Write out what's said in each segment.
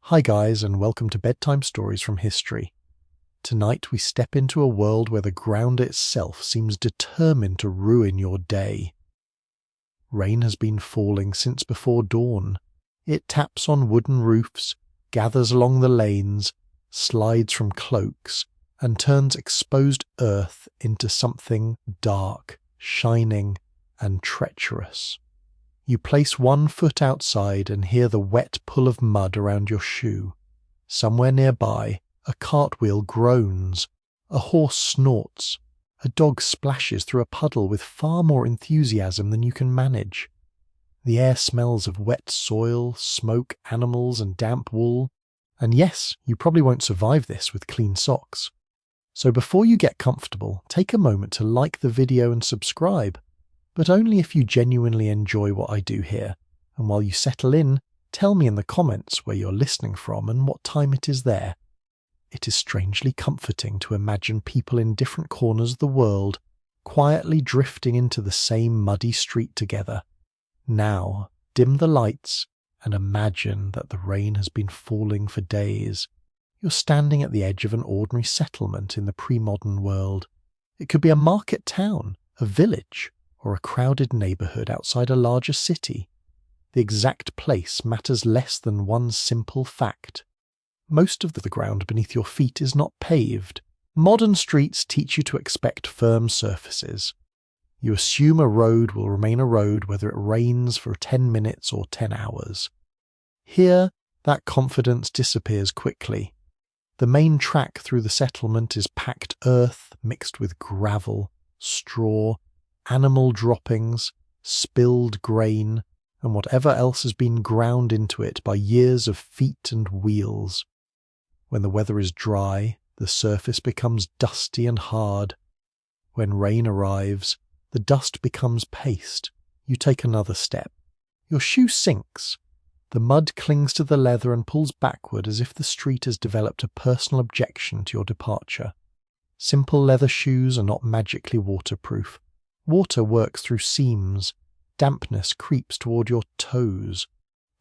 Hi guys, and welcome to Bedtime Stories from History. Tonight we step into a world where the ground itself seems determined to ruin your day. Rain has been falling since before dawn. It taps on wooden roofs, gathers along the lanes, slides from cloaks, and turns exposed earth into something dark, shining, and treacherous. You place one foot outside and hear the wet pull of mud around your shoe. Somewhere nearby, a cartwheel groans, a horse snorts, a dog splashes through a puddle with far more enthusiasm than you can manage. The air smells of wet soil, smoke, animals, and damp wool. And yes, you probably won't survive this with clean socks. So before you get comfortable, take a moment to like the video and subscribe. But only if you genuinely enjoy what I do here, and while you settle in, tell me in the comments where you're listening from and what time it is there. It is strangely comforting to imagine people in different corners of the world quietly drifting into the same muddy street together. Now, dim the lights and imagine that the rain has been falling for days. You're standing at the edge of an ordinary settlement in the pre-modern world. It could be a market town, a village, or a crowded neighborhood outside a larger city. The exact place matters less than one simple fact. Most of the ground beneath your feet is not paved. Modern streets teach you to expect firm surfaces. You assume a road will remain a road whether it rains for 10 minutes or 10 hours. Here, that confidence disappears quickly. The main track through the settlement is packed earth mixed with gravel, straw, animal droppings, spilled grain, and whatever else has been ground into it by years of feet and wheels. When the weather is dry, the surface becomes dusty and hard. When rain arrives, the dust becomes paste. You take another step. Your shoe sinks. The mud clings to the leather and pulls backward as if the street has developed a personal objection to your departure. Simple leather shoes are not magically waterproof. Water works through seams. Dampness creeps toward your toes.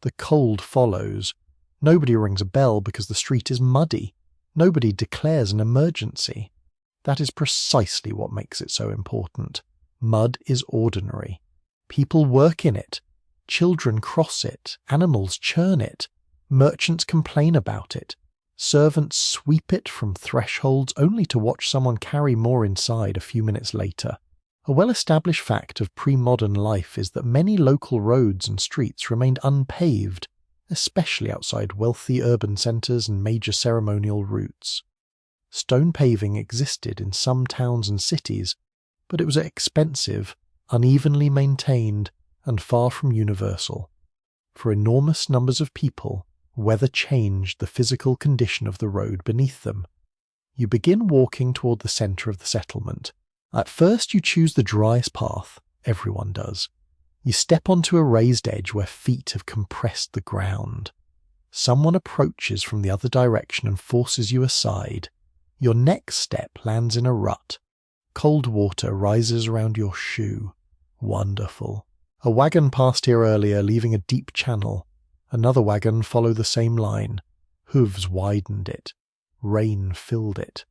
The cold follows. Nobody rings a bell because the street is muddy. Nobody declares an emergency. That is precisely what makes it so important. Mud is ordinary. People work in it. Children cross it. Animals churn it. Merchants complain about it. Servants sweep it from thresholds only to watch someone carry more inside a few minutes later. A well-established fact of pre-modern life is that many local roads and streets remained unpaved, especially outside wealthy urban centres and major ceremonial routes. Stone paving existed in some towns and cities, but it was expensive, unevenly maintained, and far from universal. For enormous numbers of people, weather changed the physical condition of the road beneath them. You begin walking toward the centre of the settlement. At first you choose the driest path, everyone does. You step onto a raised edge where feet have compressed the ground. Someone approaches from the other direction and forces you aside. Your next step lands in a rut. Cold water rises around your shoe. Wonderful. A wagon passed here earlier, leaving a deep channel. Another wagon followed the same line. Hooves widened it. Rain filled it.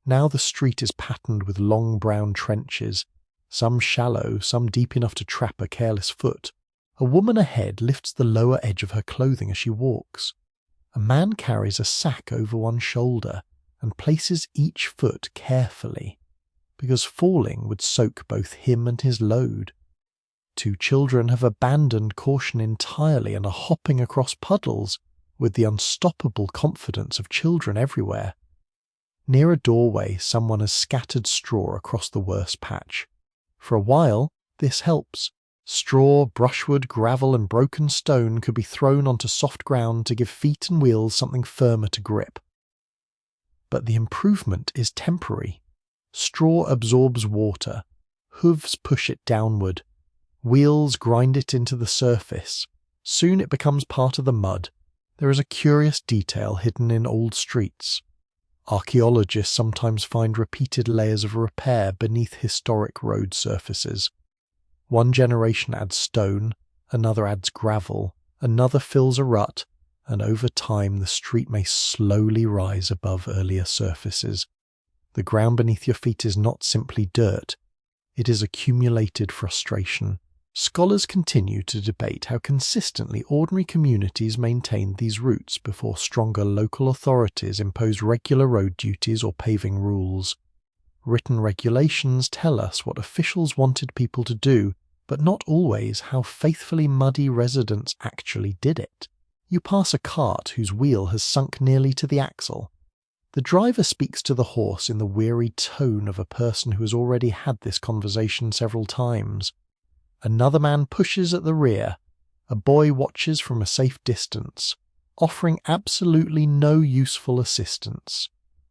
Now the street is patterned with long brown trenches, some shallow, some deep enough to trap a careless foot. A woman ahead lifts the lower edge of her clothing as she walks. A man carries a sack over one shoulder and places each foot carefully, because falling would soak both him and his load. Two children have abandoned caution entirely and are hopping across puddles with the unstoppable confidence of children everywhere. Near a doorway, someone has scattered straw across the worst patch. For a while, this helps. Straw, brushwood, gravel, and broken stone could be thrown onto soft ground to give feet and wheels something firmer to grip. But the improvement is temporary. Straw absorbs water. Hooves push it downward. Wheels grind it into the surface. Soon it becomes part of the mud. There is a curious detail hidden in old streets. Archaeologists sometimes find repeated layers of repair beneath historic road surfaces. One generation adds stone, another adds gravel, another fills a rut, and over time the street may slowly rise above earlier surfaces. The ground beneath your feet is not simply dirt, it is accumulated frustration. Scholars continue to debate how consistently ordinary communities maintained these routes before stronger local authorities imposed regular road duties or paving rules. Written regulations tell us what officials wanted people to do, but not always how faithfully muddy residents actually did it. You pass a cart whose wheel has sunk nearly to the axle. The driver speaks to the horse in the weary tone of a person who has already had this conversation several times. Another man pushes at the rear. A boy watches from a safe distance, offering absolutely no useful assistance.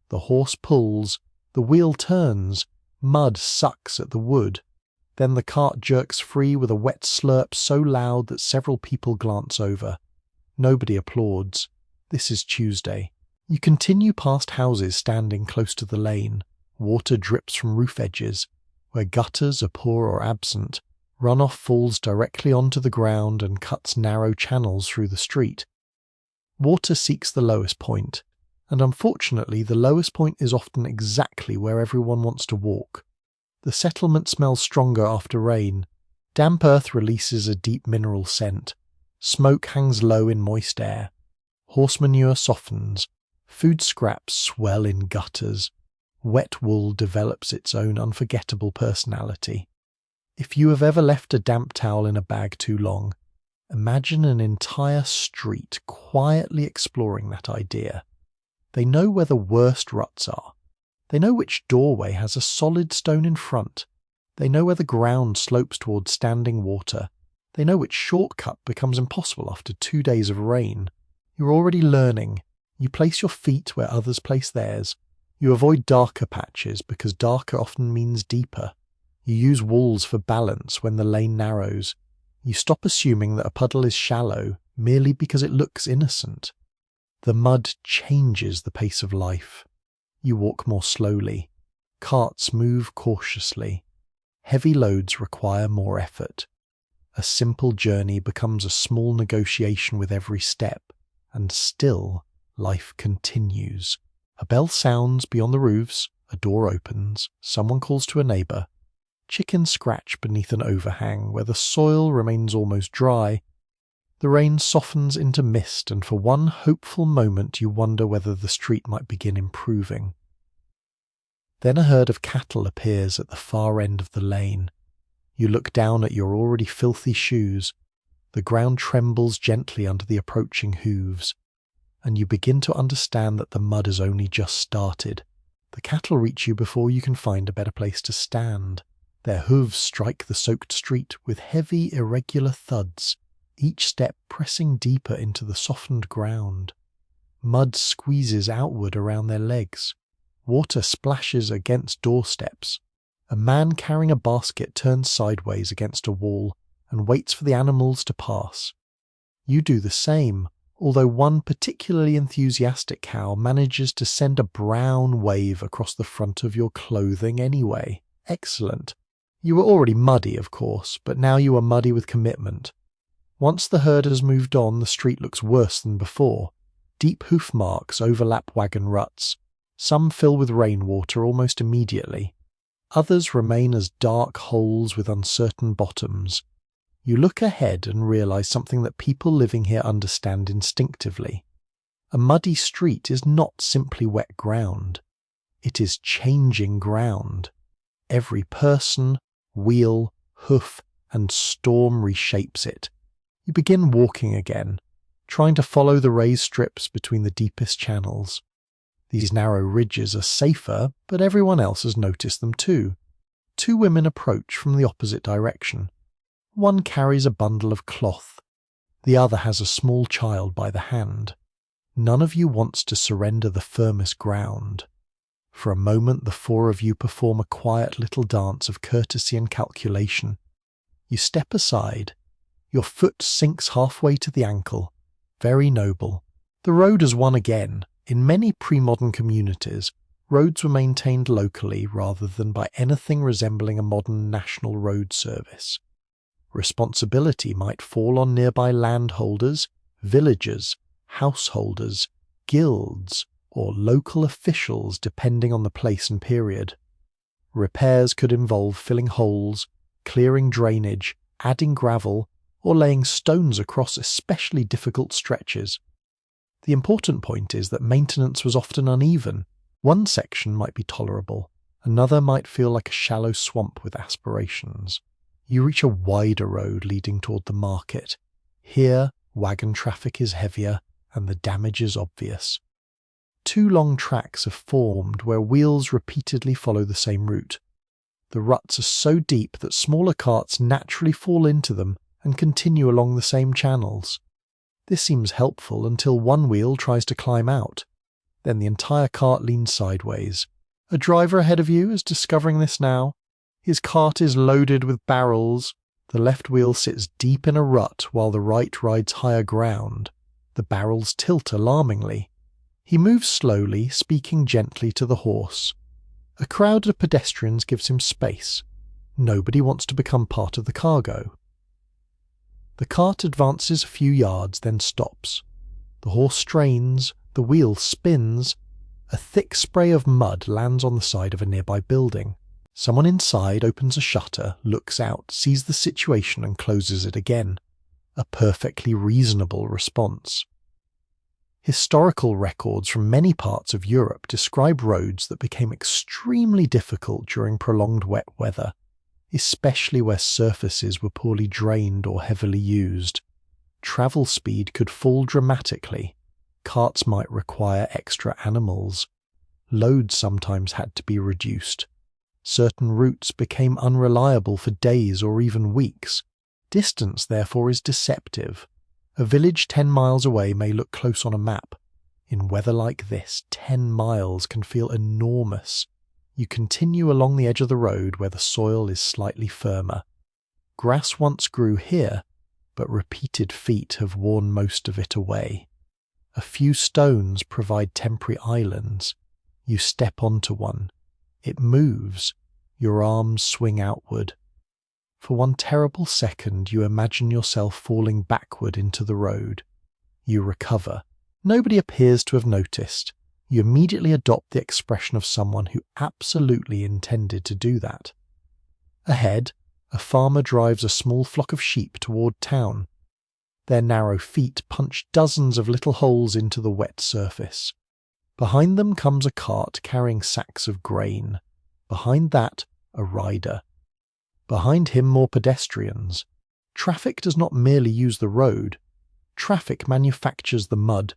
The horse pulls, the wheel turns, mud sucks at the wood. Then the cart jerks free with a wet slurp so loud that several people glance over. Nobody applauds. This is Tuesday. You continue past houses standing close to the lane. Water drips from roof edges. Where gutters are poor or absent, runoff falls directly onto the ground and cuts narrow channels through the street. Water seeks the lowest point, and unfortunately the lowest point is often exactly where everyone wants to walk. The settlement smells stronger after rain. Damp earth releases a deep mineral scent. Smoke hangs low in moist air. Horse manure softens. Food scraps swell in gutters. Wet wool develops its own unforgettable personality. If you have ever left a damp towel in a bag too long, imagine an entire street quietly exploring that idea. They know where the worst ruts are. They know which doorway has a solid stone in front. They know where the ground slopes towards standing water. They know which shortcut becomes impossible after 2 days of rain. You're already learning. You place your feet where others place theirs. You avoid darker patches because darker often means deeper. You use walls for balance when the lane narrows. You stop assuming that a puddle is shallow merely because it looks innocent. The mud changes the pace of life. You walk more slowly. Carts move cautiously. Heavy loads require more effort. A simple journey becomes a small negotiation with every step, and still life continues. A bell sounds beyond the roofs, a door opens, someone calls to a neighbour. Chickens scratch beneath an overhang where the soil remains almost dry. The rain softens into mist, and for one hopeful moment you wonder whether the street might begin improving. Then a herd of cattle appears at the far end of the lane. You look down at your already filthy shoes. The ground trembles gently under the approaching hooves, and you begin to understand that the mud has only just started. The cattle reach you before you can find a better place to stand. Their hooves strike the soaked street with heavy, irregular thuds, each step pressing deeper into the softened ground. Mud squeezes outward around their legs. Water splashes against doorsteps. A man carrying a basket turns sideways against a wall and waits for the animals to pass. You do the same, although one particularly enthusiastic cow manages to send a brown wave across the front of your clothing anyway. Excellent. You were already muddy, of course, but now you are muddy with commitment. Once the herd has moved on, the street looks worse than before. Deep hoof marks overlap wagon ruts. Some fill with rainwater almost immediately. Others remain as dark holes with uncertain bottoms. You look ahead and realize something that people living here understand instinctively. A muddy street is not simply wet ground. It is changing ground. Every person, wheel, hoof, and storm reshapes it. You begin walking again, trying to follow the raised strips between the deepest channels. These narrow ridges are safer, but everyone else has noticed them too. 2 women approach from the opposite direction. One carries a bundle of cloth. The other has a small child by the hand. None of you wants to surrender the firmest ground. For a moment the 4 of you perform a quiet little dance of courtesy and calculation. You step aside. Your foot sinks halfway to the ankle. Very noble. The road has won again. In many pre-modern communities, roads were maintained locally rather than by anything resembling a modern national road service. Responsibility might fall on nearby landholders, villagers, householders, guilds, or local officials depending on the place and period. Repairs could involve filling holes, clearing drainage, adding gravel, or laying stones across especially difficult stretches. The important point is that maintenance was often uneven. One section might be tolerable, another might feel like a shallow swamp with aspirations. You reach a wider road leading toward the market. Here, wagon traffic is heavier and the damage is obvious. Two long tracks have formed where wheels repeatedly follow the same route. The ruts are so deep that smaller carts naturally fall into them and continue along the same channels. This seems helpful until one wheel tries to climb out. Then the entire cart leans sideways. A driver ahead of you is discovering this now. His cart is loaded with barrels. The left wheel sits deep in a rut while the right rides higher ground. The barrels tilt alarmingly. He moves slowly, speaking gently to the horse. A crowd of pedestrians gives him space. Nobody wants to become part of the cargo. The cart advances a few yards, then stops. The horse strains, the wheel spins. A thick spray of mud lands on the side of a nearby building. Someone inside opens a shutter, looks out, sees the situation and closes it again. A perfectly reasonable response. Historical records from many parts of Europe describe roads that became extremely difficult during prolonged wet weather, especially where surfaces were poorly drained or heavily used. Travel speed could fall dramatically. Carts might require extra animals. Loads sometimes had to be reduced. Certain routes became unreliable for days or even weeks. Distance, therefore, is deceptive. A village 10 miles away may look close on a map. In weather like this, 10 miles can feel enormous. You continue along the edge of the road where the soil is slightly firmer. Grass once grew here, but repeated feet have worn most of it away. A few stones provide temporary islands. You step onto one. It moves. Your arms swing outward. For one terrible second you imagine yourself falling backward into the road. You recover. Nobody appears to have noticed. You immediately adopt the expression of someone who absolutely intended to do that. Ahead, a farmer drives a small flock of sheep toward town. Their narrow feet punch dozens of little holes into the wet surface. Behind them comes a cart carrying sacks of grain. Behind that, a rider. Behind him, more pedestrians. Traffic does not merely use the road. Traffic manufactures the mud,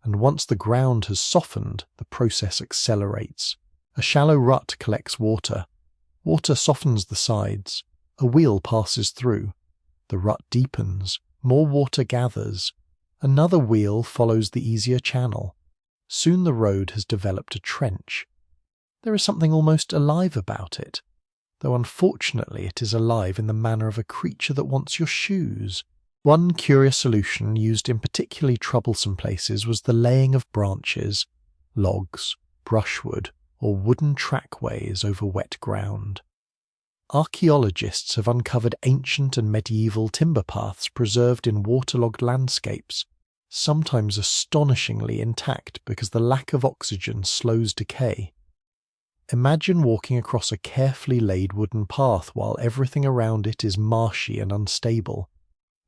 and once the ground has softened, the process accelerates. A shallow rut collects water. Water softens the sides. A wheel passes through. The rut deepens. More water gathers. Another wheel follows the easier channel. Soon the road has developed a trench. There is something almost alive about it, though unfortunately it is alive in the manner of a creature that wants your shoes. One curious solution used in particularly troublesome places was the laying of branches, logs, brushwood, or wooden trackways over wet ground. Archaeologists have uncovered ancient and medieval timber paths preserved in waterlogged landscapes, sometimes astonishingly intact because the lack of oxygen slows decay. Imagine walking across a carefully laid wooden path while everything around it is marshy and unstable.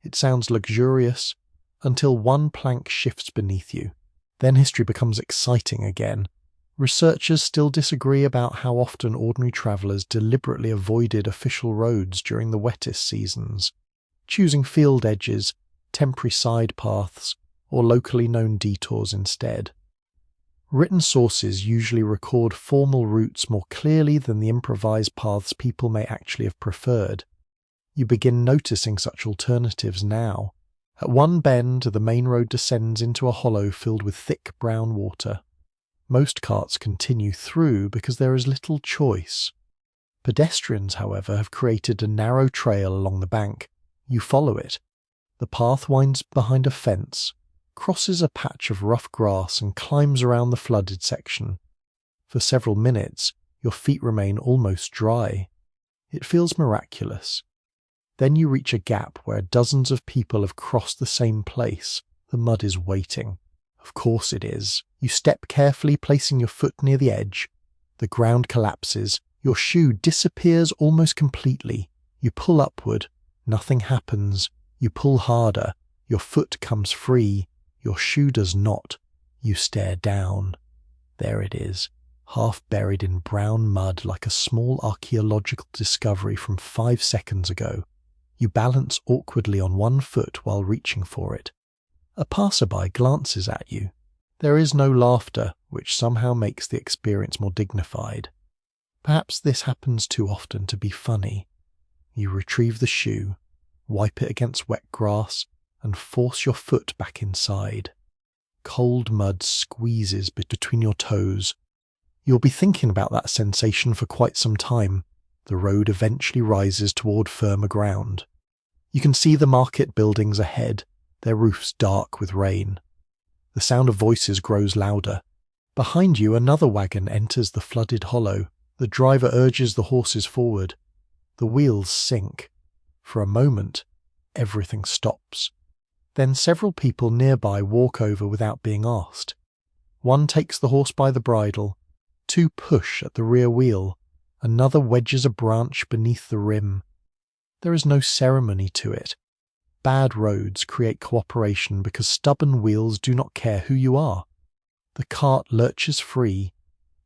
It sounds luxurious until one plank shifts beneath you. Then history becomes exciting again. Researchers still disagree about how often ordinary travellers deliberately avoided official roads during the wettest seasons, choosing field edges, temporary side paths, or locally known detours instead. Written sources usually record formal routes more clearly than the improvised paths people may actually have preferred. You begin noticing such alternatives now. At one bend, the main road descends into a hollow filled with thick brown water. Most carts continue through because there is little choice. Pedestrians, however, have created a narrow trail along the bank. You follow it. The path winds behind a fence, crosses a patch of rough grass and climbs around the flooded section. For several minutes, your feet remain almost dry. It feels miraculous. Then you reach a gap where dozens of people have crossed the same place. The The mud is waiting. Of course it is. You step carefully, placing your foot near the edge. The ground collapses. Your shoe disappears almost completely. You pull upward. Nothing happens. You pull harder. Your foot comes free. Your shoe does not. You stare down. There it is, half buried in brown mud like a small archaeological discovery from 5 seconds ago. You balance awkwardly on one foot while reaching for it. A passerby glances at you. There is no laughter, which somehow makes the experience more dignified. Perhaps this happens too often to be funny. You retrieve the shoe, wipe it against wet grass, and force your foot back inside. Cold mud squeezes between your toes. You'll be thinking about that sensation for quite some time. The road eventually rises toward firmer ground. You can see the market buildings ahead, their roofs dark with rain. The sound of voices grows louder. Behind you, another wagon enters the flooded hollow. The driver urges the horses forward. The wheels sink. For a moment, everything stops. Then several people nearby walk over without being asked. One takes the horse by the bridle. 2 push at the rear wheel. Another wedges a branch beneath the rim. There is no ceremony to it. Bad roads create cooperation because stubborn wheels do not care who you are. The cart lurches free.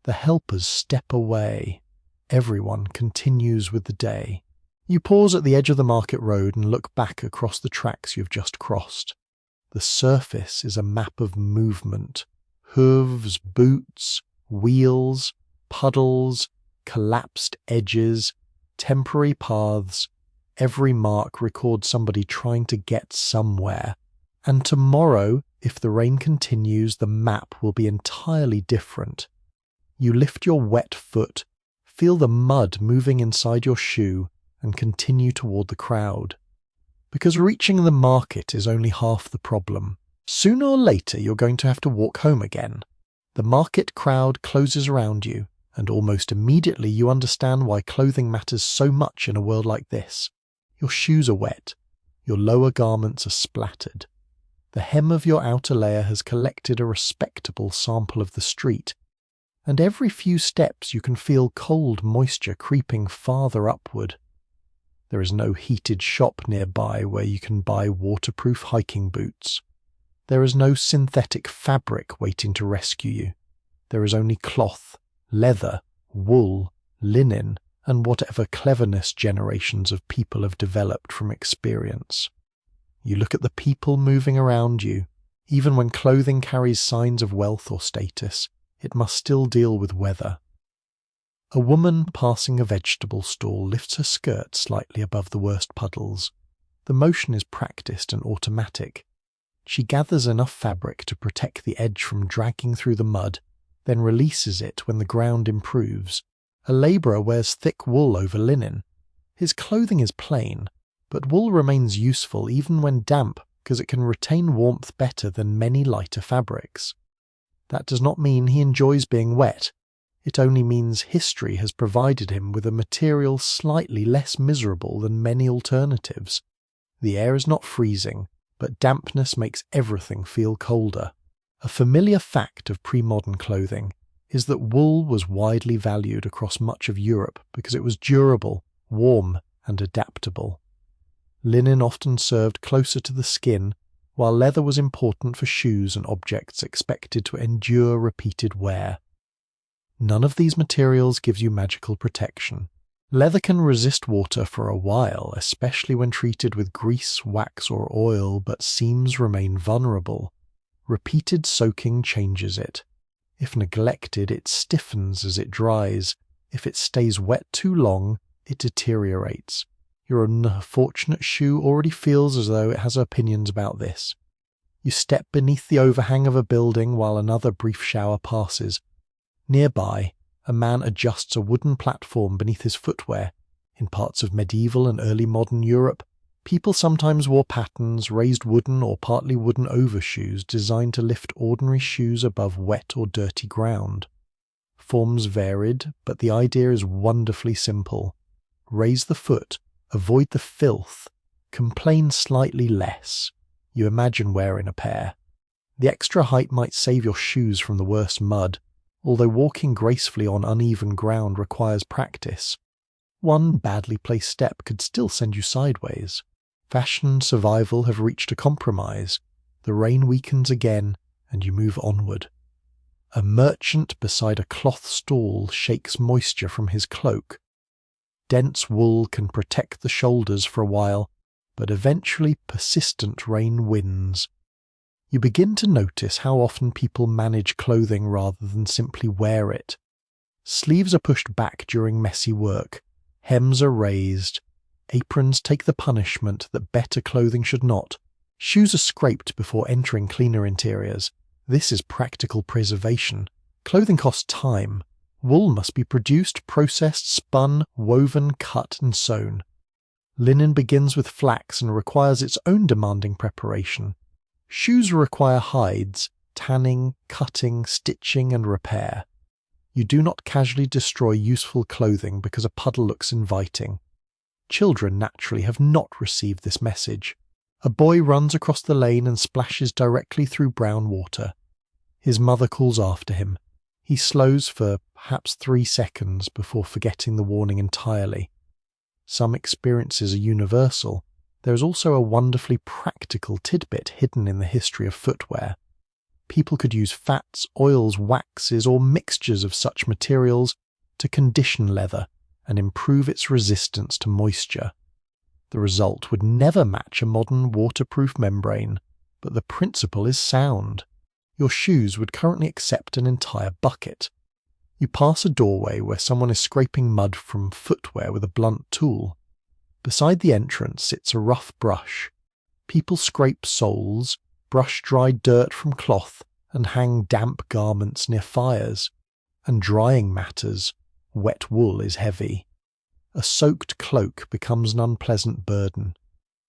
The helpers step away. Everyone continues with the day. You pause at the edge of the market road and look back across the tracks you've just crossed. The surface is a map of movement. Hooves, boots, wheels, puddles, collapsed edges, temporary paths. Every mark records somebody trying to get somewhere. And tomorrow, if the rain continues, the map will be entirely different. You lift your wet foot, feel the mud moving inside your shoe, and continue toward the crowd. Because reaching the market is only half the problem. Sooner or later you're going to have to walk home again. The market crowd closes around you, and almost immediately you understand why clothing matters so much in a world like this. Your shoes are wet. Your lower garments are splattered. The hem of your outer layer has collected a respectable sample of the street, and every few steps you can feel cold moisture creeping farther upward. There is no heated shop nearby where you can buy waterproof hiking boots. There is no synthetic fabric waiting to rescue you. There is only cloth, leather, wool, linen, and whatever cleverness generations of people have developed from experience. You look at the people moving around you. Even when clothing carries signs of wealth or status, it must still deal with weather. A woman passing a vegetable stall lifts her skirt slightly above the worst puddles. The motion is practiced and automatic. She gathers enough fabric to protect the edge from dragging through the mud, then releases it when the ground improves. A labourer wears thick wool over linen. His clothing is plain, but wool remains useful even when damp because it can retain warmth better than many lighter fabrics. That does not mean he enjoys being wet. It only means history has provided him with a material slightly less miserable than many alternatives. The air is not freezing, but dampness makes everything feel colder. A familiar fact of pre-modern clothing is that wool was widely valued across much of Europe because it was durable, warm, and adaptable. Linen often served closer to the skin, while leather was important for shoes and objects expected to endure repeated wear. None of these materials gives you magical protection. Leather can resist water for a while, especially when treated with grease, wax, or oil, but seams remain vulnerable. Repeated soaking changes it. If neglected, it stiffens as it dries. If it stays wet too long, it deteriorates. Your unfortunate shoe already feels as though it has opinions about this. You step beneath the overhang of a building while another brief shower passes. Nearby, a man adjusts a wooden platform beneath his footwear. In parts of medieval and early modern Europe, people sometimes wore pattens, raised wooden or partly wooden overshoes designed to lift ordinary shoes above wet or dirty ground. Forms varied, but the idea is wonderfully simple. Raise the foot, avoid the filth, complain slightly less. You imagine wearing a pair. The extra height might save your shoes from the worst mud, although walking gracefully on uneven ground requires practice. One badly placed step could still send you sideways. Fashion and survival have reached a compromise. The rain weakens again, and you move onward. A merchant beside a cloth stall shakes moisture from his cloak. Dense wool can protect the shoulders for a while, but eventually persistent rain wins. You begin to notice how often people manage clothing rather than simply wear it. Sleeves are pushed back during messy work, hems are raised, aprons take the punishment that better clothing should not, shoes are scraped before entering cleaner interiors. This is practical preservation. Clothing costs time. Wool must be produced, processed, spun, woven, cut, and sewn. Linen begins with flax and requires its own demanding preparation. Shoes require hides, tanning, cutting, stitching, and repair. You do not casually destroy useful clothing because a puddle looks inviting. Children naturally have not received this message. A boy runs across the lane and splashes directly through brown water. His mother calls after him. He slows for perhaps 3 seconds before forgetting the warning entirely. Some experiences are universal. There is also a wonderfully practical tidbit hidden in the history of footwear. People could use fats, oils, waxes, or mixtures of such materials to condition leather and improve its resistance to moisture. The result would never match a modern waterproof membrane, but the principle is sound. Your shoes would currently accept an entire bucket. You pass a doorway where someone is scraping mud from footwear with a blunt tool. Beside the entrance sits a rough brush. People scrape soles, brush dry dirt from cloth, and hang damp garments near fires. And drying matters. Wet wool is heavy. A soaked cloak becomes an unpleasant burden.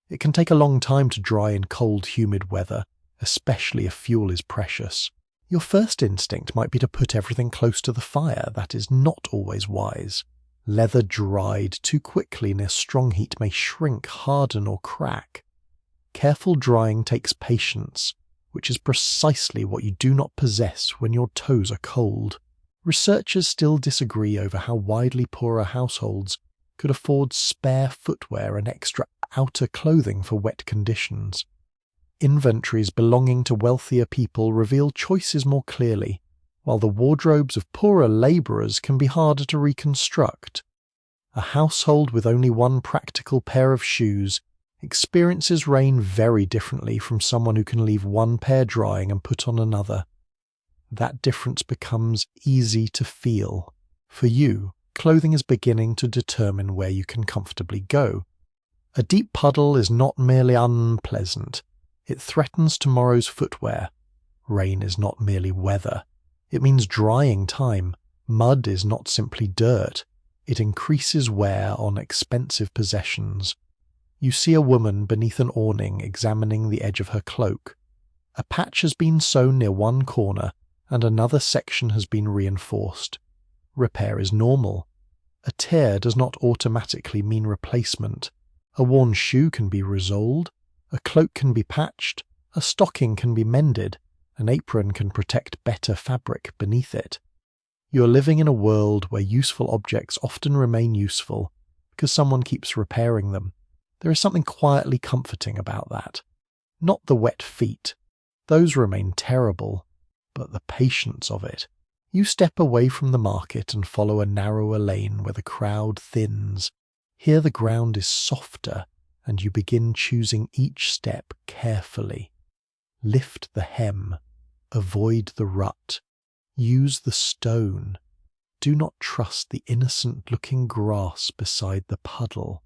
It can take a long time to dry in cold, humid weather, especially if fuel is precious. Your first instinct might be to put everything close to the fire. That is not always wise. Leather dried too quickly near strong heat may shrink, harden, or crack. Careful drying takes patience, which is precisely what you do not possess when your toes are cold. Researchers still disagree over how widely poorer households could afford spare footwear and extra outer clothing for wet conditions. Inventories belonging to wealthier people reveal choices more clearly, while the wardrobes of poorer labourers can be harder to reconstruct. A household with only one practical pair of shoes experiences rain very differently from someone who can leave one pair drying and put on another. That difference becomes easy to feel. For you, clothing is beginning to determine where you can comfortably go. A deep puddle is not merely unpleasant. It threatens tomorrow's footwear. Rain is not merely weather. It means drying time. Mud is not simply dirt. It increases wear on expensive possessions. You see a woman beneath an awning examining the edge of her cloak. A patch has been sewn near one corner, and another section has been reinforced. Repair is normal. A tear does not automatically mean replacement. A worn shoe can be resoled. A cloak can be patched. A stocking can be mended. An apron can protect better fabric beneath it. You are living in a world where useful objects often remain useful because someone keeps repairing them. There is something quietly comforting about that. Not the wet feet. Those remain terrible, but the patience of it. You step away from the market and follow a narrower lane where the crowd thins. Here the ground is softer, and you begin choosing each step carefully. Lift the hem. Avoid the rut. Use the stone. Do not trust the innocent-looking grass beside the puddle.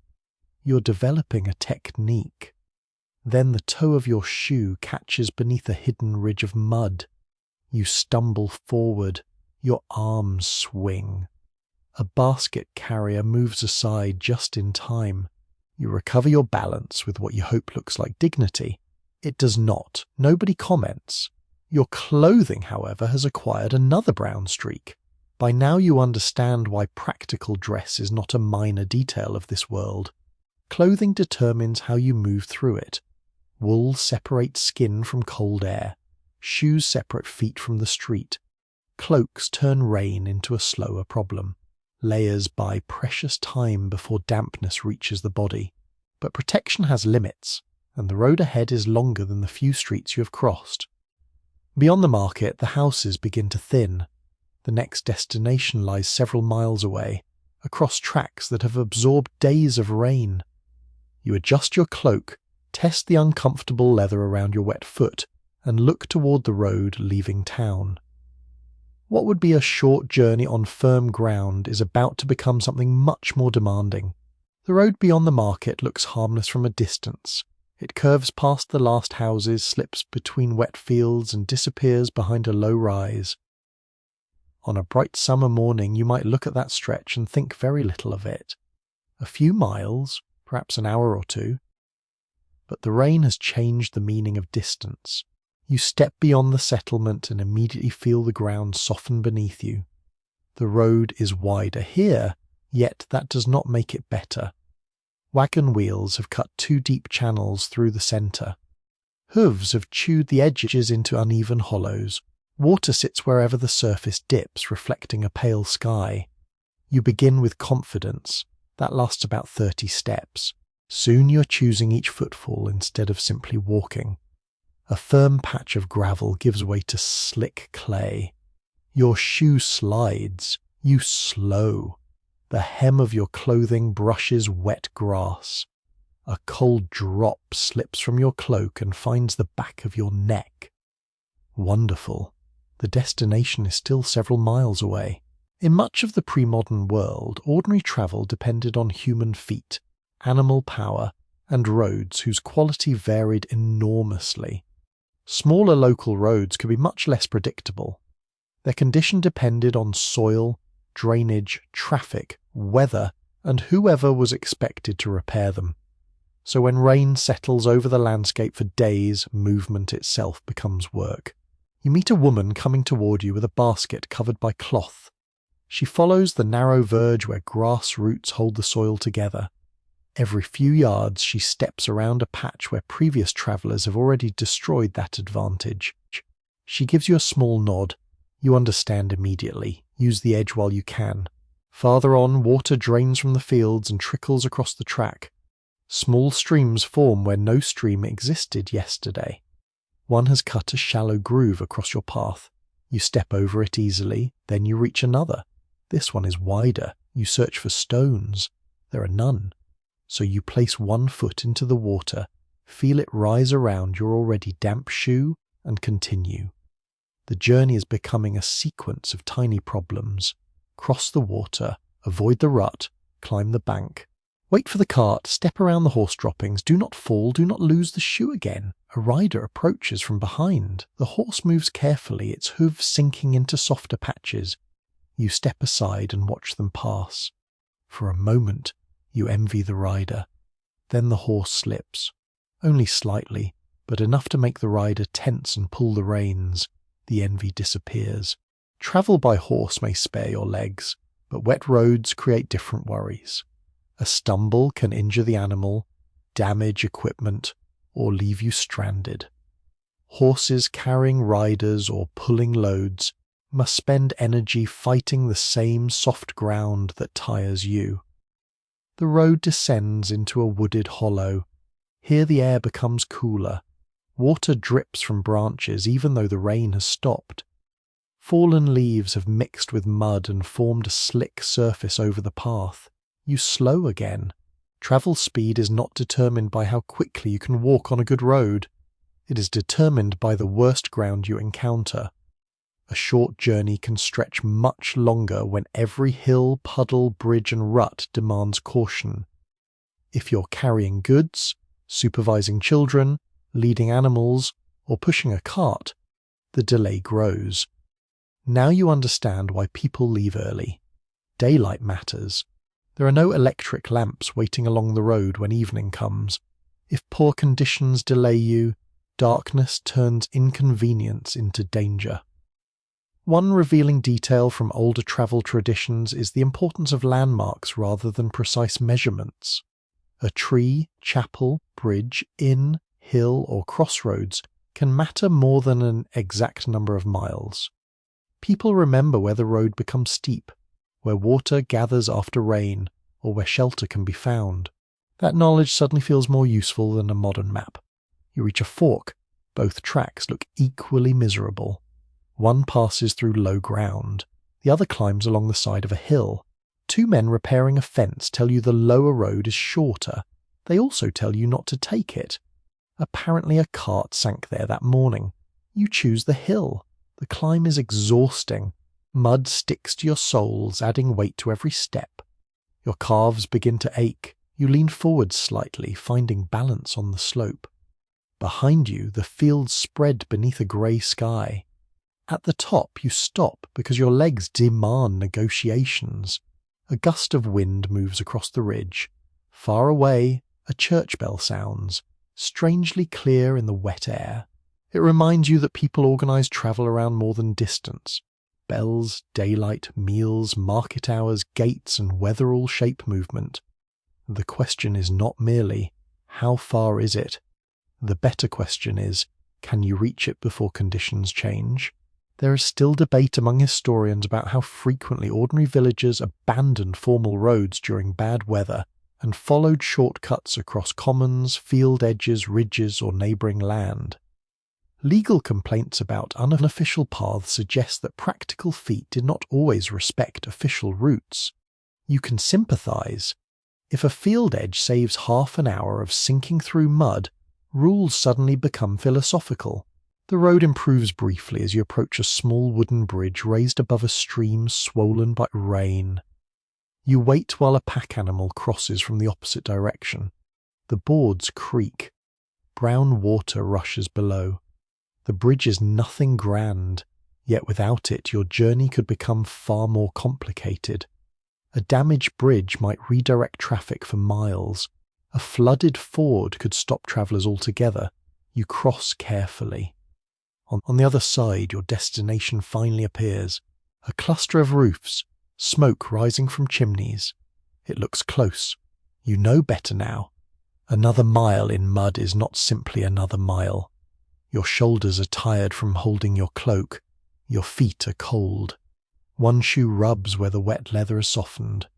You're developing a technique. Then the toe of your shoe catches beneath a hidden ridge of mud. You stumble forward. Your arms swing. A basket carrier moves aside just in time. You recover your balance with what you hope looks like dignity. It does not. Nobody comments. Your clothing, however, has acquired another brown streak. By now you understand why practical dress is not a minor detail of this world. Clothing determines how you move through it. Wool separates skin from cold air. shoes separate feet from the street. Cloaks turn rain into a slower problem. Layers buy precious time before dampness reaches the body. But protection has limits, and the road ahead is longer than the few streets you have crossed. Beyond the market, the houses begin to thin. The next destination lies several miles away, across tracks that have absorbed days of rain. You adjust your cloak, test the uncomfortable leather around your wet foot, and look toward the road leaving town. What would be a short journey on firm ground is about to become something much more demanding. The road beyond the market looks harmless from a distance. It curves past the last houses, slips between wet fields, and disappears behind a low rise. On a bright summer morning, you might look at that stretch and think very little of it. A few miles, perhaps an hour or two. But the rain has changed the meaning of distance. You step beyond the settlement and immediately feel the ground soften beneath you. The road is wider here, yet that does not make it better. Wagon wheels have cut 2 deep channels through the centre. Hooves have chewed the edges into uneven hollows. Water sits wherever the surface dips, reflecting a pale sky. You begin with confidence. That lasts about 30 steps. Soon you're choosing each footfall instead of simply walking. A firm patch of gravel gives way to slick clay. Your shoe slides. You slow. The hem of your clothing brushes wet grass. A cold drop slips from your cloak and finds the back of your neck. Wonderful. The destination is still several miles away. In much of the pre-modern world, ordinary travel depended on human feet, animal power, and roads whose quality varied enormously. Smaller local roads could be much less predictable. Their condition depended on soil, drainage, traffic, weather, and whoever was expected to repair them. So when rain settles over the landscape for days, movement itself becomes work. You meet a woman coming toward you with a basket covered by cloth. She follows the narrow verge where grass roots hold the soil together. Every few yards she steps around a patch where previous travellers have already destroyed that advantage. She gives you a small nod. You understand immediately. Use the edge while you can. Farther on, water drains from the fields and trickles across the track. Small streams form where no stream existed yesterday. One has cut a shallow groove across your path. You step over it easily, then you reach another. This one is wider. You search for stones. There are none. So you place one foot into the water, feel it rise around your already damp shoe, and continue. The journey is becoming a sequence of tiny problems. Cross the water, avoid the rut, climb the bank. Wait for the cart, step around the horse droppings, do not fall, do not lose the shoe again. A rider approaches from behind. The horse moves carefully, its hooves sinking into softer patches. You step aside and watch them pass. For a moment, you envy the rider. Then the horse slips. Only slightly, but enough to make the rider tense and pull the reins. The envy disappears. Travel by horse may spare your legs, but wet roads create different worries. A stumble can injure the animal, damage equipment, or leave you stranded. Horses carrying riders or pulling loads must spend energy fighting the same soft ground that tires you. The road descends into a wooded hollow. Here the air becomes cooler. Water drips from branches even though the rain has stopped. Fallen leaves have mixed with mud and formed a slick surface over the path. You slow again. Travel speed is not determined by how quickly you can walk on a good road. It is determined by the worst ground you encounter. A short journey can stretch much longer when every hill, puddle, bridge and rut demands caution. If you're carrying goods, supervising children, leading animals, or pushing a cart, the delay grows. Now you understand why people leave early. Daylight matters. There are no electric lamps waiting along the road when evening comes. If poor conditions delay you, darkness turns inconvenience into danger. One revealing detail from older travel traditions is the importance of landmarks rather than precise measurements. A tree, chapel, bridge, inn, hill, or crossroads can matter more than an exact number of miles. People remember where the road becomes steep, where water gathers after rain, or where shelter can be found. That knowledge suddenly feels more useful than a modern map. You reach a fork. Both tracks look equally miserable. One passes through low ground. The other climbs along the side of a hill. Two men repairing a fence tell you the lower road is shorter. They also tell you not to take it. Apparently a cart sank there that morning. You choose the hill. The climb is exhausting. Mud sticks to your soles, adding weight to every step. Your calves begin to ache. You lean forward slightly, finding balance on the slope. Behind you, the fields spread beneath a grey sky. At the top, you stop because your legs demand negotiations. A gust of wind moves across the ridge. Far away, a church bell sounds, strangely clear in the wet air. It reminds you that people organise travel around more than distance. Bells, daylight, meals, market hours, gates, and weather all shape movement. The question is not merely, how far is it? The better question is, can you reach it before conditions change? There is still debate among historians about how frequently ordinary villagers abandoned formal roads during bad weather and followed shortcuts across commons, field edges, ridges, or neighbouring land. Legal complaints about unofficial paths suggest that practical feet did not always respect official routes. You can sympathise. If a field edge saves half an hour of sinking through mud, rules suddenly become philosophical. The road improves briefly as you approach a small wooden bridge raised above a stream swollen by rain. You wait while a pack animal crosses from the opposite direction. The boards creak. Brown water rushes below. The bridge is nothing grand, yet without it your journey could become far more complicated. A damaged bridge might redirect traffic for miles. A flooded ford could stop travellers altogether. You cross carefully. On the other side, your destination finally appears. A cluster of roofs, smoke rising from chimneys. It looks close. You know better now. Another mile in mud is not simply another mile. Your shoulders are tired from holding your cloak. Your feet are cold. One shoe rubs where the wet leather has softened.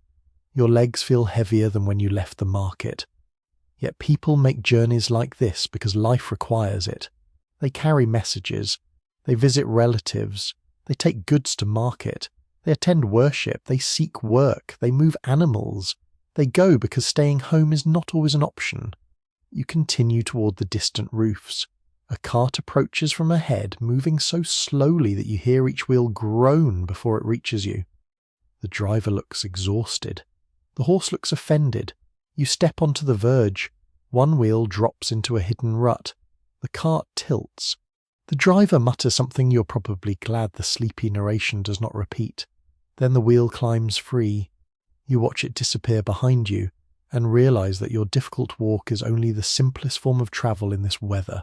Your legs feel heavier than when you left the market. Yet people make journeys like this because life requires it. They carry messages. They visit relatives. They take goods to market. They attend worship. They seek work. They move animals. They go because staying home is not always an option. You continue toward the distant roofs. A cart approaches from ahead, moving so slowly that you hear each wheel groan before it reaches you. The driver looks exhausted. The horse looks offended. You step onto the verge. One wheel drops into a hidden rut. The cart tilts. The driver mutters something you're probably glad the sleepy narration does not repeat. Then the wheel climbs free. You watch it disappear behind you and realise that your difficult walk is only the simplest form of travel in this weather.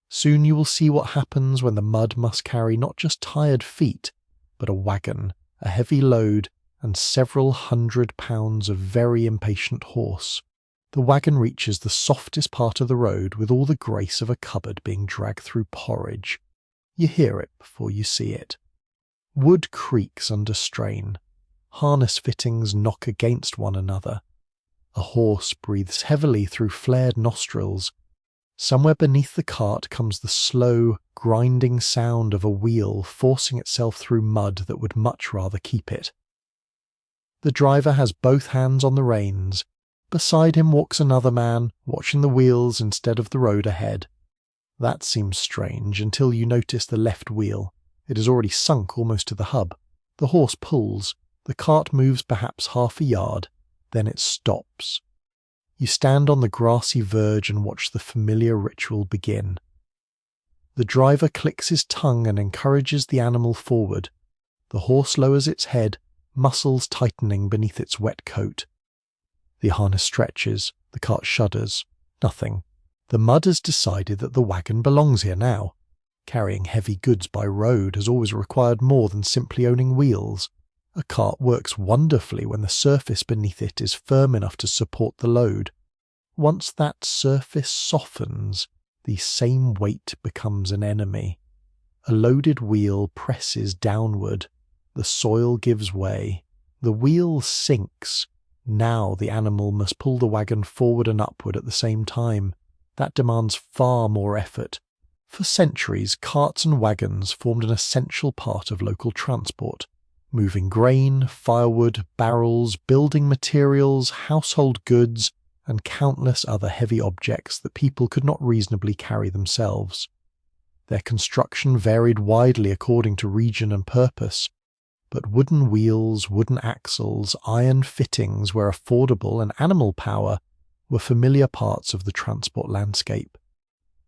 Soon you will see what happens when the mud must carry not just tired feet, but a wagon, a heavy load, and several 100 pounds of very impatient horse. The wagon reaches the softest part of the road with all the grace of a cupboard being dragged through porridge. You hear it before you see it. Wood creaks under strain. Harness fittings knock against one another. A horse breathes heavily through flared nostrils. Somewhere beneath the cart comes the slow, grinding sound of a wheel forcing itself through mud that would much rather keep it. The driver has both hands on the reins. Beside him walks another man, watching the wheels instead of the road ahead. That seems strange until you notice the left wheel. It is already sunk almost to the hub. The horse pulls. The cart moves perhaps half a yard. Then it stops. You stand on the grassy verge and watch the familiar ritual begin. The driver clicks his tongue and encourages the animal forward. The horse lowers its head, muscles tightening beneath its wet coat. The harness stretches, the cart shudders. Nothing. The mud has decided that the wagon belongs here now. Carrying heavy goods by road has always required more than simply owning wheels. A cart works wonderfully when the surface beneath it is firm enough to support the load. Once that surface softens, the same weight becomes an enemy. A loaded wheel presses downward. The soil gives way. The wheel sinks. Now the animal must pull the wagon forward and upward at the same time. That demands far more effort. For centuries, carts and wagons formed an essential part of local transport, moving grain, firewood, barrels, building materials, household goods, and countless other heavy objects that people could not reasonably carry themselves. Their construction varied widely according to region and purpose, but wooden wheels, wooden axles, iron fittings where affordable, and animal power were familiar parts of the transport landscape.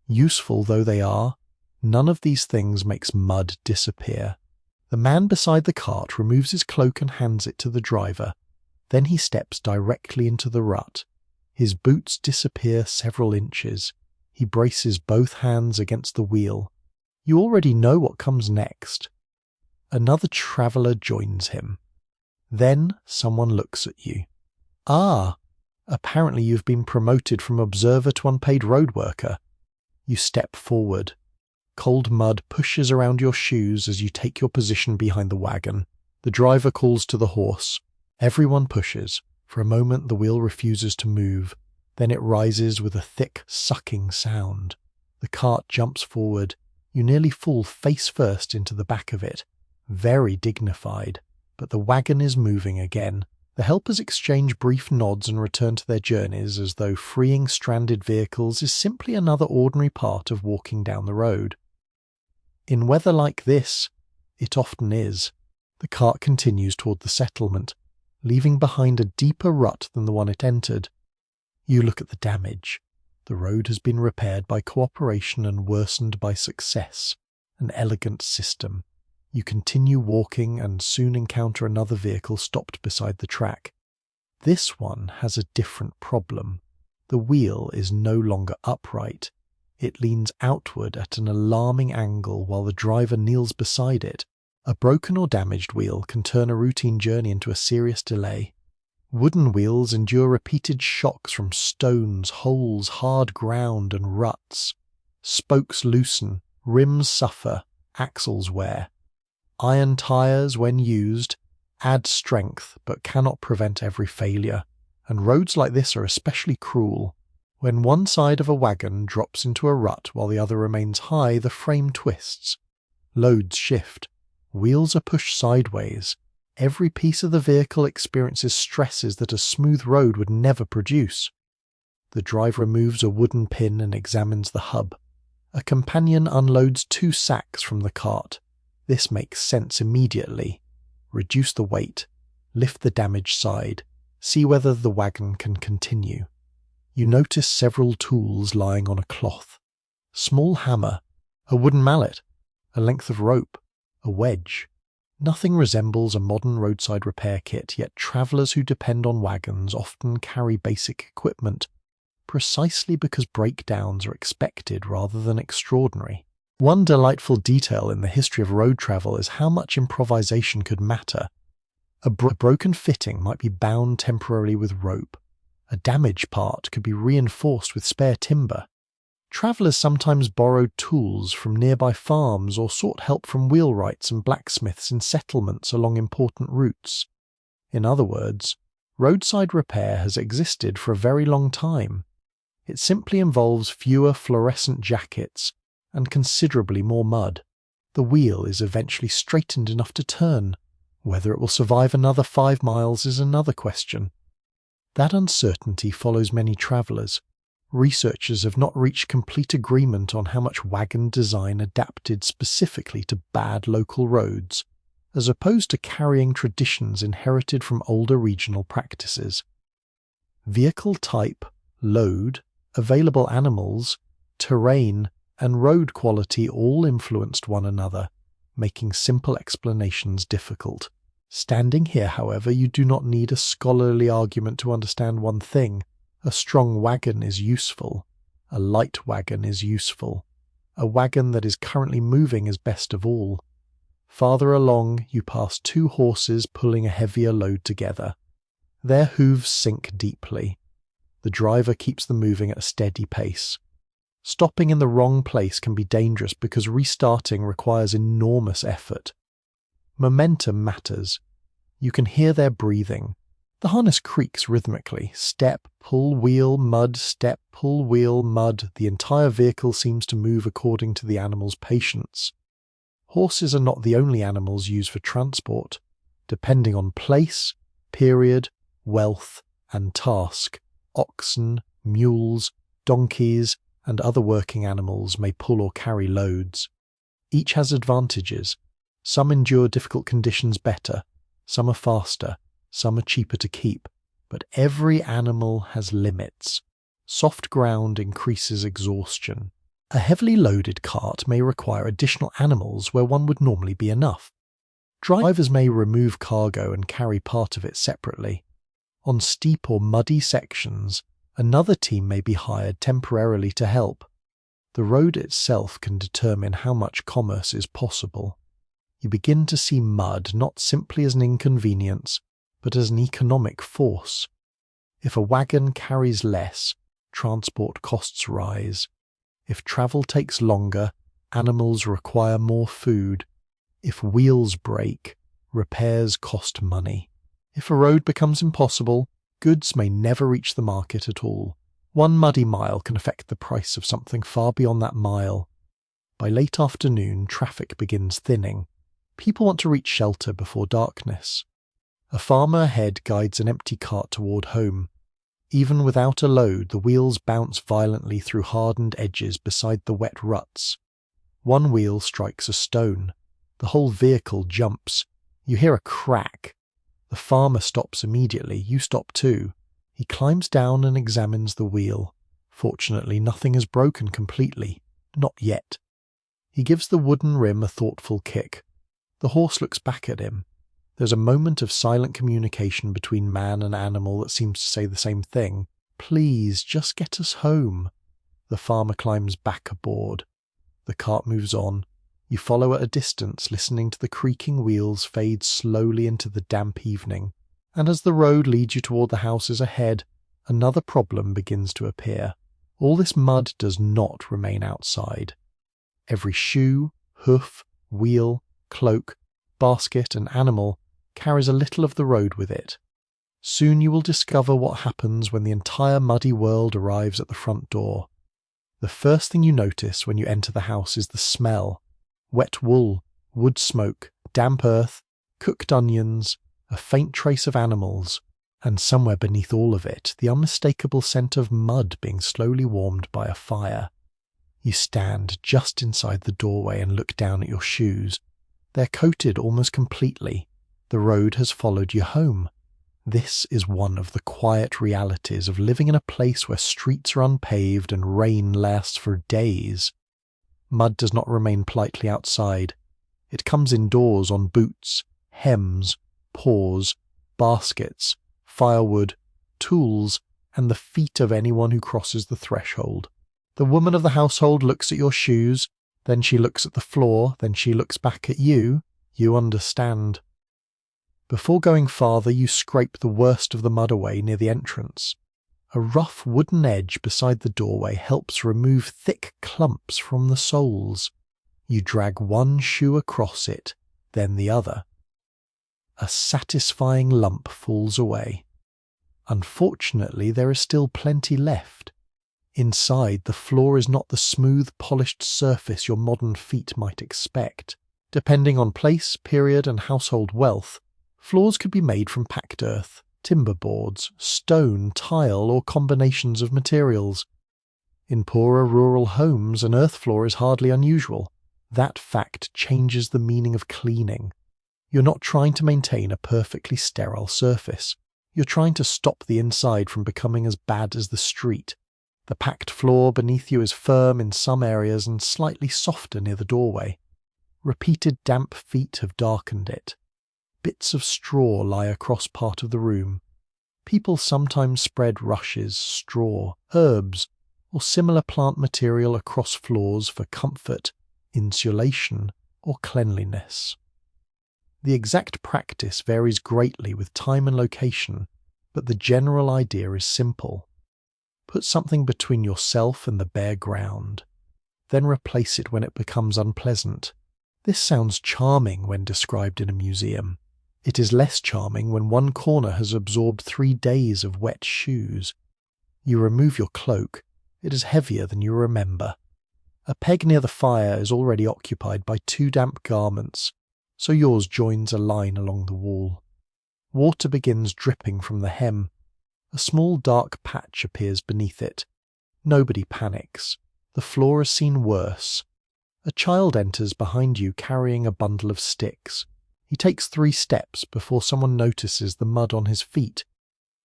Useful though they are, none of these things makes mud disappear. The man beside the cart removes his cloak and hands it to the driver. Then he steps directly into the rut. His boots disappear several inches. He braces both hands against the wheel. You already know what comes next. Another traveller joins him. Then someone looks at you. Ah, apparently you've been promoted from observer to unpaid road worker. You step forward. Cold mud pushes around your shoes as you take your position behind the wagon. The driver calls to the horse. Everyone pushes. For a moment the wheel refuses to move. Then it rises with a thick, sucking sound. The cart jumps forward. You nearly fall face first into the back of it. Very dignified. But the wagon is moving again. The helpers exchange brief nods and return to their journeys as though freeing stranded vehicles is simply another ordinary part of walking down the road. In weather like this, it often is. The cart continues toward the settlement, leaving behind a deeper rut than the one it entered. You look at the damage. The road has been repaired by cooperation and worsened by success. An elegant system. You continue walking and soon encounter another vehicle stopped beside the track. This one has a different problem. The wheel is no longer upright. It leans outward at an alarming angle while the driver kneels beside it. A broken or damaged wheel can turn a routine journey into a serious delay. Wooden wheels endure repeated shocks from stones, holes, hard ground, and ruts. Spokes loosen, rims suffer, axles wear. Iron tires, when used, add strength but cannot prevent every failure, and roads like this are especially cruel. When one side of a wagon drops into a rut while the other remains high, the frame twists. Loads shift. Wheels are pushed sideways. Every piece of the vehicle experiences stresses that a smooth road would never produce. The driver removes a wooden pin and examines the hub. A companion unloads 2 sacks from the cart. This makes sense immediately. Reduce the weight. Lift the damaged side. See whether the wagon can continue. You notice several tools lying on a cloth. Small hammer, a wooden mallet, a length of rope, a wedge. Nothing resembles a modern roadside repair kit, yet travellers who depend on wagons often carry basic equipment, precisely because breakdowns are expected rather than extraordinary. One delightful detail in the history of road travel is how much improvisation could matter. A broken fitting might be bound temporarily with rope. A damaged part could be reinforced with spare timber. Travellers sometimes borrowed tools from nearby farms or sought help from wheelwrights and blacksmiths in settlements along important routes. In other words, roadside repair has existed for a very long time. It simply involves fewer fluorescent jackets and considerably more mud. The wheel is eventually straightened enough to turn. Whether it will survive another 5 miles is another question. That uncertainty follows many travellers. Researchers have not reached complete agreement on how much wagon design adapted specifically to bad local roads, as opposed to carrying traditions inherited from older regional practices. Vehicle type, load, available animals, terrain, and road quality all influenced one another, making simple explanations difficult. Standing here, however, you do not need a scholarly argument to understand one thing. A strong wagon is useful. A light wagon is useful. A wagon that is currently moving is best of all. Farther along, you pass 2 horses pulling a heavier load together. Their hooves sink deeply. The driver keeps them moving at a steady pace. Stopping in the wrong place can be dangerous because restarting requires enormous effort. Momentum matters. You can hear their breathing. The harness creaks rhythmically. Step, pull, wheel, mud, step, pull, wheel, mud. The entire vehicle seems to move according to the animal's patience. Horses are not the only animals used for transport. Depending on place, period, wealth, and task, oxen, mules, donkeys, and other working animals may pull or carry loads. Each has advantages. Some endure difficult conditions better, some are faster, some are cheaper to keep, but every animal has limits. Soft ground increases exhaustion. A heavily loaded cart may require additional animals where one would normally be enough. Drivers may remove cargo and carry part of it separately. On steep or muddy sections, another team may be hired temporarily to help. The road itself can determine how much commerce is possible. You begin to see mud not simply as an inconvenience, but as an economic force. If a wagon carries less, transport costs rise. If travel takes longer, animals require more food. If wheels break, repairs cost money. If a road becomes impossible, goods may never reach the market at all. One muddy mile can affect the price of something far beyond that mile. By late afternoon, traffic begins thinning. People want to reach shelter before darkness. A farmer ahead guides an empty cart toward home. Even without a load, the wheels bounce violently through hardened edges beside the wet ruts. One wheel strikes a stone. The whole vehicle jumps. You hear a crack. The farmer stops immediately. You stop too. He climbs down and examines the wheel. Fortunately, nothing is broken completely. Not yet. He gives the wooden rim a thoughtful kick. The horse looks back at him. There's a moment of silent communication between man and animal that seems to say the same thing. Please, just get us home. The farmer climbs back aboard. The cart moves on. You follow at a distance, listening to the creaking wheels fade slowly into the damp evening. And as the road leads you toward the houses ahead, another problem begins to appear. All this mud does not remain outside. Every shoe, hoof, wheel, cloak, basket, and animal carries a little of the road with it. Soon you will discover what happens when the entire muddy world arrives at the front door. The first thing you notice when you enter the house is the smell. Wet wool, wood smoke, damp earth, cooked onions, a faint trace of animals, and somewhere beneath all of it, the unmistakable scent of mud being slowly warmed by a fire. You stand just inside the doorway and look down at your shoes. They're coated almost completely. The road has followed you home. This is one of the quiet realities of living in a place where streets are unpaved and rain lasts for days. Mud does not remain politely outside. It comes indoors on boots, hems, paws, baskets, firewood, tools, and the feet of anyone who crosses the threshold. The woman of the household looks at your shoes, then she looks at the floor, then she looks back at you. You understand. Before going farther, you scrape the worst of the mud away near the entrance. A rough wooden edge beside the doorway helps remove thick clumps from the soles. You drag one shoe across it, then the other. A satisfying lump falls away. Unfortunately, there is still plenty left. Inside, the floor is not the smooth, polished surface your modern feet might expect. Depending on place, period, and household wealth, floors could be made from packed earth, timber boards, stone, tile, or combinations of materials. In poorer rural homes, an earth floor is hardly unusual. That fact changes the meaning of cleaning. You're not trying to maintain a perfectly sterile surface. You're trying to stop the inside from becoming as bad as the street. The packed floor beneath you is firm in some areas and slightly softer near the doorway. Repeated damp feet have darkened it. Bits of straw lie across part of the room. People sometimes spread rushes, straw, herbs, or similar plant material across floors for comfort, insulation, or cleanliness. The exact practice varies greatly with time and location, but the general idea is simple. Put something between yourself and the bare ground. Then replace it when it becomes unpleasant. This sounds charming when described in a museum. It is less charming when one corner has absorbed 3 days of wet shoes. You remove your cloak. It is heavier than you remember. A peg near the fire is already occupied by 2 damp garments, so yours joins a line along the wall. Water begins dripping from the hem. A small dark patch appears beneath it. Nobody panics. The floor has seen worse. A child enters behind you carrying a bundle of sticks. He takes 3 steps before someone notices the mud on his feet.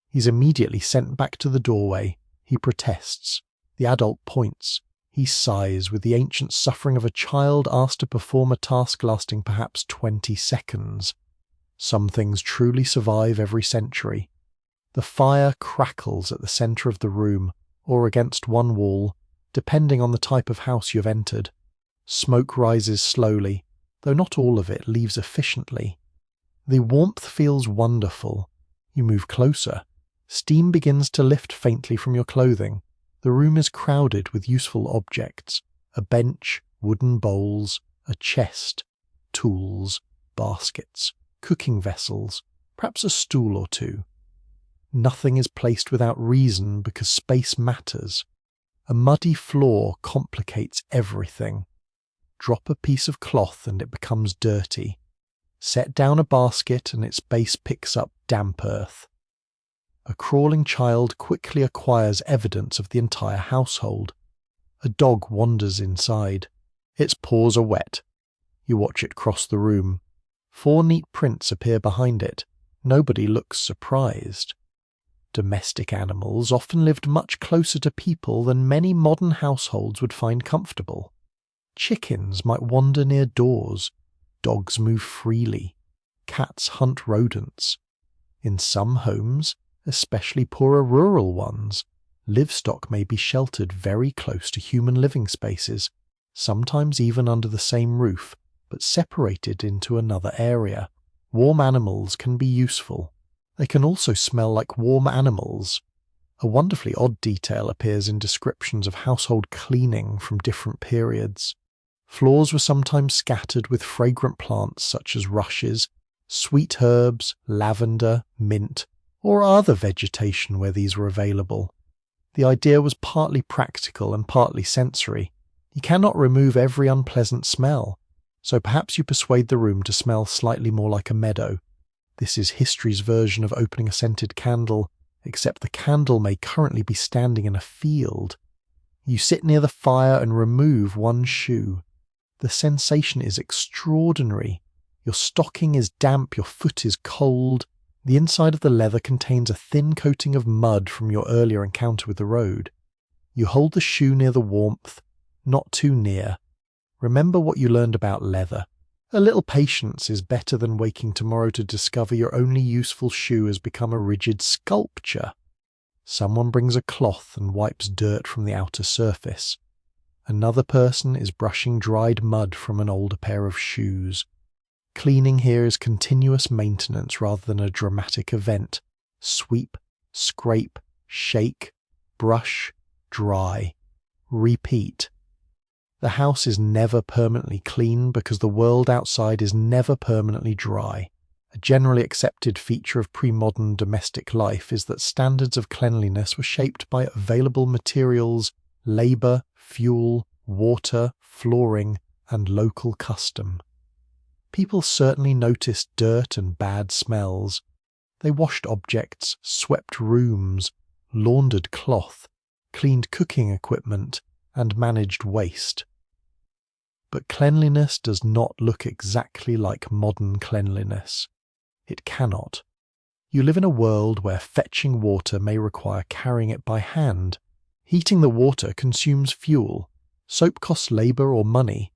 He's immediately sent back to the doorway. He protests. The adult points. He sighs with the ancient suffering of a child asked to perform a task lasting perhaps 20 seconds. Some things truly survive every century. The fire crackles at the centre of the room, or against one wall, depending on the type of house you've entered. Smoke rises slowly, though not all of it leaves efficiently. The warmth feels wonderful. You move closer. Steam begins to lift faintly from your clothing. The room is crowded with useful objects: a bench, wooden bowls, a chest, tools, baskets, cooking vessels, perhaps a stool or 2. Nothing is placed without reason because space matters. A muddy floor complicates everything. Drop a piece of cloth and it becomes dirty. Set down a basket and its base picks up damp earth. A crawling child quickly acquires evidence of the entire household. A dog wanders inside. Its paws are wet. You watch it cross the room. 4 neat prints appear behind it. Nobody looks surprised. Domestic animals often lived much closer to people than many modern households would find comfortable. Chickens might wander near doors. Dogs move freely. Cats hunt rodents. In some homes, especially poorer rural ones, livestock may be sheltered very close to human living spaces, sometimes even under the same roof, but separated into another area. Warm animals can be useful. They can also smell like warm animals. A wonderfully odd detail appears in descriptions of household cleaning from different periods. Floors were sometimes scattered with fragrant plants such as rushes, sweet herbs, lavender, mint, or other vegetation where these were available. The idea was partly practical and partly sensory. You cannot remove every unpleasant smell, so perhaps you persuade the room to smell slightly more like a meadow. This is history's version of opening a scented candle, except the candle may currently be standing in a field. You sit near the fire and remove one shoe. The sensation is extraordinary. Your stocking is damp, your foot is cold. The inside of the leather contains a thin coating of mud from your earlier encounter with the road. You hold the shoe near the warmth, not too near. Remember what you learned about leather. A little patience is better than waking tomorrow to discover your only useful shoe has become a rigid sculpture. Someone brings a cloth and wipes dirt from the outer surface. Another person is brushing dried mud from an older pair of shoes. Cleaning here is continuous maintenance rather than a dramatic event. Sweep, scrape, shake, brush, dry. Repeat. The house is never permanently clean because the world outside is never permanently dry. A generally accepted feature of pre-modern domestic life is that standards of cleanliness were shaped by available materials, labour, fuel, water, flooring, and local custom. People certainly noticed dirt and bad smells. They washed objects, swept rooms, laundered cloth, cleaned cooking equipment, and managed waste. But cleanliness does not look exactly like modern cleanliness. It cannot. You live in a world where fetching water may require carrying it by hand. Heating the water consumes fuel. Soap costs labour or money.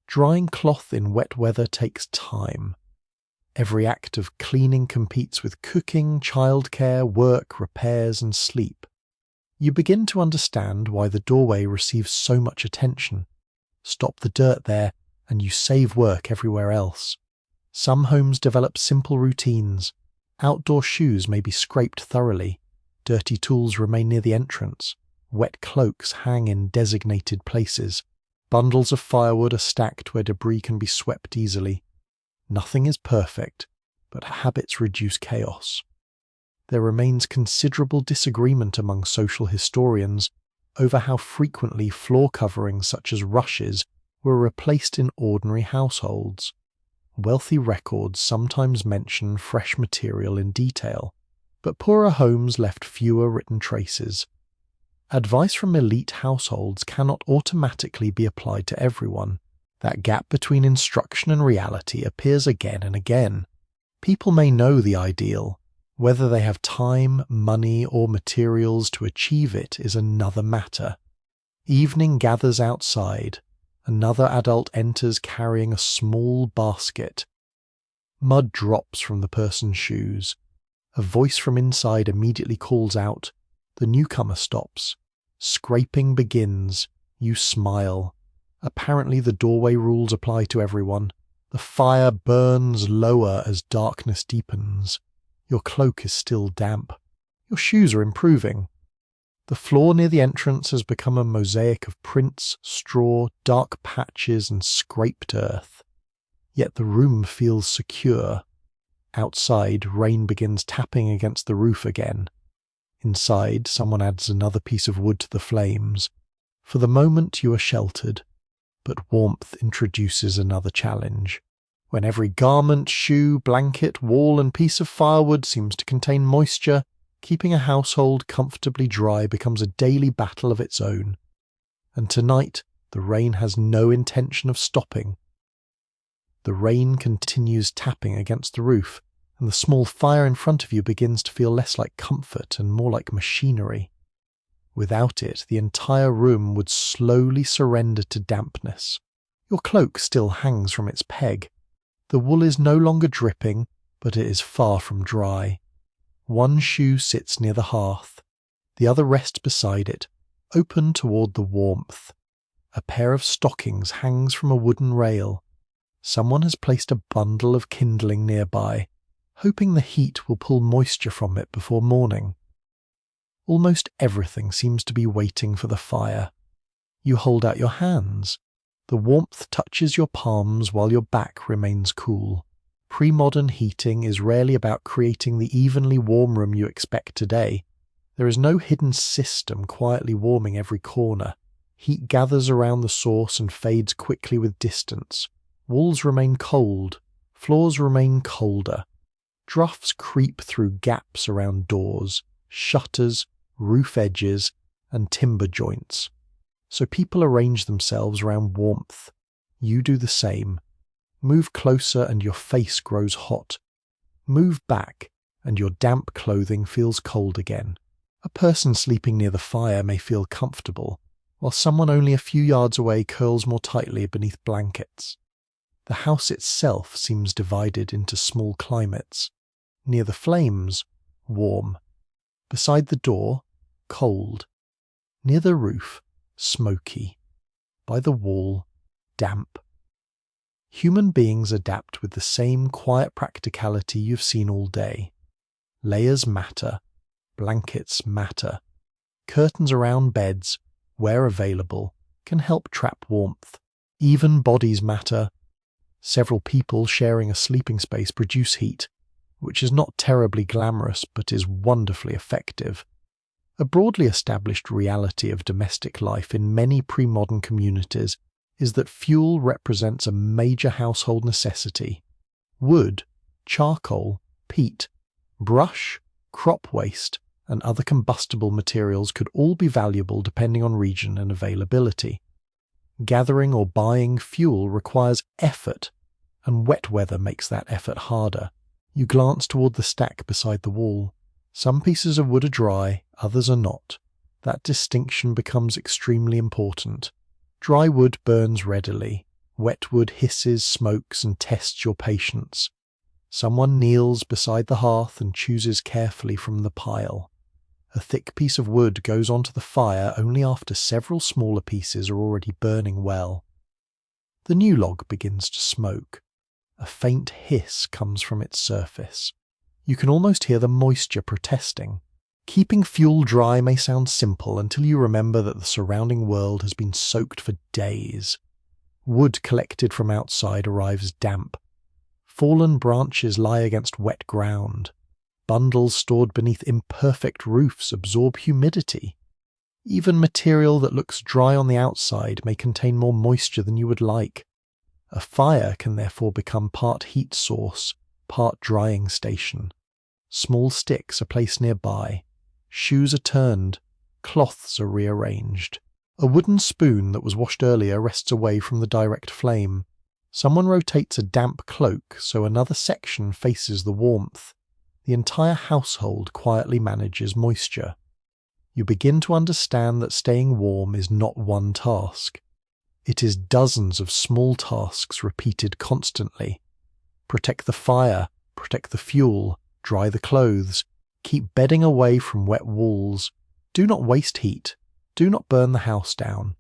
Drying cloth in wet weather takes time. Every act of cleaning competes with cooking, childcare, work, repairs, and sleep. You begin to understand why the doorway receives so much attention. Stop the dirt there, and you save work everywhere else. Some homes develop simple routines. Outdoor shoes may be scraped thoroughly. Dirty tools remain near the entrance. Wet cloaks hang in designated places. Bundles of firewood are stacked where debris can be swept easily. Nothing is perfect, but habits reduce chaos. There remains considerable disagreement among social historians over how frequently floor coverings such as rushes were replaced in ordinary households. Wealthy records sometimes mention fresh material in detail, but poorer homes left fewer written traces. Advice from elite households cannot automatically be applied to everyone. That gap between instruction and reality appears again and again. People may know the ideal. Whether they have time, money, or materials to achieve it is another matter. Evening gathers outside. Another adult enters carrying a small basket. Mud drops from the person's shoes. A voice from inside immediately calls out. The newcomer stops. Scraping begins. You smile. Apparently the doorway rules apply to everyone. The fire burns lower as darkness deepens. Your cloak is still damp. Your shoes are improving. The floor near the entrance has become a mosaic of prints, straw, dark patches, and scraped earth. Yet the room feels secure. Outside, rain begins tapping against the roof again. Inside, someone adds another piece of wood to the flames. For the moment you are sheltered, but warmth introduces another challenge. When every garment, shoe, blanket, wall, and piece of firewood seems to contain moisture, keeping a household comfortably dry becomes a daily battle of its own. And tonight, the rain has no intention of stopping. The rain continues tapping against the roof, and the small fire in front of you begins to feel less like comfort and more like machinery. Without it, the entire room would slowly surrender to dampness. Your cloak still hangs from its peg. The wool is no longer dripping, but it is far from dry. One shoe sits near the hearth. The other rests beside it, open toward the warmth. A pair of stockings hangs from a wooden rail. Someone has placed a bundle of kindling nearby, hoping the heat will pull moisture from it before morning. Almost everything seems to be waiting for the fire. You hold out your hands. The warmth touches your palms while your back remains cool. Pre-modern heating is rarely about creating the evenly warm room you expect today. There is no hidden system quietly warming every corner. Heat gathers around the source and fades quickly with distance. Walls remain cold. Floors remain colder. Drafts creep through gaps around doors, shutters, roof edges, and timber joints. So people arrange themselves around warmth. You do the same. Move closer and your face grows hot. Move back and your damp clothing feels cold again. A person sleeping near the fire may feel comfortable, while someone only a few yards away curls more tightly beneath blankets. The house itself seems divided into small climates. Near the flames, warm. Beside the door, cold. Near the roof, smoky. By the wall, damp. Human beings adapt with the same quiet practicality you've seen all day. Layers matter. Blankets matter. Curtains around beds, where available, can help trap warmth. Even bodies matter. Several people sharing a sleeping space produce heat, which is not terribly glamorous but is wonderfully effective. A broadly established reality of domestic life in many pre-modern communities is that fuel represents a major household necessity. Wood, charcoal, peat, brush, crop waste, and other combustible materials could all be valuable depending on region and availability. Gathering or buying fuel requires effort, and wet weather makes that effort harder. You glance toward the stack beside the wall. Some pieces of wood are dry, others are not. That distinction becomes extremely important. Dry wood burns readily. Wet wood hisses, smokes, and tests your patience. Someone kneels beside the hearth and chooses carefully from the pile. A thick piece of wood goes onto the fire only after several smaller pieces are already burning well. The new log begins to smoke. A faint hiss comes from its surface. You can almost hear the moisture protesting. Keeping fuel dry may sound simple until you remember that the surrounding world has been soaked for days. Wood collected from outside arrives damp. Fallen branches lie against wet ground. Bundles stored beneath imperfect roofs absorb humidity. Even material that looks dry on the outside may contain more moisture than you would like. A fire can therefore become part heat source, part drying station. Small sticks are placed nearby. Shoes are turned. Cloths are rearranged. A wooden spoon that was washed earlier rests away from the direct flame. Someone rotates a damp cloak so another section faces the warmth. The entire household quietly manages moisture. You begin to understand that staying warm is not one task. It is dozens of small tasks repeated constantly. Protect the fire, protect the fuel, dry the clothes, keep bedding away from wet walls. Do not waste heat. Do not burn the house down.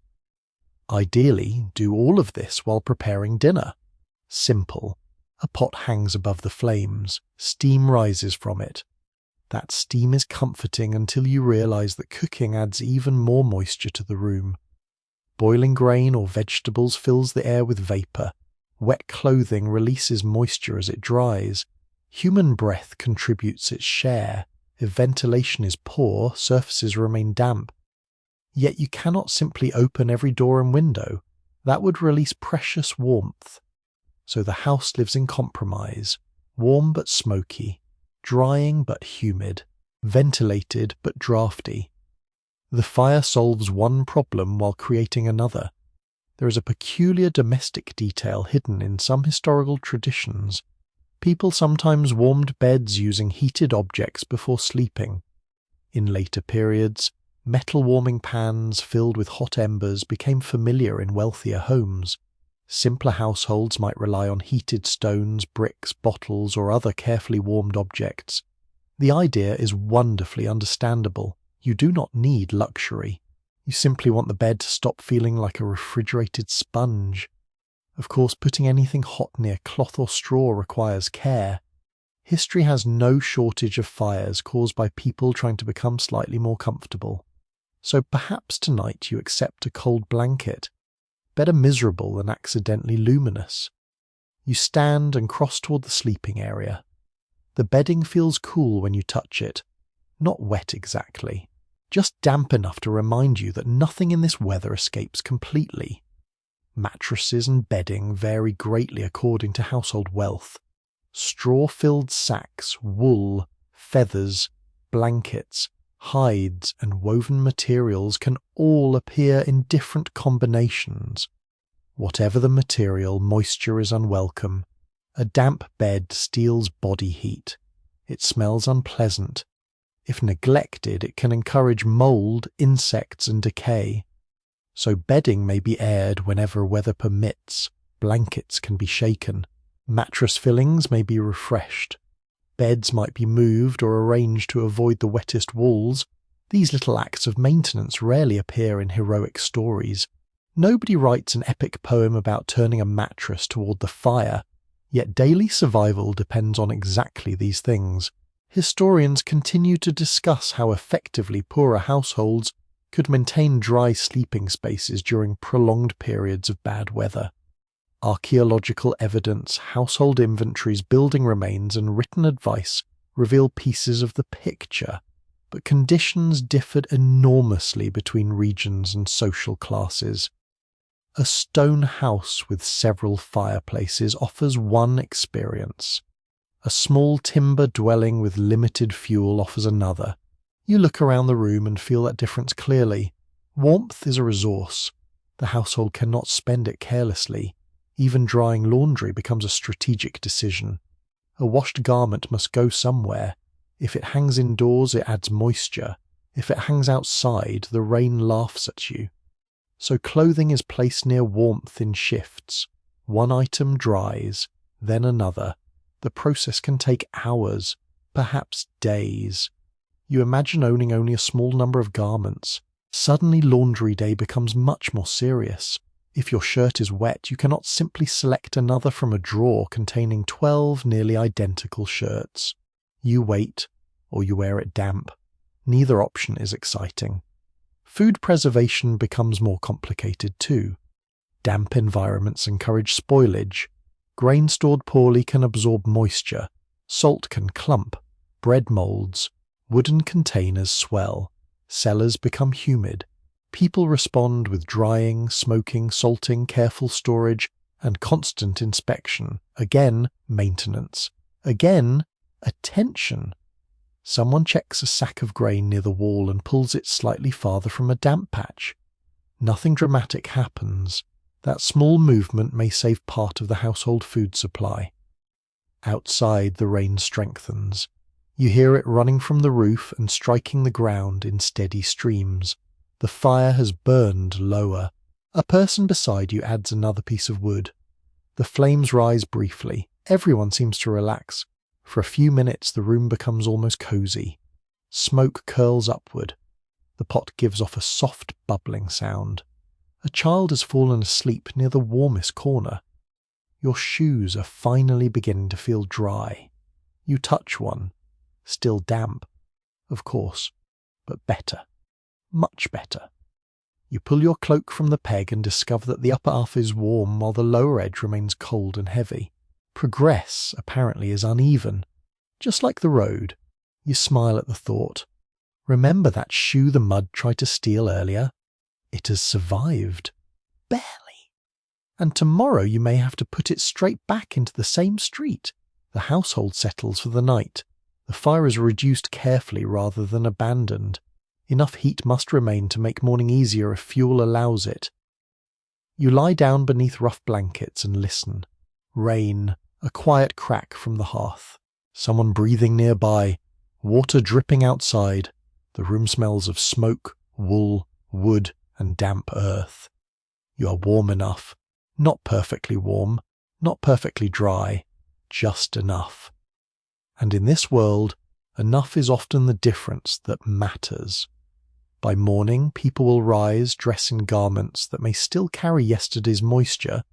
Ideally, do all of this while preparing dinner. Simple. A pot hangs above the flames. Steam rises from it. That steam is comforting until you realize that cooking adds even more moisture to the room. Boiling grain or vegetables fills the air with vapor. Wet clothing releases moisture as it dries. Human breath contributes its share. If ventilation is poor, surfaces remain damp. Yet you cannot simply open every door and window. That would release precious warmth. So the house lives in compromise, warm but smoky, drying but humid, ventilated but drafty. The fire solves one problem while creating another. There is a peculiar domestic detail hidden in some historical traditions. People sometimes warmed beds using heated objects before sleeping. In later periods, metal warming pans filled with hot embers became familiar in wealthier homes. Simpler households might rely on heated stones, bricks, bottles, or other carefully warmed objects. The idea is wonderfully understandable. You do not need luxury. You simply want the bed to stop feeling like a refrigerated sponge. Of course, putting anything hot near cloth or straw requires care. History has no shortage of fires caused by people trying to become slightly more comfortable. So perhaps tonight you accept a cold blanket. Better miserable than accidentally luminous. You stand and cross toward the sleeping area. The bedding feels cool when you touch it. Not wet exactly. Just damp enough to remind you that nothing in this weather escapes completely. Mattresses and bedding vary greatly according to household wealth. Straw-filled sacks, wool, feathers, blankets, hides, and woven materials can all appear in different combinations. Whatever the material, moisture is unwelcome. A damp bed steals body heat. It smells unpleasant. If neglected, it can encourage mold, insects, and decay. So bedding may be aired whenever weather permits. Blankets can be shaken. Mattress fillings may be refreshed. Beds might be moved or arranged to avoid the wettest walls. These little acts of maintenance rarely appear in heroic stories. Nobody writes an epic poem about turning a mattress toward the fire, yet daily survival depends on exactly these things. Historians continue to discuss how effectively poorer households could maintain dry sleeping spaces during prolonged periods of bad weather. Archaeological evidence, household inventories, building remains, and written advice reveal pieces of the picture, but conditions differed enormously between regions and social classes. A stone house with several fireplaces offers one experience. A small timber dwelling with limited fuel offers another. You look around the room and feel that difference clearly. Warmth is a resource. The household cannot spend it carelessly. Even drying laundry becomes a strategic decision. A washed garment must go somewhere. If it hangs indoors, it adds moisture. If it hangs outside, the rain laughs at you. So clothing is placed near warmth in shifts. One item dries, then another. The process can take hours, perhaps days. You imagine owning only a small number of garments. Suddenly laundry day becomes much more serious. If your shirt is wet, you cannot simply select another from a drawer containing 12 nearly identical shirts. You wait, or you wear it damp. Neither option is exciting. Food preservation becomes more complicated too. Damp environments encourage spoilage. Grain stored poorly can absorb moisture. Salt can clump. Bread molds. Wooden containers swell. Cellars become humid. People respond with drying, smoking, salting, careful storage, and constant inspection. Again, maintenance. Again, attention. Someone checks a sack of grain near the wall and pulls it slightly farther from a damp patch. Nothing dramatic happens. That small movement may save part of the household food supply. Outside, the rain strengthens. You hear it running from the roof and striking the ground in steady streams. The fire has burned lower. A person beside you adds another piece of wood. The flames rise briefly. Everyone seems to relax. For a few minutes the room becomes almost cozy. Smoke curls upward. The pot gives off a soft bubbling sound. A child has fallen asleep near the warmest corner. Your shoes are finally beginning to feel dry. You touch one. Still damp, of course, but better. Much better. You pull your cloak from the peg and discover that the upper half is warm while the lower edge remains cold and heavy. Progress, apparently, is uneven. Just like the road. You smile at the thought. Remember that shoe the mud tried to steal earlier? It has survived. Barely. And tomorrow you may have to put it straight back into the same street. The household settles for the night. The fire is reduced carefully rather than abandoned. Enough heat must remain to make morning easier if fuel allows it. You lie down beneath rough blankets and listen. Rain, a quiet crack from the hearth. Someone breathing nearby. Water dripping outside. The room smells of smoke, wool, wood, and damp earth. You are warm enough. Not perfectly warm, not perfectly dry, just enough. And in this world, enough is often the difference that matters. By morning, people will rise, dress in garments that may still carry yesterday's moisture,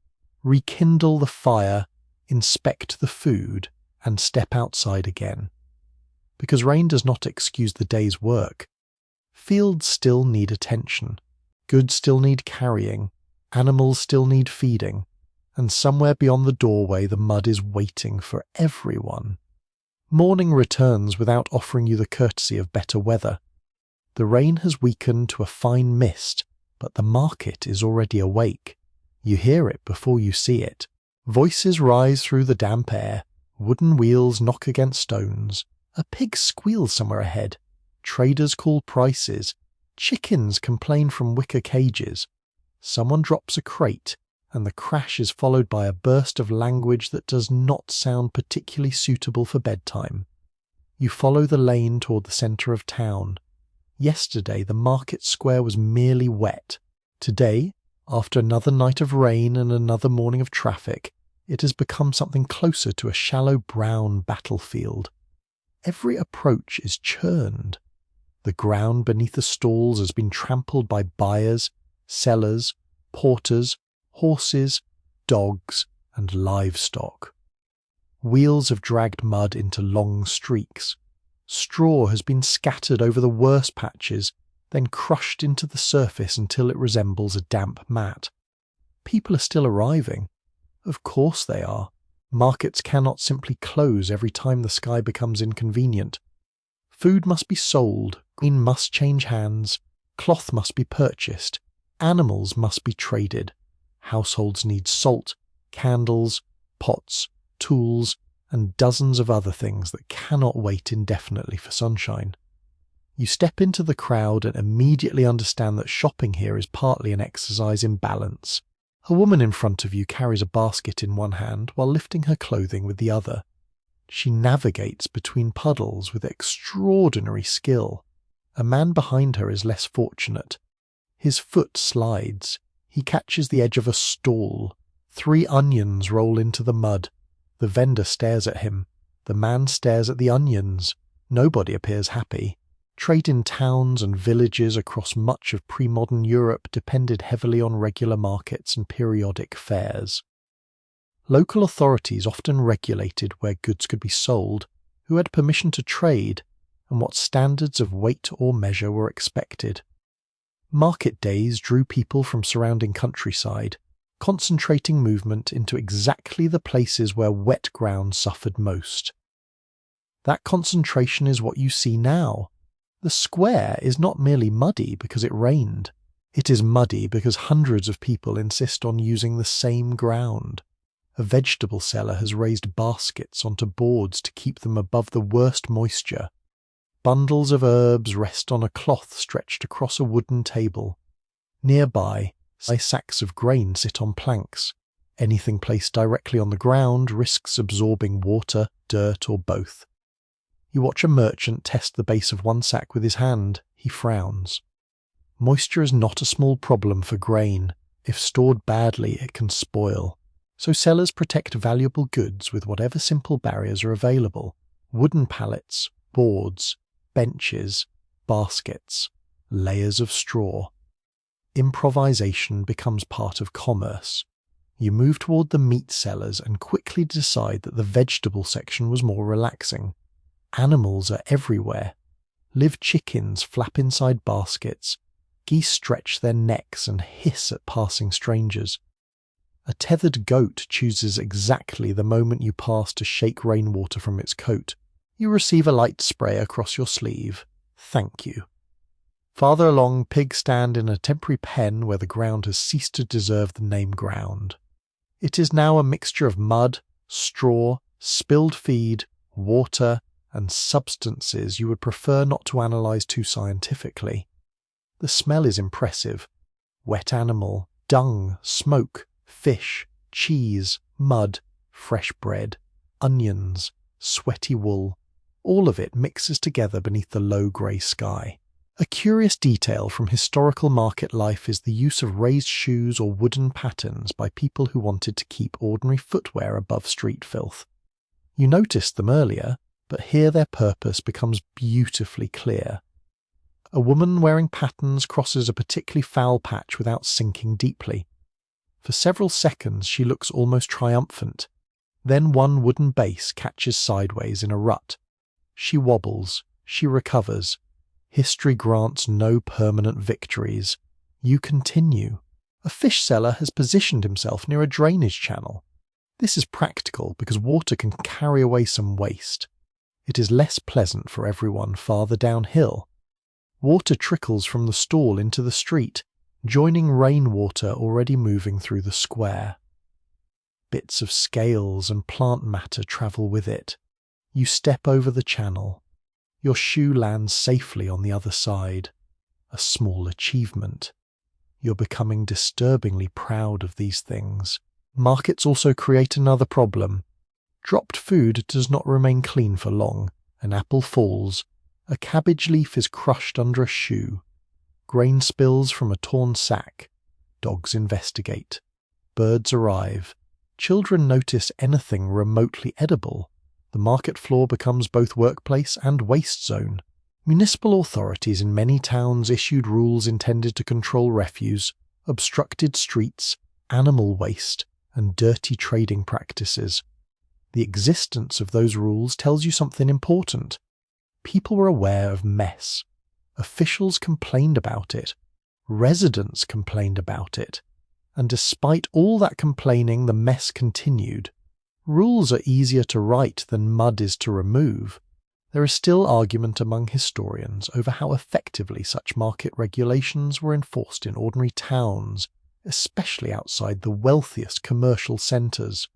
rekindle the fire, inspect the food, and step outside again. Because rain does not excuse the day's work. Fields still need attention. Goods still need carrying. Animals still need feeding. And somewhere beyond the doorway the mud is waiting for everyone. Morning returns without offering you the courtesy of better weather. The rain has weakened to a fine mist, but the market is already awake. You hear it before you see it. Voices rise through the damp air. Wooden wheels knock against stones. A pig squeals somewhere ahead. Traders call prices. Chickens complain from wicker cages. Someone drops a crate, and the crash is followed by a burst of language that does not sound particularly suitable for bedtime. You follow the lane toward the centre of town. Yesterday the market square was merely wet. Today, after another night of rain and another morning of traffic, it has become something closer to a shallow brown battlefield. Every approach is churned. The ground beneath the stalls has been trampled by buyers, sellers, porters, horses, dogs, and livestock. Wheels have dragged mud into long streaks. Straw has been scattered over the worst patches, then crushed into the surface until it resembles a damp mat. People are still arriving. Of course they are. Markets cannot simply close every time the sky becomes inconvenient. Food must be sold, grain must change hands, cloth must be purchased, animals must be traded. Households need salt, candles, pots, tools, and dozens of other things that cannot wait indefinitely for sunshine. You step into the crowd and immediately understand that shopping here is partly an exercise in balance. A woman in front of you carries a basket in one hand while lifting her clothing with the other. She navigates between puddles with extraordinary skill. A man behind her is less fortunate. His foot slides. He catches the edge of a stall. 3 onions roll into the mud. The vendor stares at him. The man stares at the onions. Nobody appears happy. Trade in towns and villages across much of pre-modern Europe depended heavily on regular markets and periodic fairs. Local authorities often regulated where goods could be sold, who had permission to trade, and what standards of weight or measure were expected. Market days drew people from surrounding countryside, concentrating movement into exactly the places where wet ground suffered most. That concentration is what you see now. The square is not merely muddy because it rained. It is muddy because hundreds of people insist on using the same ground. A vegetable seller has raised baskets onto boards to keep them above the worst moisture. Bundles of herbs rest on a cloth stretched across a wooden table. Nearby, sacks of grain sit on planks. Anything placed directly on the ground risks absorbing water, dirt, or both. You watch a merchant test the base of one sack with his hand. He frowns. Moisture is not a small problem for grain. If stored badly, it can spoil. So sellers protect valuable goods with whatever simple barriers are available. Wooden pallets, boards, benches, baskets, layers of straw. Improvisation becomes part of commerce. You move toward the meat sellers and quickly decide that the vegetable section was more relaxing. Animals are everywhere. Live chickens flap inside baskets. Geese stretch their necks and hiss at passing strangers. A tethered goat chooses exactly the moment you pass to shake rainwater from its coat. You receive a light spray across your sleeve. Thank you. Farther along, pigs stand in a temporary pen where the ground has ceased to deserve the name ground. It is now a mixture of mud, straw, spilled feed, water, and substances you would prefer not to analyze too scientifically. The smell is impressive. Wet animal, dung, smoke, fish, cheese, mud, fresh bread, onions, sweaty wool. All of it mixes together beneath the low grey sky. A curious detail from historical market life is the use of raised shoes or wooden patterns by people who wanted to keep ordinary footwear above street filth. You noticed them earlier, but here their purpose becomes beautifully clear. A woman wearing patterns crosses a particularly foul patch without sinking deeply. For several seconds she looks almost triumphant. Then one wooden base catches sideways in a rut. She wobbles. She recovers. History grants no permanent victories. You continue. A fish seller has positioned himself near a drainage channel. This is practical because water can carry away some waste. It is less pleasant for everyone farther downhill. Water trickles from the stall into the street, joining rainwater already moving through the square. Bits of scales and plant matter travel with it. You step over the channel. Your shoe lands safely on the other side. A small achievement. You're becoming disturbingly proud of these things. Markets also create another problem. Dropped food does not remain clean for long. An apple falls. A cabbage leaf is crushed under a shoe. Grain spills from a torn sack. Dogs investigate. Birds arrive. Children notice anything remotely edible. The market floor becomes both workplace and waste zone. Municipal authorities in many towns issued rules intended to control refuse, obstructed streets, animal waste, and dirty trading practices. The existence of those rules tells you something important. People were aware of mess. Officials complained about it. Residents complained about it. And despite all that complaining, the mess continued. Rules are easier to write than mud is to remove. There is still argument among historians over how effectively such market regulations were enforced in ordinary towns, especially outside the wealthiest commercial centres.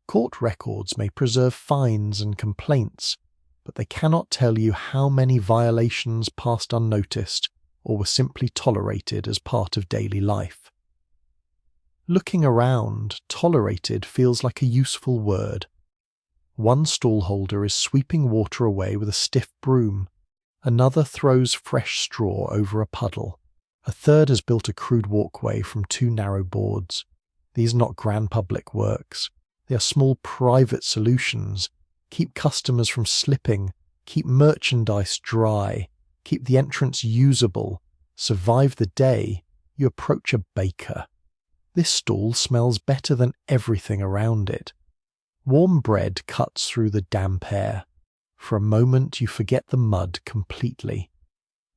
Court records may preserve fines and complaints, but they cannot tell you how many violations passed unnoticed or were simply tolerated as part of daily life. Looking around, tolerated feels like a useful word. One stallholder is sweeping water away with a stiff broom. Another throws fresh straw over a puddle. A third has built a crude walkway from two narrow boards. These are not grand public works. They are small private solutions. Keep customers from slipping, keep merchandise dry, keep the entrance usable, survive the day. You approach a baker. This stall smells better than everything around it. Warm bread cuts through the damp air. For a moment you forget the mud completely.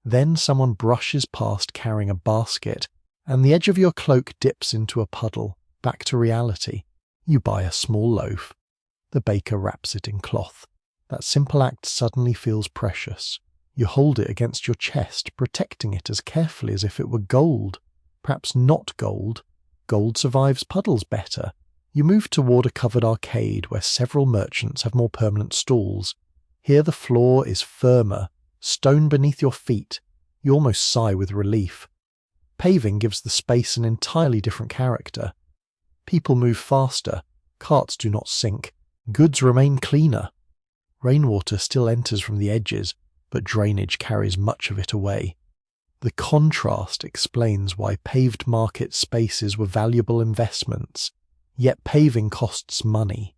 Then someone brushes past carrying a basket, and the edge of your cloak dips into a puddle. Back to reality. You buy a small loaf. The baker wraps it in cloth. That simple act suddenly feels precious. You hold it against your chest, protecting it as carefully as if it were gold. Perhaps not gold. Gold survives puddles better. You move toward a covered arcade where several merchants have more permanent stalls. Here the floor is firmer, stone beneath your feet. You almost sigh with relief. Paving gives the space an entirely different character. People move faster, carts do not sink, goods remain cleaner. Rainwater still enters from the edges, but drainage carries much of it away. The contrast explains why paved market spaces were valuable investments, yet paving costs money.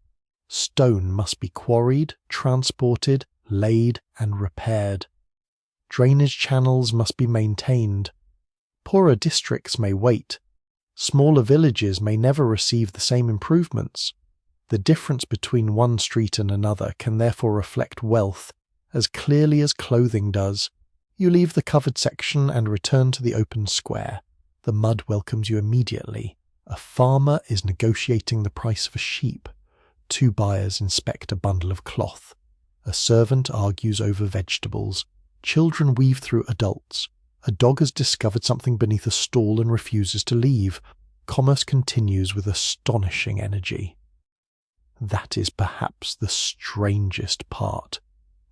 Stone must be quarried, transported, laid, and repaired. Drainage channels must be maintained. Poorer districts may wait. Smaller villages may never receive the same improvements. The difference between one street and another can therefore reflect wealth as clearly as clothing does. You leave the covered section and return to the open square. The mud welcomes you immediately. A farmer is negotiating the price of a sheep. Two buyers inspect a bundle of cloth. A servant argues over vegetables. Children weave through adults. A dog has discovered something beneath a stall and refuses to leave. Commerce continues with astonishing energy. That is perhaps the strangest part.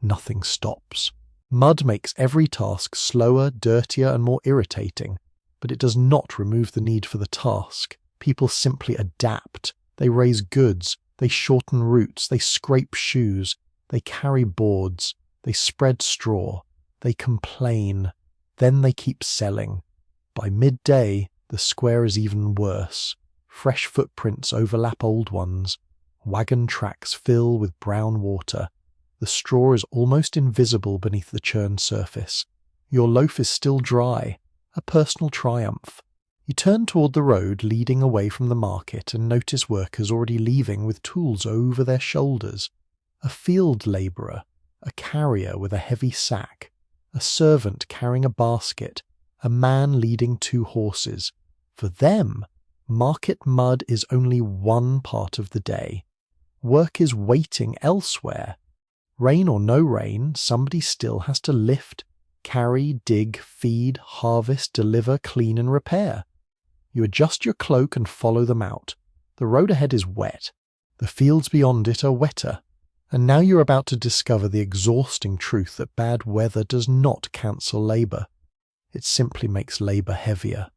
Nothing stops. Mud makes every task slower, dirtier, and more irritating, but it does not remove the need for the task. People simply adapt. They raise goods. They shorten routes. They scrape shoes. They carry boards. They spread straw. They complain. Then they keep selling. By midday, the square is even worse. Fresh footprints overlap old ones. Wagon tracks fill with brown water. The straw is almost invisible beneath the churned surface. Your loaf is still dry, a personal triumph. You turn toward the road leading away from the market and notice workers already leaving with tools over their shoulders. A field labourer, a carrier with a heavy sack, a servant carrying a basket, a man leading two horses. For them, market mud is only one part of the day. Work is waiting elsewhere. Rain or no rain, somebody still has to lift, carry, dig, feed, harvest, deliver, clean and repair. You adjust your cloak and follow them out. The road ahead is wet. The fields beyond it are wetter. And now you're about to discover the exhausting truth that bad weather does not cancel labour. It simply makes labour heavier.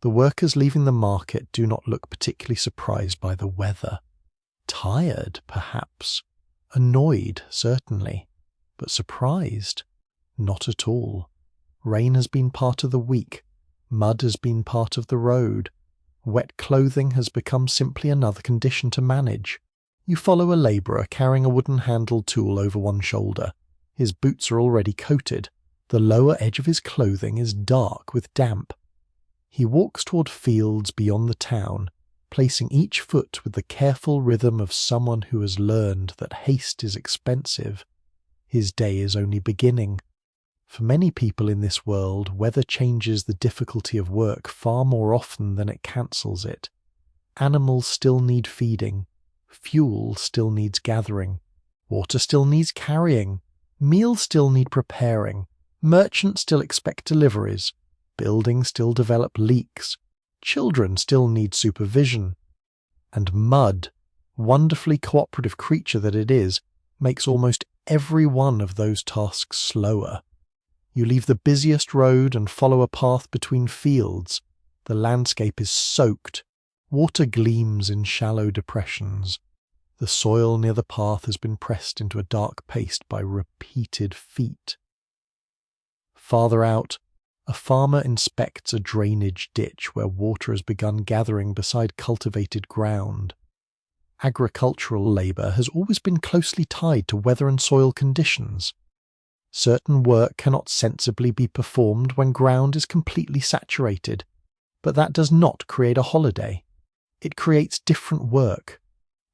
The workers leaving the market do not look particularly surprised by the weather. Tired, perhaps. Annoyed, certainly. But surprised? Not at all. Rain has been part of the week. Mud has been part of the road. Wet clothing has become simply another condition to manage. You follow a labourer carrying a wooden-handled tool over one shoulder. His boots are already coated. The lower edge of his clothing is dark with damp. He walks toward fields beyond the town, placing each foot with the careful rhythm of someone who has learned that haste is expensive. His day is only beginning. For many people in this world, weather changes the difficulty of work far more often than it cancels it. Animals still need feeding. Fuel still needs gathering. Water still needs carrying. Meals still need preparing. Merchants still expect deliveries. Buildings still develop leaks. Children still need supervision. And mud, wonderfully cooperative creature that it is, makes almost every one of those tasks slower. You leave the busiest road and follow a path between fields. The landscape is soaked. Water gleams in shallow depressions. The soil near the path has been pressed into a dark paste by repeated feet. Farther out, a farmer inspects a drainage ditch where water has begun gathering beside cultivated ground. Agricultural labour has always been closely tied to weather and soil conditions. Certain work cannot sensibly be performed when ground is completely saturated, but that does not create a holiday. It creates different work.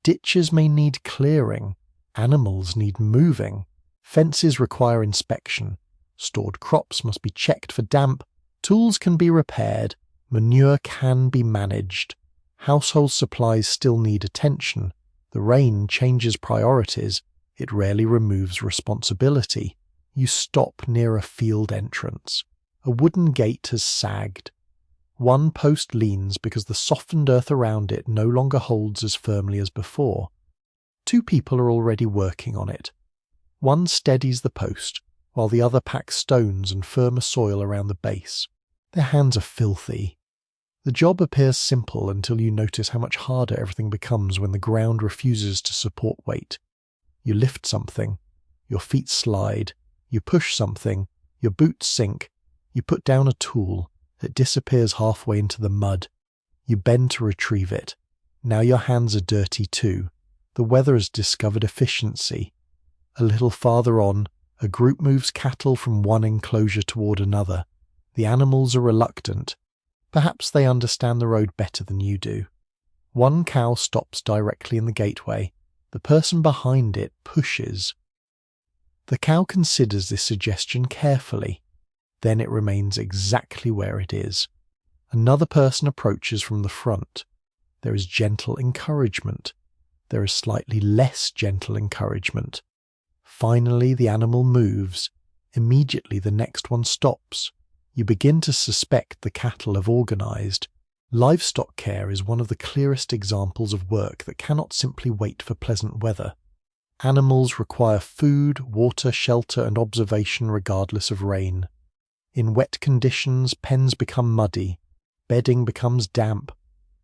Ditches may need clearing, animals need moving, Fences require inspection. Stored crops must be checked for damp. Tools can be repaired. Manure can be managed. Household supplies still need attention. The rain changes priorities. It rarely removes responsibility. You stop near a field entrance. A wooden gate has sagged. One post leans because the softened earth around it no longer holds as firmly as before. Two people are already working on it. One steadies the post, while the other packs stones and firmer soil around the base. Their hands are filthy. The job appears simple until you notice how much harder everything becomes when the ground refuses to support weight. You lift something, your feet slide, you push something, your boots sink, you put down a tool, it disappears halfway into the mud. You bend to retrieve it. Now your hands are dirty too. The weather has discovered efficiency. A little farther on, a group moves cattle from one enclosure toward another. The animals are reluctant. Perhaps they understand the road better than you do. One cow stops directly in the gateway. The person behind it pushes. The cow considers this suggestion carefully. Then it remains exactly where it is. Another person approaches from the front. There is gentle encouragement. There is slightly less gentle encouragement. Finally, the animal moves. Immediately, the next one stops. You begin to suspect the cattle have organized. Livestock care is one of the clearest examples of work that cannot simply wait for pleasant weather. Animals require food, water, shelter, and observation regardless of rain. In wet conditions, pens become muddy. Bedding becomes damp.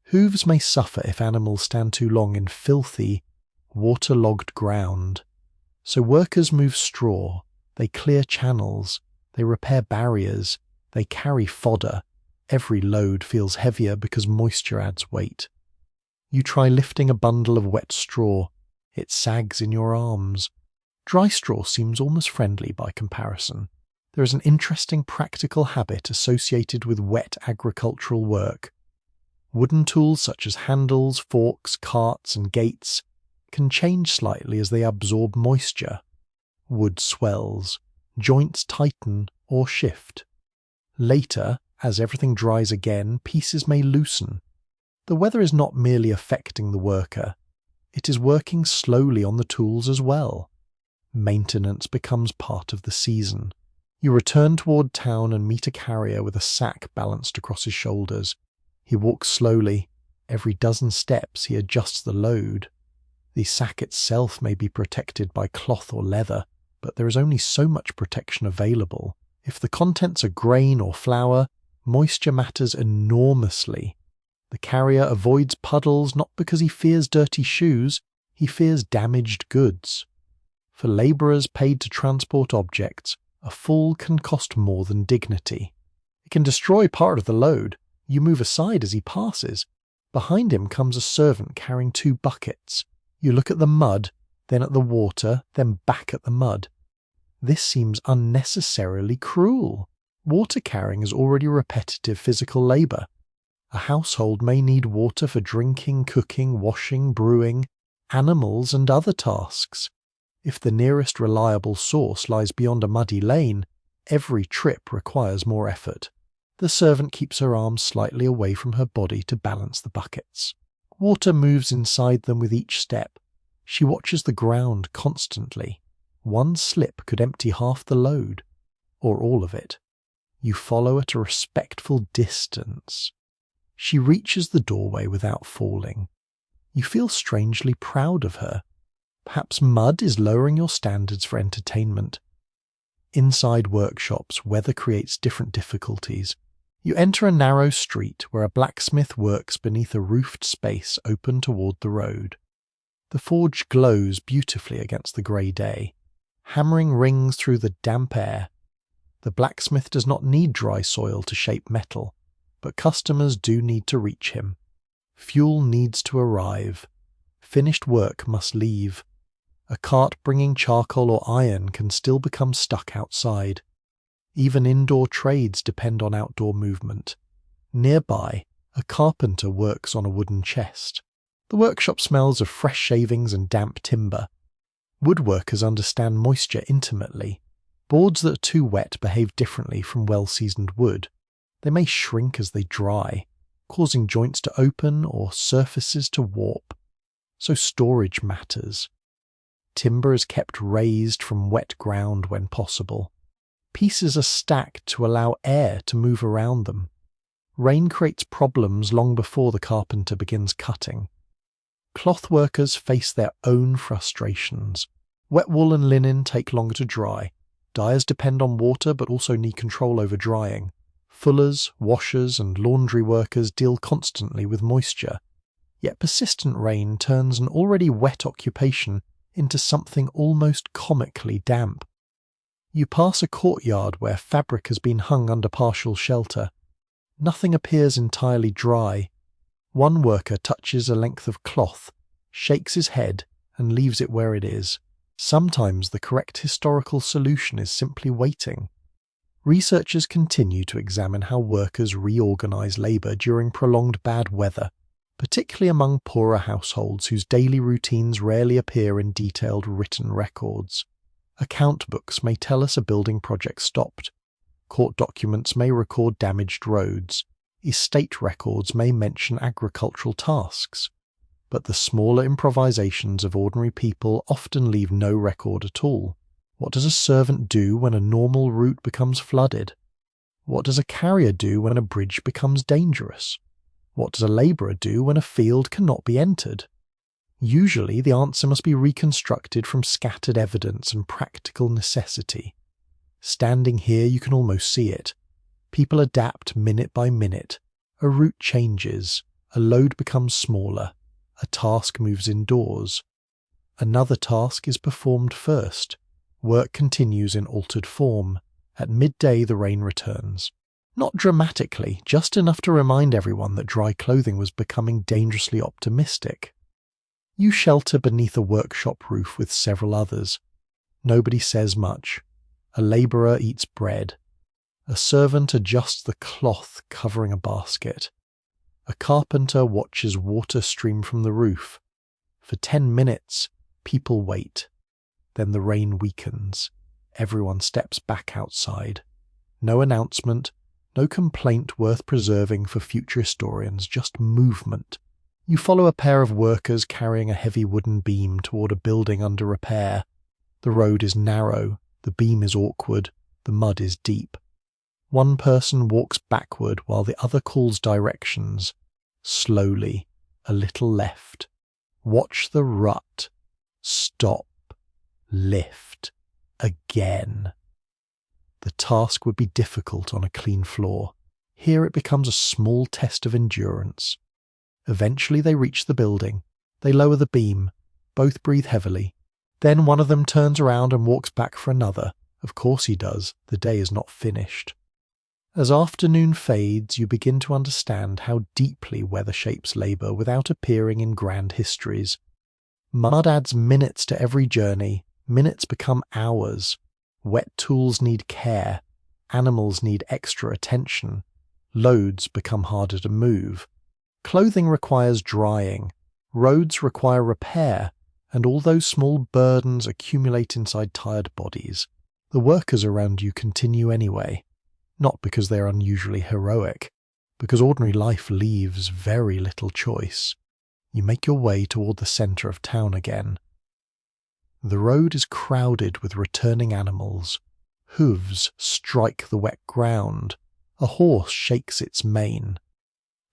Hooves may suffer if animals stand too long in filthy, waterlogged ground. So workers move straw. They clear channels. They repair barriers. They carry fodder. Every load feels heavier because moisture adds weight. You try lifting a bundle of wet straw. It sags in your arms. Dry straw seems almost friendly by comparison. There is an interesting practical habit associated with wet agricultural work. Wooden tools such as handles, forks, carts, and gates can change slightly as they absorb moisture. Wood swells. Joints tighten or shift. Later, as everything dries again, pieces may loosen. The weather is not merely affecting the worker. It is working slowly on the tools as well. Maintenance becomes part of the season. You return toward town and meet a carrier with a sack balanced across his shoulders. He walks slowly. Every dozen steps he adjusts the load. The sack itself may be protected by cloth or leather, but there is only so much protection available. If the contents are grain or flour, moisture matters enormously. The carrier avoids puddles not because he fears dirty shoes, he fears damaged goods. For labourers paid to transport objects, a fall can cost more than dignity. It can destroy part of the load. You move aside as he passes. Behind him comes a servant carrying 2 buckets. You look at the mud, then at the water, then back at the mud. This seems unnecessarily cruel. Water carrying is already repetitive physical labour. A household may need water for drinking, cooking, washing, brewing, animals, and other tasks. If the nearest reliable source lies beyond a muddy lane, every trip requires more effort. The servant keeps her arms slightly away from her body to balance the buckets. Water moves inside them with each step. She watches the ground constantly. One slip could empty half the load, or all of it. You follow at a respectful distance. She reaches the doorway without falling. You feel strangely proud of her. Perhaps mud is lowering your standards for entertainment. Inside workshops, weather creates different difficulties. You enter a narrow street where a blacksmith works beneath a roofed space open toward the road. The forge glows beautifully against the grey day. Hammering rings through the damp air. The blacksmith does not need dry soil to shape metal, but customers do need to reach him. Fuel needs to arrive. Finished work must leave. A cart bringing charcoal or iron can still become stuck outside. Even indoor trades depend on outdoor movement. Nearby, a carpenter works on a wooden chest. The workshop smells of fresh shavings and damp timber. Woodworkers understand moisture intimately. Boards that are too wet behave differently from well-seasoned wood. They may shrink as they dry, causing joints to open or surfaces to warp. So storage matters. Timber is kept raised from wet ground when possible. Pieces are stacked to allow air to move around them. Rain creates problems long before the carpenter begins cutting. Cloth workers face their own frustrations. Wet wool and linen take longer to dry. Dyers depend on water but also need control over drying. Fullers, washers, and laundry workers deal constantly with moisture. Yet persistent rain turns an already wet occupation into something almost comically damp. You pass a courtyard where fabric has been hung under partial shelter. Nothing appears entirely dry. One worker touches a length of cloth, shakes his head, and leaves it where it is. Sometimes the correct historical solution is simply waiting. Researchers continue to examine how workers reorganize labor during prolonged bad weather, particularly among poorer households whose daily routines rarely appear in detailed written records. Account books may tell us a building project stopped. Court documents may record damaged roads. Estate records may mention agricultural tasks. But the smaller improvisations of ordinary people often leave no record at all. What does a servant do when a normal route becomes flooded? What does a carrier do when a bridge becomes dangerous? What does a labourer do when a field cannot be entered? Usually the answer must be reconstructed from scattered evidence and practical necessity. Standing here you can almost see it. People adapt minute by minute. A route changes. A load becomes smaller. A task moves indoors. Another task is performed first. Work continues in altered form. At midday the rain returns. Not dramatically, just enough to remind everyone that dry clothing was becoming dangerously optimistic. You shelter beneath a workshop roof with several others. Nobody says much. A labourer eats bread. A servant adjusts the cloth covering a basket. A carpenter watches water stream from the roof. For 10 minutes, people wait. Then the rain weakens. Everyone steps back outside. No announcement, no complaint worth preserving for future historians, just movement. You follow a pair of workers carrying a heavy wooden beam toward a building under repair. The road is narrow, the beam is awkward, the mud is deep. One person walks backward while the other calls directions. Slowly, a little left. Watch the rut. Stop. Lift. Again. The task would be difficult on a clean floor. Here it becomes a small test of endurance. Eventually they reach the building. They lower the beam. Both breathe heavily. Then one of them turns around and walks back for another. Of course he does. The day is not finished. As afternoon fades, you begin to understand how deeply weather shapes labour without appearing in grand histories. Mud adds minutes to every journey. Minutes become hours. Wet tools need care. Animals need extra attention. Loads become harder to move. Clothing requires drying. Roads require repair. And all those small burdens accumulate inside tired bodies. The workers around you continue anyway. Not because they are unusually heroic, because ordinary life leaves very little choice. You make your way toward the centre of town again. The road is crowded with returning animals. Hooves strike the wet ground. A horse shakes its mane.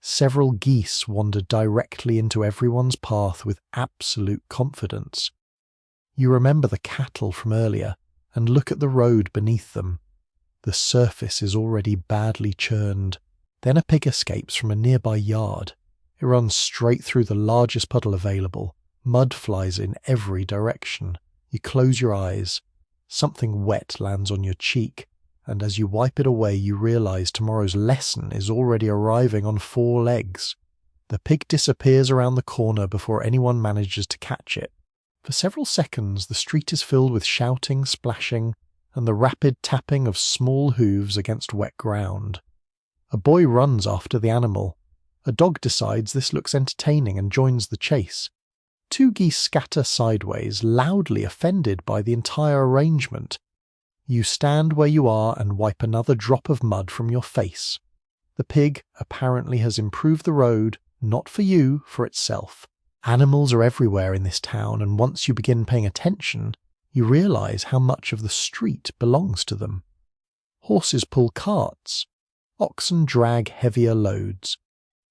Several geese wander directly into everyone's path with absolute confidence. You remember the cattle from earlier and look at the road beneath them. The surface is already badly churned. Then a pig escapes from a nearby yard. It runs straight through the largest puddle available. Mud flies in every direction. You close your eyes. Something wet lands on your cheek, and as you wipe it away you realize tomorrow's lesson is already arriving on 4 legs. The pig disappears around the corner before anyone manages to catch it. For several seconds the street is filled with shouting, splashing, and the rapid tapping of small hooves against wet ground. A boy runs after the animal. A dog decides this looks entertaining and joins the chase. Two geese scatter sideways, loudly offended by the entire arrangement. You stand where you are and wipe another drop of mud from your face. The pig apparently has improved the road, not for you, for itself. Animals are everywhere in this town, and once you begin paying attention, you realize how much of the street belongs to them. Horses pull carts. Oxen drag heavier loads.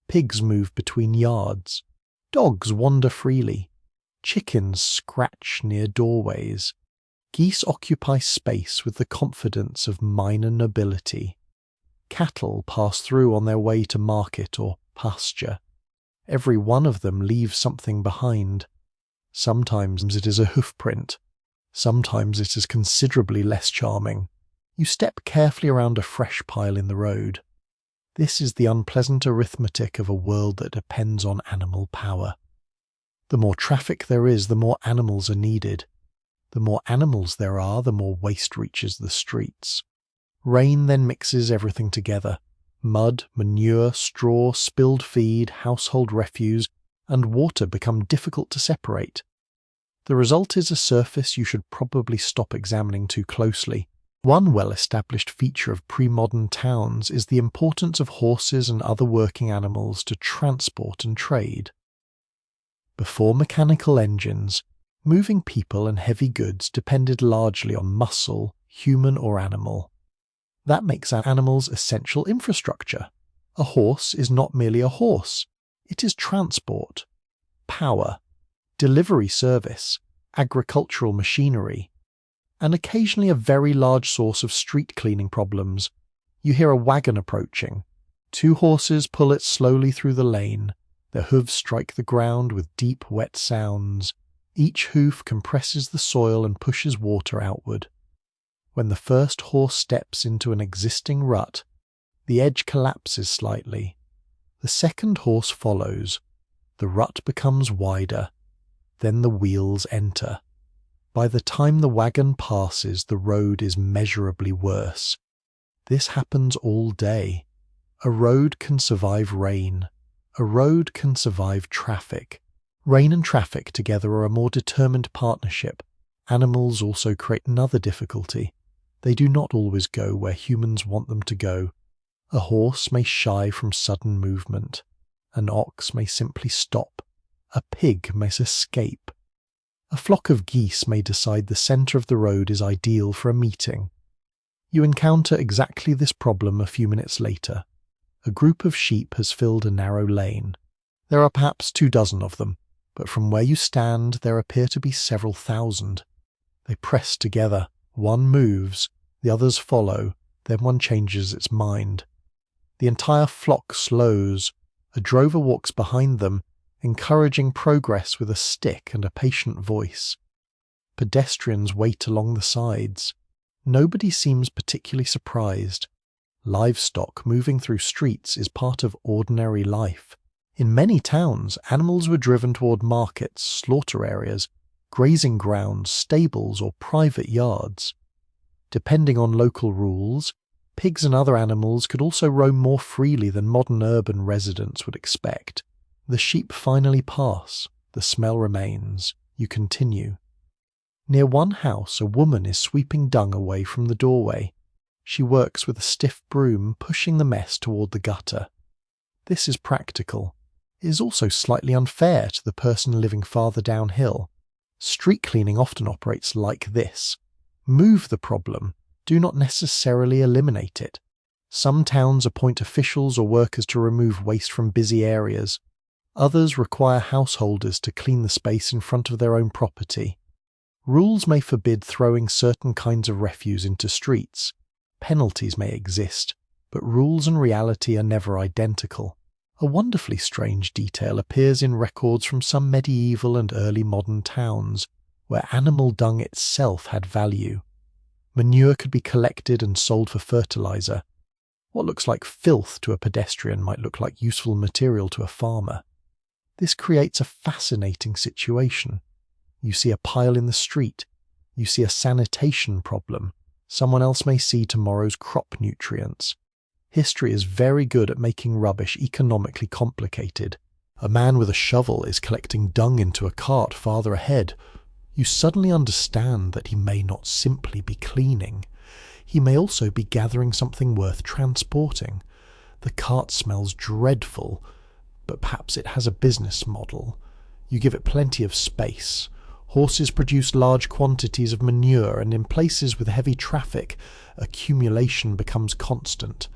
Pigs move between yards. Dogs wander freely. Chickens scratch near doorways. Geese occupy space with the confidence of minor nobility. Cattle pass through on their way to market or pasture. Every one of them leaves something behind. Sometimes it is a hoofprint. Sometimes it is considerably less charming. You step carefully around a fresh pile in the road. This is the unpleasant arithmetic of a world that depends on animal power. The more traffic there is, the more animals are needed. The more animals there are, the more waste reaches the streets. Rain then mixes everything together. Mud, manure, straw, spilled feed, household refuse, and water become difficult to separate. The result is a surface you should probably stop examining too closely. One well-established feature of pre-modern towns is the importance of horses and other working animals to transport and trade. Before mechanical engines, moving people and heavy goods depended largely on muscle, human or animal. That makes animals essential infrastructure. A horse is not merely a horse. It is transport, power, delivery service, agricultural machinery, and occasionally a very large source of street cleaning problems. You hear a wagon approaching. Two horses pull it slowly through the lane. Their hooves strike the ground with deep, wet sounds. Each hoof compresses the soil and pushes water outward. When the first horse steps into an existing rut, the edge collapses slightly. The second horse follows. The rut becomes wider. Then the wheels enter. By the time the wagon passes, the road is measurably worse. This happens all day. A road can survive rain. A road can survive traffic. Rain and traffic together are a more determined partnership. Animals also create another difficulty. They do not always go where humans want them to go. A horse may shy from sudden movement. An ox may simply stop. A pig may escape. A flock of geese may decide the centre of the road is ideal for a meeting. You encounter exactly this problem a few minutes later. A group of sheep has filled a narrow lane. There are perhaps 24 of them, but from where you stand there appear to be several thousand. They press together. One moves, the others follow, then one changes its mind. The entire flock slows. A drover walks behind them, encouraging progress with a stick and a patient voice. Pedestrians wait along the sides. Nobody seems particularly surprised. Livestock moving through streets is part of ordinary life. In many towns, animals were driven toward markets, slaughter areas, grazing grounds, stables, or private yards. Depending on local rules, pigs and other animals could also roam more freely than modern urban residents would expect. The sheep finally pass. The smell remains. You continue. Near one house, a woman is sweeping dung away from the doorway. She works with a stiff broom, pushing the mess toward the gutter. This is practical. It is also slightly unfair to the person living farther downhill. Street cleaning often operates like this. Move the problem. Do not necessarily eliminate it. Some towns appoint officials or workers to remove waste from busy areas. Others require householders to clean the space in front of their own property. Rules may forbid throwing certain kinds of refuse into streets. Penalties may exist, but rules and reality are never identical. A wonderfully strange detail appears in records from some medieval and early modern towns, where animal dung itself had value. Manure could be collected and sold for fertilizer. What looks like filth to a pedestrian might look like useful material to a farmer. This creates a fascinating situation. You see a pile in the street. You see a sanitation problem. Someone else may see tomorrow's crop nutrients. History is very good at making rubbish economically complicated. A man with a shovel is collecting dung into a cart farther ahead. You suddenly understand that he may not simply be cleaning. He may also be gathering something worth transporting. The cart smells dreadful, but perhaps it has a business model. You give it plenty of space. Horses produce large quantities of manure, and in places with heavy traffic, accumulation becomes constant.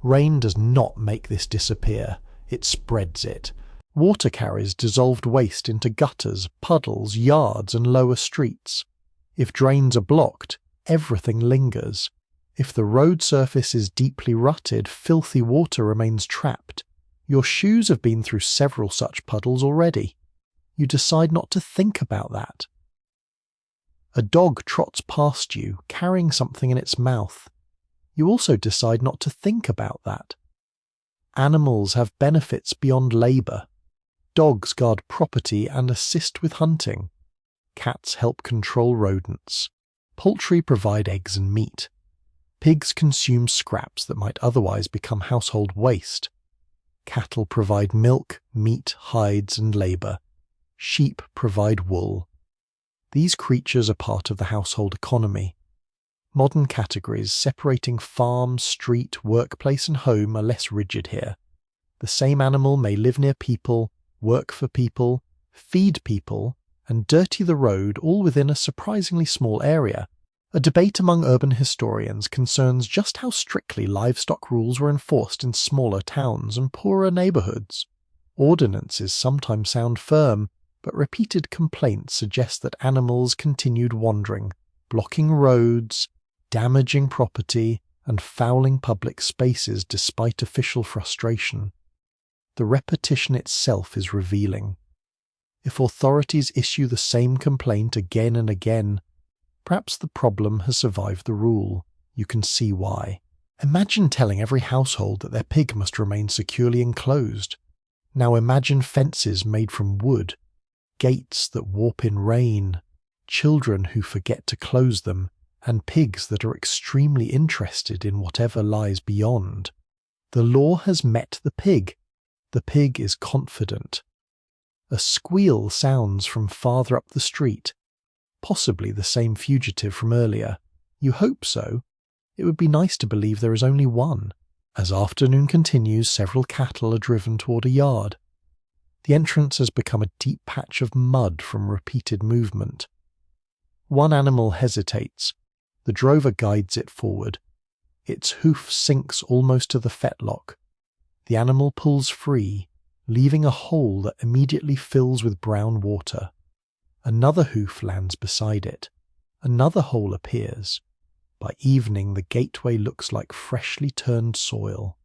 Rain does not make this disappear, it spreads it. Water carries dissolved waste into gutters, puddles, yards, and lower streets. If drains are blocked, everything lingers. If the road surface is deeply rutted, filthy water remains trapped. Your shoes have been through several such puddles already. You decide not to think about that. A dog trots past you, carrying something in its mouth. You also decide not to think about that. Animals have benefits beyond labour. Dogs guard property and assist with hunting. Cats help control rodents. Poultry provide eggs and meat. Pigs consume scraps that might otherwise become household waste. Cattle provide milk, meat, hides, and labour. Sheep provide wool. These creatures are part of the household economy. Modern categories separating farm, street, workplace, and home are less rigid here. The same animal may live near people, work for people, feed people, and dirty the road, all within a surprisingly small area. A debate among urban historians concerns just how strictly livestock rules were enforced in smaller towns and poorer neighbourhoods. Ordinances sometimes sound firm, but repeated complaints suggest that animals continued wandering, blocking roads, damaging property, and fouling public spaces despite official frustration. The repetition itself is revealing. If authorities issue the same complaint again and again, perhaps the problem has survived the rule. You can see why. Imagine telling every household that their pig must remain securely enclosed. Now imagine fences made from wood, gates that warp in rain, children who forget to close them, and pigs that are extremely interested in whatever lies beyond. The law has met the pig. The pig is confident. A squeal sounds from farther up the street, possibly the same fugitive from earlier. You hope so. It would be nice to believe there is only one. As afternoon continues, several cattle are driven toward a yard. The entrance has become a deep patch of mud from repeated movement. One animal hesitates. The drover guides it forward. Its hoof sinks almost to the fetlock. The animal pulls free, leaving a hole that immediately fills with brown water. Another hoof lands beside it. Another hole appears. By evening, the gateway looks like freshly turned soil.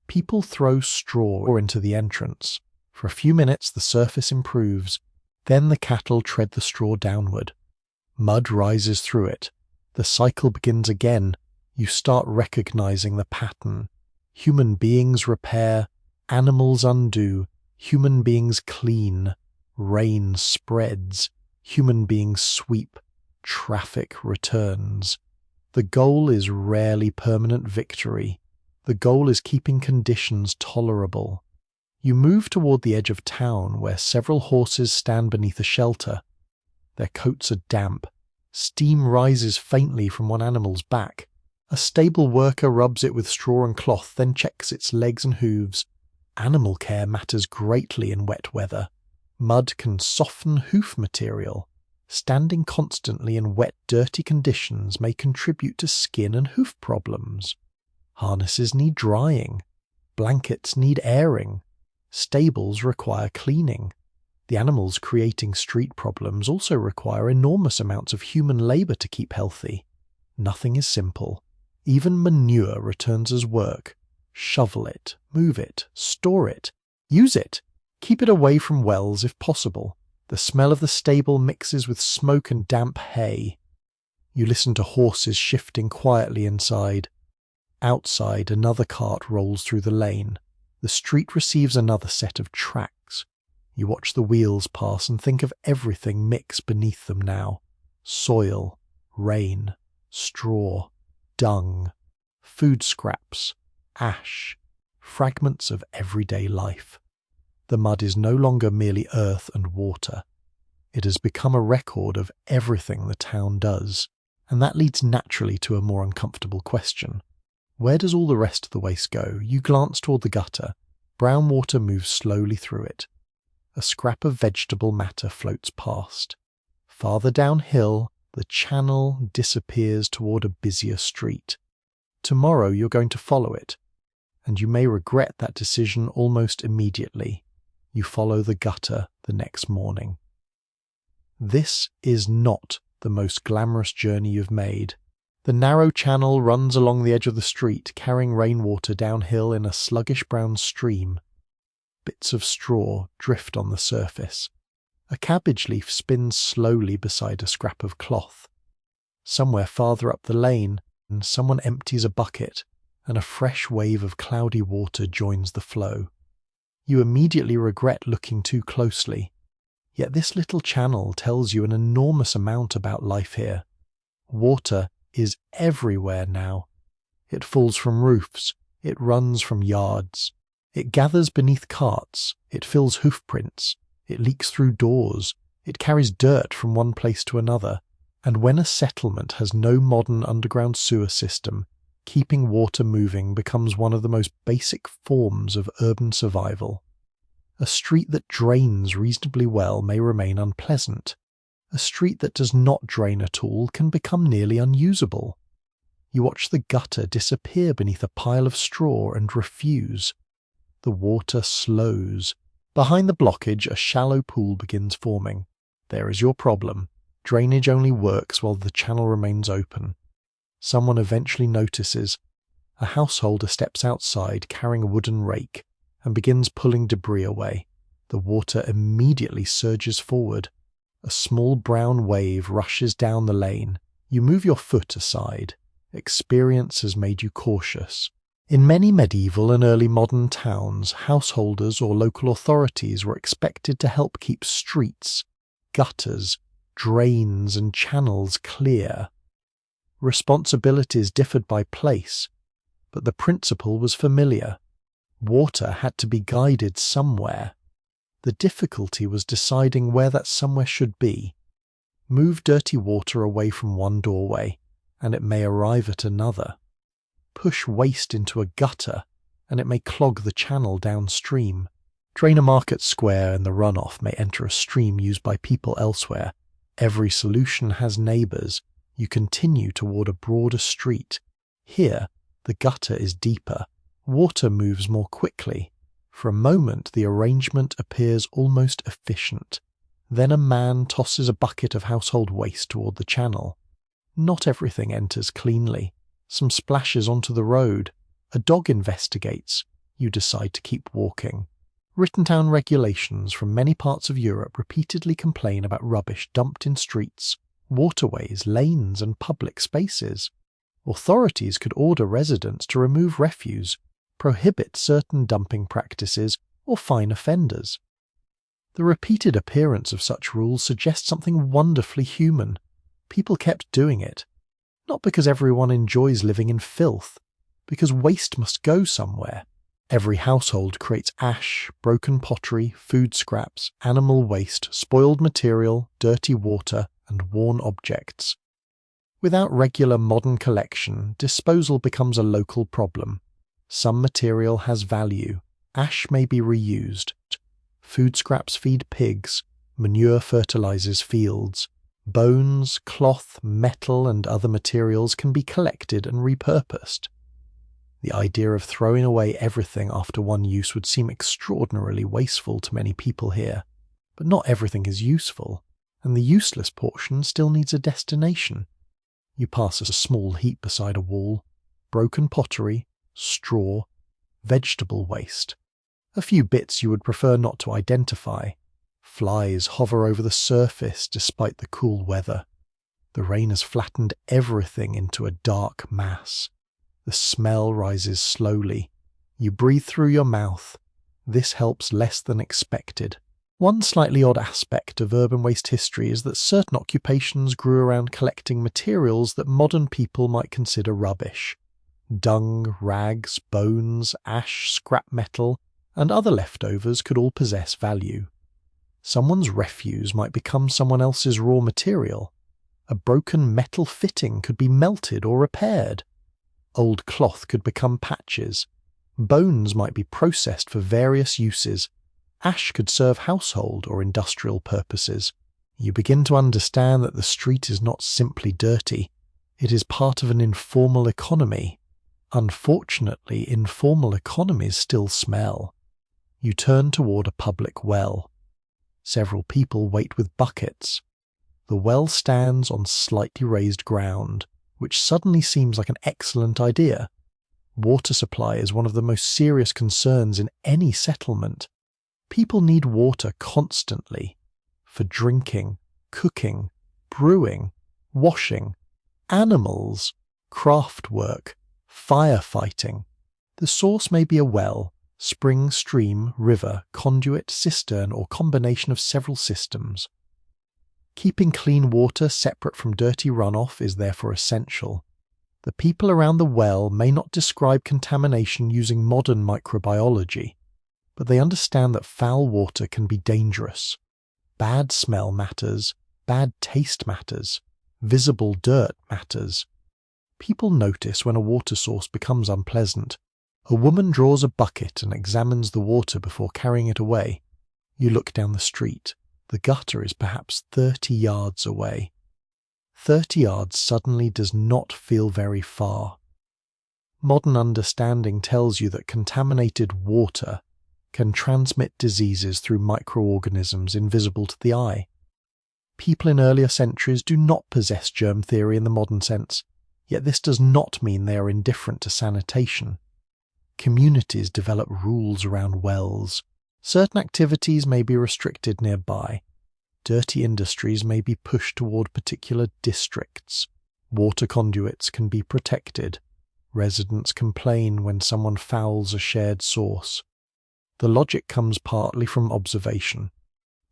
People throw straw into the entrance. For a few minutes, the surface improves. Then the cattle tread the straw downward. Mud rises through it. The cycle begins again. You start recognizing the pattern. Human beings repair, animals undo, human beings clean, rain spreads, human beings sweep, traffic returns. The goal is rarely permanent victory. The goal is keeping conditions tolerable. You move toward the edge of town where several horses stand beneath a shelter. Their coats are damp. Steam rises faintly from one animal's back. A stable worker rubs it with straw and cloth, then checks its legs and hooves. Animal care matters greatly in wet weather. Mud can soften hoof material. Standing constantly in wet, dirty conditions may contribute to skin and hoof problems. Harnesses need drying. Blankets need airing. Stables require cleaning. The animals creating street problems also require enormous amounts of human labour to keep healthy. Nothing is simple. Even manure returns as work. Shovel it, move it, store it, use it. Keep it away from wells if possible. The smell of the stable mixes with smoke and damp hay. You listen to horses shifting quietly inside. Outside, another cart rolls through the lane. The street receives another set of tracks. You watch the wheels pass and think of everything mixed beneath them now. Soil, rain, straw, dung, food scraps, ash, fragments of everyday life. The mud is no longer merely earth and water. It has become a record of everything the town does, and that leads naturally to a more uncomfortable question. Where does all the rest of the waste go? You glance toward the gutter. Brown water moves slowly through it. A scrap of vegetable matter floats past. Farther downhill, the channel disappears toward a busier street. Tomorrow you're going to follow it, and you may regret that decision almost immediately. You follow the gutter the next morning. This is not the most glamorous journey you've made. The narrow channel runs along the edge of the street, carrying rainwater downhill in a sluggish brown stream. Bits of straw drift on the surface. A cabbage leaf spins slowly beside a scrap of cloth. Somewhere farther up the lane, someone empties a bucket, and a fresh wave of cloudy water joins the flow. You immediately regret looking too closely. Yet this little channel tells you an enormous amount about life here. Water is everywhere now. It falls from roofs. It runs from yards. It gathers beneath carts. It fills hoofprints. It leaks through doors. It carries dirt from one place to another. And when a settlement has no modern underground sewer system, keeping water moving becomes one of the most basic forms of urban survival. A street that drains reasonably well may remain unpleasant. A street that does not drain at all can become nearly unusable. You watch the gutter disappear beneath a pile of straw and refuse. The water slows. Behind the blockage, a shallow pool begins forming. There is your problem. Drainage only works while the channel remains open. Someone eventually notices. A householder steps outside carrying a wooden rake and begins pulling debris away. The water immediately surges forward. A small brown wave rushes down the lane. You move your foot aside. Experience has made you cautious. In many medieval and early modern towns, householders or local authorities were expected to help keep streets, gutters, drains and channels clear. Responsibilities differed by place, but the principle was familiar. Water had to be guided somewhere. The difficulty was deciding where that somewhere should be. Move dirty water away from one doorway, and it may arrive at another. Push waste into a gutter, and it may clog the channel downstream. Drain a market square, and the runoff may enter a stream used by people elsewhere. Every solution has neighbours. You continue toward a broader street. Here, the gutter is deeper. Water moves more quickly. For a moment, the arrangement appears almost efficient. Then a man tosses a bucket of household waste toward the channel. Not everything enters cleanly. Some splashes onto the road. A dog investigates. You decide to keep walking. Written down regulations from many parts of Europe repeatedly complain about rubbish dumped in streets, waterways, lanes, and public spaces. Authorities could order residents to remove refuse, prohibit certain dumping practices, or fine offenders. The repeated appearance of such rules suggests something wonderfully human. People kept doing it, not because everyone enjoys living in filth, because waste must go somewhere. Every household creates ash, broken pottery, food scraps, animal waste, spoiled material, dirty water, and worn objects. Without regular modern collection, disposal becomes a local problem. Some material has value. Ash may be reused. Food scraps feed pigs. Manure fertilizes fields. Bones, cloth, metal, and other materials can be collected and repurposed. The idea of throwing away everything after one use would seem extraordinarily wasteful to many people here. But not everything is useful, and the useless portion still needs a destination. You pass a small heap beside a wall. Broken pottery, straw, vegetable waste. A few bits you would prefer not to identify. Flies hover over the surface despite the cool weather. The rain has flattened everything into a dark mass. The smell rises slowly. You breathe through your mouth. This helps less than expected. One slightly odd aspect of urban waste history is that certain occupations grew around collecting materials that modern people might consider rubbish. Dung, rags, bones, ash, scrap metal, and other leftovers could all possess value. Someone's refuse might become someone else's raw material. A broken metal fitting could be melted or repaired. Old cloth could become patches. Bones might be processed for various uses. Ash could serve household or industrial purposes. You begin to understand that the street is not simply dirty. It is part of an informal economy. Unfortunately, informal economies still smell. You turn toward a public well. Several people wait with buckets. The well stands on slightly raised ground, which suddenly seems like an excellent idea. Water supply is one of the most serious concerns in any settlement. People need water constantly for drinking, cooking, brewing, washing, animals, craft work, firefighting. The source may be a well, spring, stream, river, conduit, cistern, or combination of several systems. Keeping clean water separate from dirty runoff is therefore essential. The people around the well may not describe contamination using modern microbiology, but they understand that foul water can be dangerous. Bad smell matters, bad taste matters, visible dirt matters. People notice when a water source becomes unpleasant. A woman draws a bucket and examines the water before carrying it away. You look down the street. The gutter is perhaps 30 yards away. 30 yards suddenly does not feel very far. Modern understanding tells you that contaminated water can transmit diseases through microorganisms invisible to the eye. People in earlier centuries do not possess germ theory in the modern sense, yet this does not mean they are indifferent to sanitation. Communities develop rules around wells. Certain activities may be restricted nearby. Dirty industries may be pushed toward particular districts. Water conduits can be protected. Residents complain when someone fouls a shared source. The logic comes partly from observation.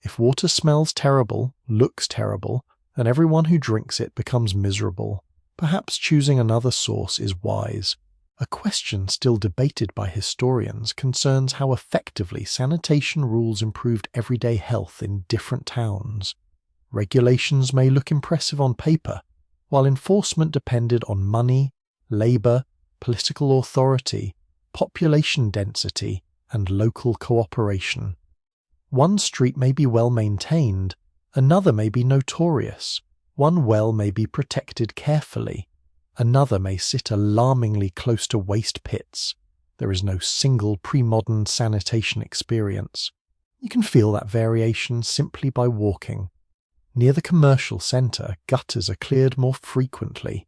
If water smells terrible, looks terrible, and everyone who drinks it becomes miserable, perhaps choosing another source is wise. A question still debated by historians concerns how effectively sanitation rules improved everyday health in different towns. Regulations may look impressive on paper, while enforcement depended on money, labour, political authority, population density, and local cooperation. One street may be well maintained, another may be notorious. One well may be protected carefully, another may sit alarmingly close to waste pits. There is no single pre-modern sanitation experience. You can feel that variation simply by walking. Near the commercial centre, gutters are cleared more frequently.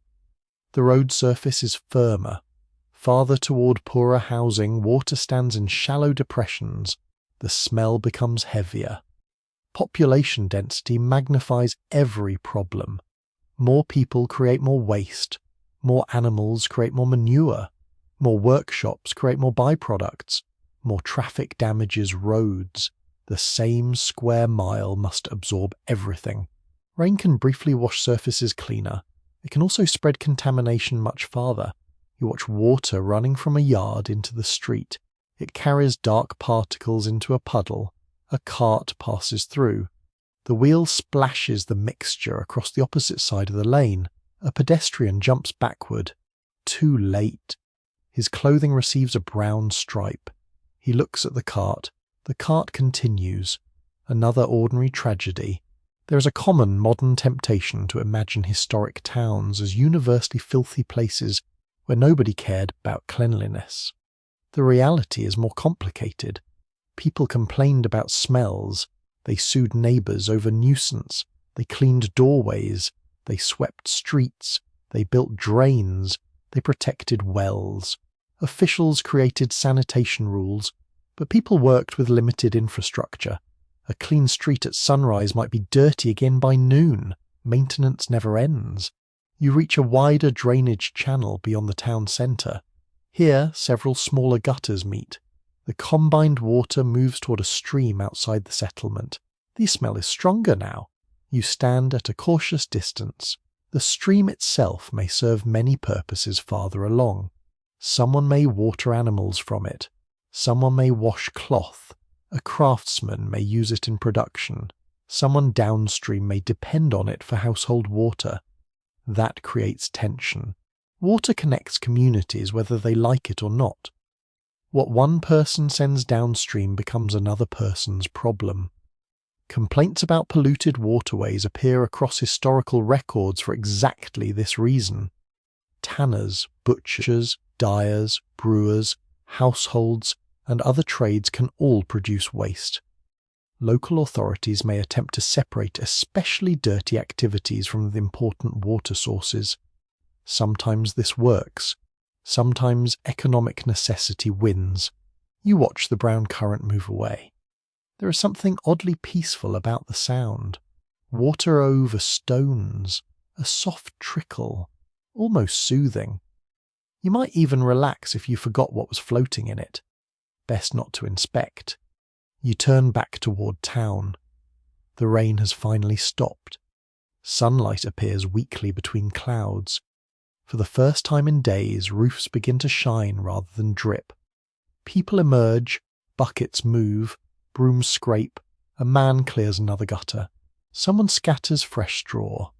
The road surface is firmer. Farther toward poorer housing, water stands in shallow depressions. The smell becomes heavier. Population density magnifies every problem. More people create more waste. More animals create more manure. More workshops create more byproducts. More traffic damages roads. The same square mile must absorb everything. Rain can briefly wash surfaces cleaner. It can also spread contamination much farther. You watch water running from a yard into the street. It carries dark particles into a puddle. A cart passes through. The wheel splashes the mixture across the opposite side of the lane. A pedestrian jumps backward. Too late. His clothing receives a brown stripe. He looks at the cart. The cart continues. Another ordinary tragedy. There is a common modern temptation to imagine historic towns as universally filthy places where nobody cared about cleanliness. The reality is more complicated. People complained about smells. They sued neighbours over nuisance. They cleaned doorways. They swept streets. They built drains. They protected wells. Officials created sanitation rules, but people worked with limited infrastructure. A clean street at sunrise might be dirty again by noon. Maintenance never ends. You reach a wider drainage channel beyond the town centre. Here, several smaller gutters meet. The combined water moves toward a stream outside the settlement. The smell is stronger now. You stand at a cautious distance. The stream itself may serve many purposes farther along. Someone may water animals from it. Someone may wash cloth, a craftsman may use it in production, someone downstream may depend on it for household water. That creates tension. Water connects communities whether they like it or not. What one person sends downstream becomes another person's problem. Complaints about polluted waterways appear across historical records for exactly this reason. Tanners, butchers, dyers, brewers, households, and other trades can all produce waste. Local authorities may attempt to separate especially dirty activities from the important water sources. Sometimes this works. Sometimes economic necessity wins. You watch the brown current move away. There is something oddly peaceful about the sound. Water over stones, a soft trickle, almost soothing. You might even relax if you forgot what was floating in it. Best not to inspect. You turn back toward town. The rain has finally stopped. Sunlight appears weakly between clouds. For the first time in days, roofs begin to shine rather than drip. People emerge, buckets move, brooms scrape, a man clears another gutter. Someone scatters fresh straw.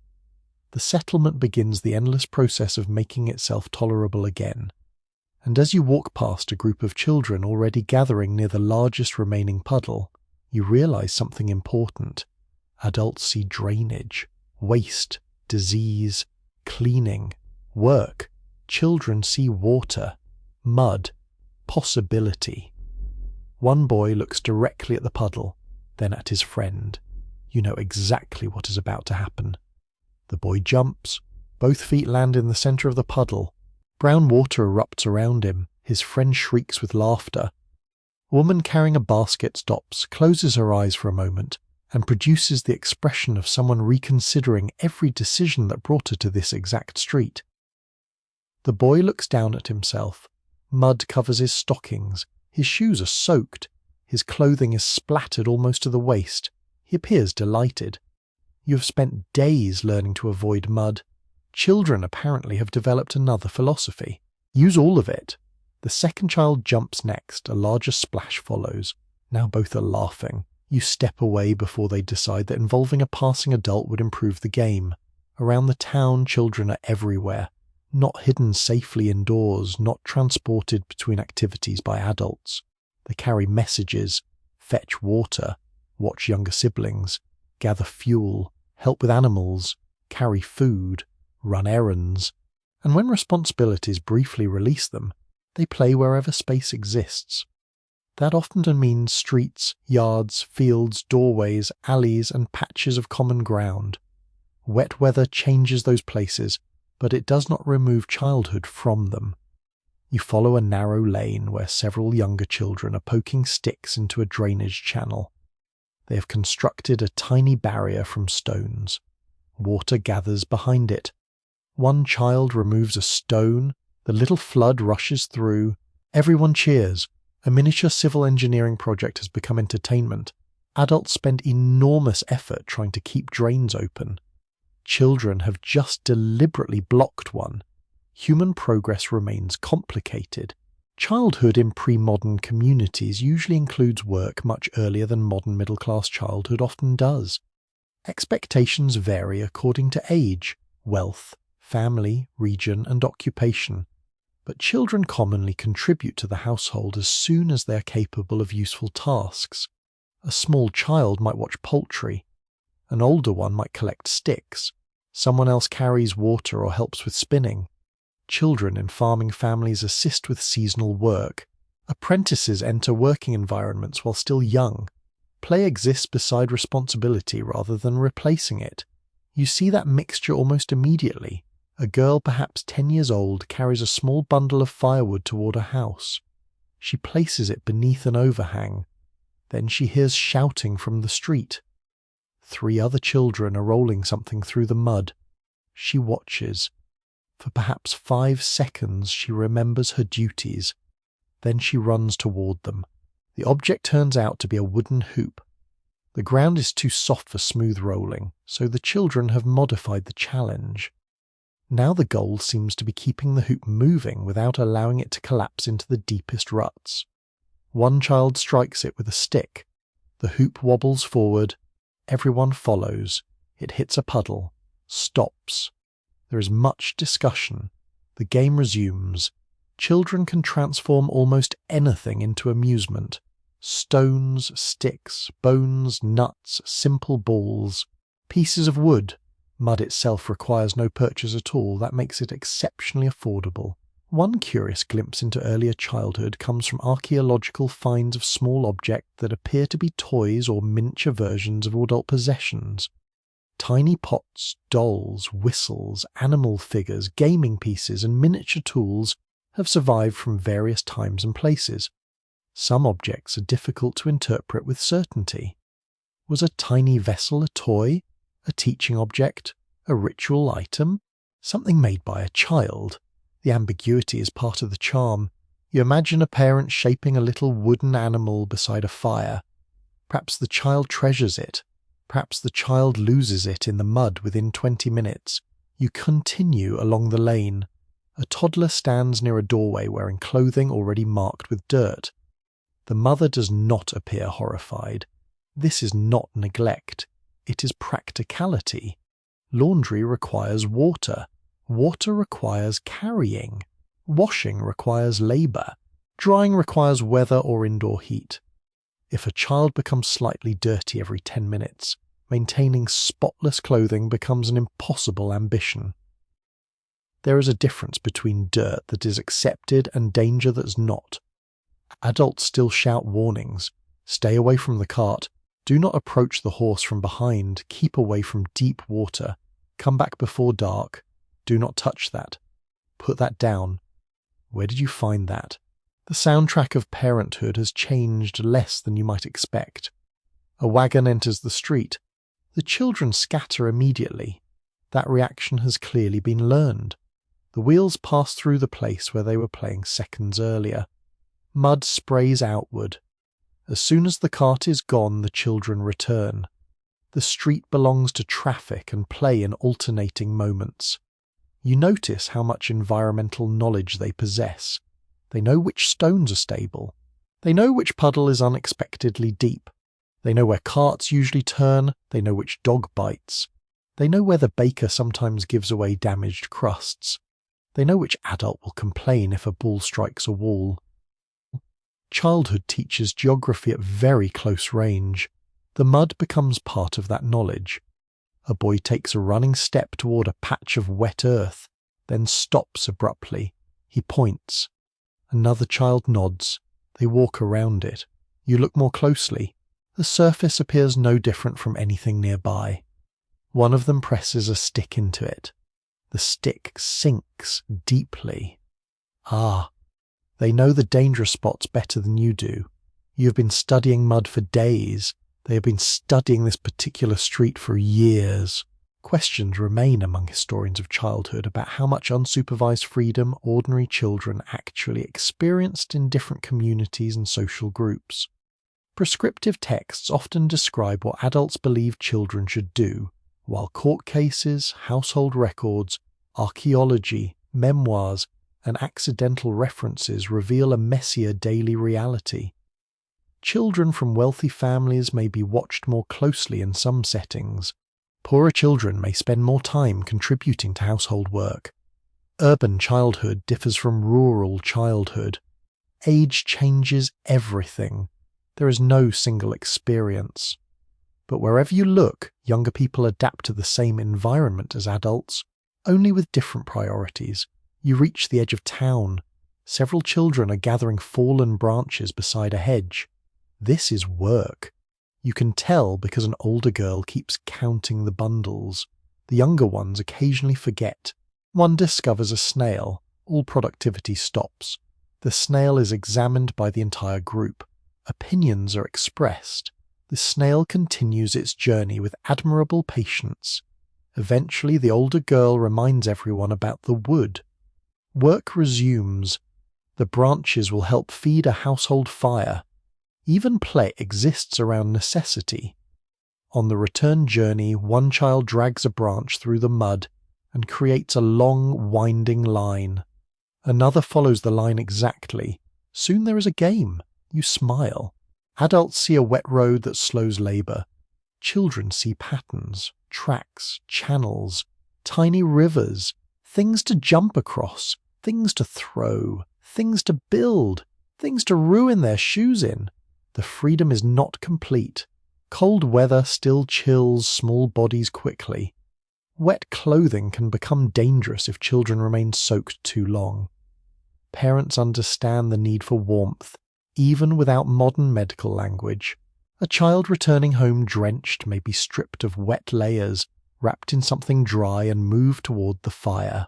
The settlement begins the endless process of making itself tolerable again. And as you walk past a group of children already gathering near the largest remaining puddle, you realize something important. Adults see drainage, waste, disease, cleaning, work. Children see water, mud, possibility. One boy looks directly at the puddle, then at his friend. You know exactly what is about to happen. The boy jumps. Both feet land in the center of the puddle. Brown water erupts around him. His friend shrieks with laughter. A woman carrying a basket stops, closes her eyes for a moment, and produces the expression of someone reconsidering every decision that brought her to this exact street. The boy looks down at himself. Mud covers his stockings. His shoes are soaked. His clothing is splattered almost to the waist. He appears delighted. You have spent days learning to avoid mud. Children apparently have developed another philosophy. Use all of it. The second child jumps next. A larger splash follows. Now both are laughing. You step away before they decide that involving a passing adult would improve the game. Around the town, children are everywhere. Not hidden safely indoors, not transported between activities by adults. They carry messages, fetch water, watch younger siblings, gather fuel, help with animals, carry food, run errands, and when responsibilities briefly release them, they play wherever space exists. That often means streets, yards, fields, doorways, alleys, and patches of common ground. Wet weather changes those places, but it does not remove childhood from them. You follow a narrow lane where several younger children are poking sticks into a drainage channel. They have constructed a tiny barrier from stones. Water gathers behind it. One child removes a stone, the little flood rushes through. Everyone cheers. A miniature civil engineering project has become entertainment. Adults spend enormous effort trying to keep drains open. Children have just deliberately blocked one. Human progress remains complicated. Childhood in pre-modern communities usually includes work much earlier than modern middle-class childhood often does. Expectations vary according to age, wealth, family, region, and occupation. But children commonly contribute to the household as soon as they are capable of useful tasks. A small child might watch poultry. An older one might collect sticks. Someone else carries water or helps with spinning. Children in farming families assist with seasonal work. Apprentices enter working environments while still young. Play exists beside responsibility rather than replacing it. You see that mixture almost immediately. A girl perhaps 10 years old carries a small bundle of firewood toward a house. She places it beneath an overhang. Then she hears shouting from the street. 3 other children are rolling something through the mud. She watches. For perhaps 5 seconds she remembers her duties. Then she runs toward them. The object turns out to be a wooden hoop. The ground is too soft for smooth rolling, so the children have modified the challenge. Now the goal seems to be keeping the hoop moving without allowing it to collapse into the deepest ruts. One child strikes it with a stick. The hoop wobbles forward. Everyone follows. It hits a puddle. Stops. There is much discussion. The game resumes. Children can transform almost anything into amusement. Stones, sticks, bones, nuts, simple balls, pieces of wood. Mud itself requires no purchase at all. That makes it exceptionally affordable. One curious glimpse into earlier childhood comes from archaeological finds of small objects that appear to be toys or miniature versions of adult possessions. Tiny pots, dolls, whistles, animal figures, gaming pieces, and miniature tools have survived from various times and places. Some objects are difficult to interpret with certainty. Was a tiny vessel a toy, a teaching object, a ritual item, something made by a child? The ambiguity is part of the charm. You imagine a parent shaping a little wooden animal beside a fire. Perhaps the child treasures it. Perhaps the child loses it in the mud within 20 minutes. You continue along the lane. A toddler stands near a doorway wearing clothing already marked with dirt. The mother does not appear horrified. This is not neglect. It is practicality. Laundry requires water. Water requires carrying. Washing requires labour. Drying requires weather or indoor heat. If a child becomes slightly dirty every 10 minutes, maintaining spotless clothing becomes an impossible ambition. There is a difference between dirt that is accepted and danger that's not. Adults still shout warnings. Stay away from the cart. Do not approach the horse from behind. Keep away from deep water. Come back before dark. Do not touch that. Put that down. Where did you find that? The soundtrack of parenthood has changed less than you might expect. A wagon enters the street. The children scatter immediately. That reaction has clearly been learned. The wheels pass through the place where they were playing seconds earlier. Mud sprays outward. As soon as the cart is gone, the children return. The street belongs to traffic and play in alternating moments. You notice how much environmental knowledge they possess. They know which stones are stable. They know which puddle is unexpectedly deep. They know where carts usually turn. They know which dog bites. They know where the baker sometimes gives away damaged crusts. They know which adult will complain if a ball strikes a wall. Childhood teaches geography at very close range. The mud becomes part of that knowledge. A boy takes a running step toward a patch of wet earth, then stops abruptly. He points. Another child nods. They walk around it. You look more closely. The surface appears no different from anything nearby. One of them presses a stick into it. The stick sinks deeply. Ah, they know the dangerous spots better than you do. You have been studying mud for days. They have been studying this particular street for years. Questions remain among historians of childhood about how much unsupervised freedom ordinary children actually experienced in different communities and social groups. Prescriptive texts often describe what adults believe children should do, while court cases, household records, archaeology, memoirs, and accidental references reveal a messier daily reality. Children from wealthy families may be watched more closely in some settings. Poorer children may spend more time contributing to household work. Urban childhood differs from rural childhood. Age changes everything. There is no single experience. But wherever you look, younger people adapt to the same environment as adults, only with different priorities. You reach the edge of town. Several children are gathering fallen branches beside a hedge. This is work. You can tell because an older girl keeps counting the bundles. The younger ones occasionally forget. One discovers a snail. All productivity stops. The snail is examined by the entire group. Opinions are expressed. The snail continues its journey with admirable patience. Eventually, the older girl reminds everyone about the wood. Work resumes. The branches will help feed a household fire. Even play exists around necessity. On the return journey, one child drags a branch through the mud and creates a long, winding line. Another follows the line exactly. Soon there is a game. You smile. Adults see a wet road that slows labour. Children see patterns, tracks, channels, tiny rivers, things to jump across, things to throw, things to build, things to ruin their shoes in. The freedom is not complete. Cold weather still chills small bodies quickly. Wet clothing can become dangerous if children remain soaked too long. Parents understand the need for warmth, even without modern medical language. A child returning home drenched may be stripped of wet layers, wrapped in something dry and moved toward the fire.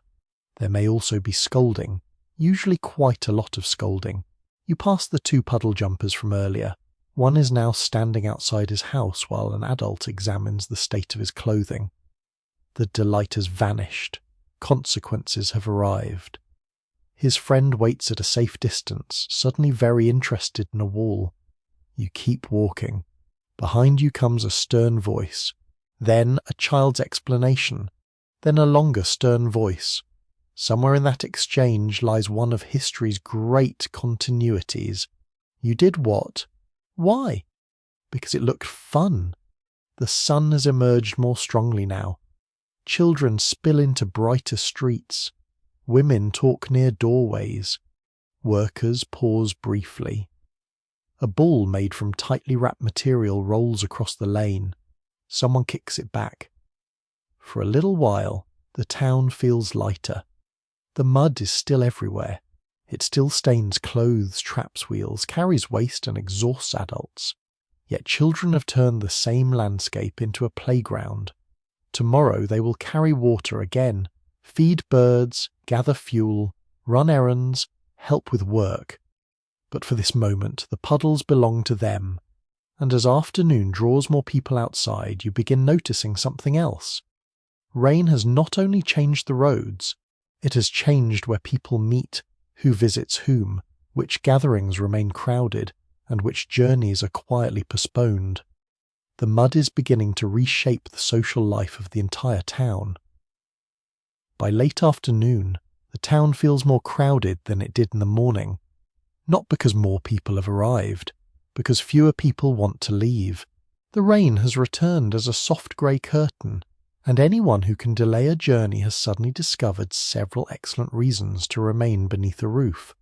There may also be scolding, usually quite a lot of scolding. You pass the 2 puddle jumpers from earlier. One is now standing outside his house while an adult examines the state of his clothing. The delight has vanished. Consequences have arrived. His friend waits at a safe distance, suddenly very interested in a wall. You keep walking. Behind you comes a stern voice, then a child's explanation, then a longer stern voice. Somewhere in that exchange lies one of history's great continuities. You did what? Why? Because it looked fun. The sun has emerged more strongly now. Children spill into brighter streets. Women talk near doorways. Workers pause briefly. A ball made from tightly wrapped material rolls across the lane. Someone kicks it back. For a little while, the town feels lighter. The mud is still everywhere. It still stains clothes, traps wheels, carries waste and exhausts adults. Yet children have turned the same landscape into a playground. Tomorrow they will carry water again, feed birds, gather fuel, run errands, help with work. But for this moment, the puddles belong to them. And as afternoon draws more people outside, you begin noticing something else. Rain has not only changed the roads, it has changed where people meet, who visits whom, which gatherings remain crowded, and which journeys are quietly postponed. The mud is beginning to reshape the social life of the entire town. By late afternoon, the town feels more crowded than it did in the morning. Not because more people have arrived, because fewer people want to leave. The rain has returned as a soft grey curtain, and anyone who can delay a journey has suddenly discovered several excellent reasons to remain beneath a roof.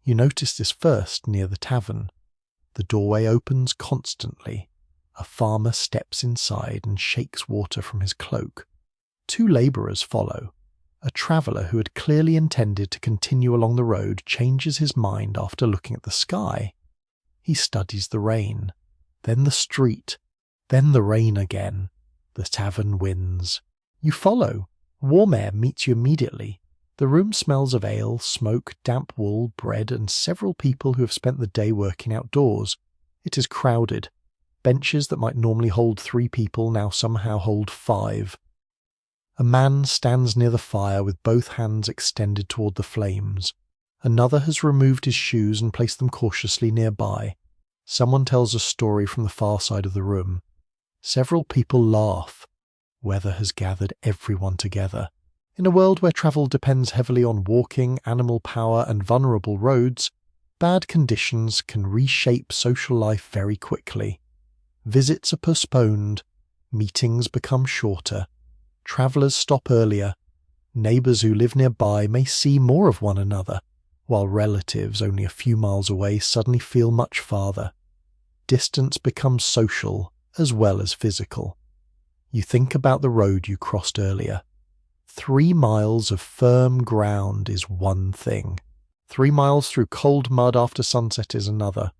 You notice this first near the tavern. The doorway opens constantly. A farmer steps inside and shakes water from his cloak. 2 labourers follow. A traveller who had clearly intended to continue along the road changes his mind after looking at the sky. He studies the rain, then the street, then the rain again. The tavern wins. You follow. Warm air meets you immediately. The room smells of ale, smoke, damp wool, bread, and several people who have spent the day working outdoors. It is crowded. Benches that might normally hold 3 people now somehow hold 5. A man stands near the fire with both hands extended toward the flames. Another has removed his shoes and placed them cautiously nearby. Someone tells a story from the far side of the room. Several people laugh. Weather has gathered everyone together. In a world where travel depends heavily on walking, animal power, and vulnerable roads, bad conditions can reshape social life very quickly. Visits are postponed. Meetings become shorter. Travellers stop earlier. Neighbours who live nearby may see more of one another, while relatives only a few miles away suddenly feel much farther. Distance becomes social as well as physical. You think about the road you crossed earlier. 3 miles of firm ground is one thing. 3 miles through cold mud after sunset is another.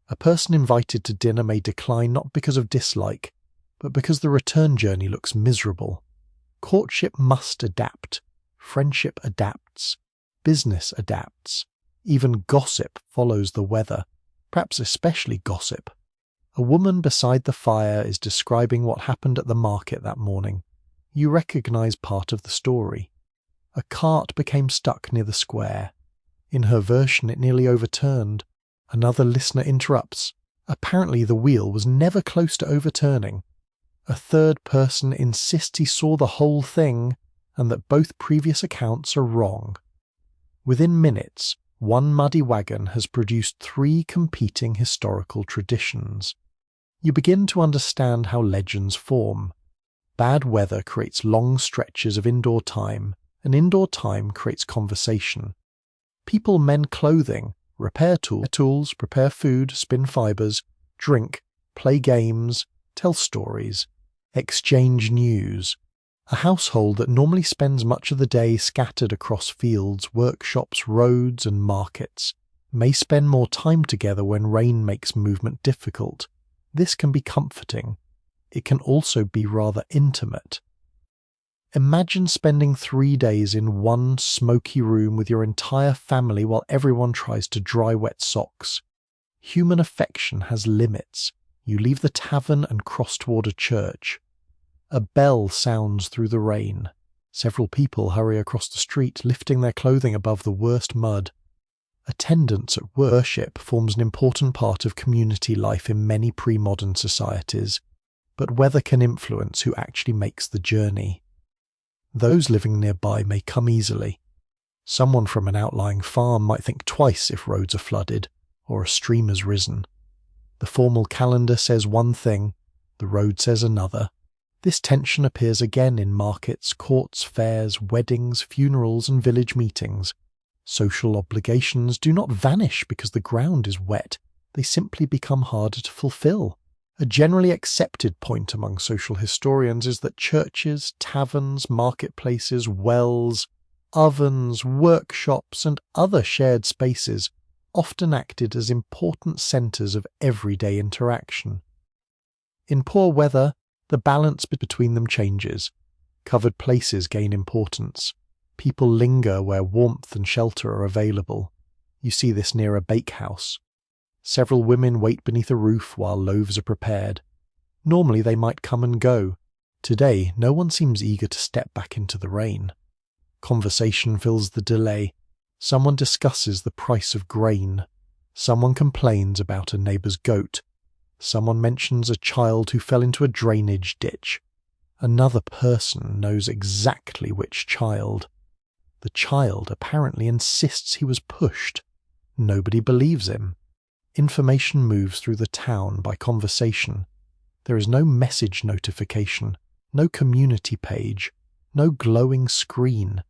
A person invited to dinner may decline not because of dislike, but because the return journey looks miserable. Courtship must adapt. Friendship adapts. Business adapts. Even gossip follows the weather, perhaps especially gossip. A woman beside the fire is describing what happened at the market that morning. You recognize part of the story. A cart became stuck near the square. In her version, it nearly overturned. Another listener interrupts. Apparently the wheel was never close to overturning. A third person insists he saw the whole thing and that both previous accounts are wrong. Within minutes, One muddy wagon has produced three competing historical traditions. You begin to understand how legends form. Bad weather creates long stretches of indoor time, and indoor time creates conversation. People mend clothing, repair tools, prepare food, spin fibers, drink, play games, tell stories, exchange news. A household that normally spends much of the day scattered across fields, workshops, roads, and markets may spend more time together when rain makes movement difficult. This can be comforting. It can also be rather intimate. Imagine spending 3 days in one smoky room with your entire family while everyone tries to dry wet socks. Human affection has limits. You leave the tavern and cross toward a church. A bell sounds through the rain. Several people hurry across the street, lifting their clothing above the worst mud. Attendance at worship forms an important part of community life in many pre-modern societies, but weather can influence who actually makes the journey. Those living nearby may come easily. Someone from an outlying farm might think twice if roads are flooded or a stream has risen. The formal calendar says one thing, the road says another. This tension appears again in markets, courts, fairs, weddings, funerals, and village meetings. Social obligations do not vanish because the ground is wet, they simply become harder to fulfill. A generally accepted point among social historians is that churches, taverns, marketplaces, wells, ovens, workshops, and other shared spaces often acted as important centres of everyday interaction. In poor weather, the balance between them changes. Covered places gain importance. People linger where warmth and shelter are available. You see this near a bakehouse. Several women wait beneath a roof while loaves are prepared. Normally they might come and go. Today, no one seems eager to step back into the rain. Conversation fills the delay. Someone discusses the price of grain. Someone complains about a neighbour's goat. Someone mentions a child who fell into a drainage ditch. Another person knows exactly which child. The child apparently insists he was pushed. Nobody believes him. Information moves through the town by conversation. There is no message notification, no community page, no glowing screen.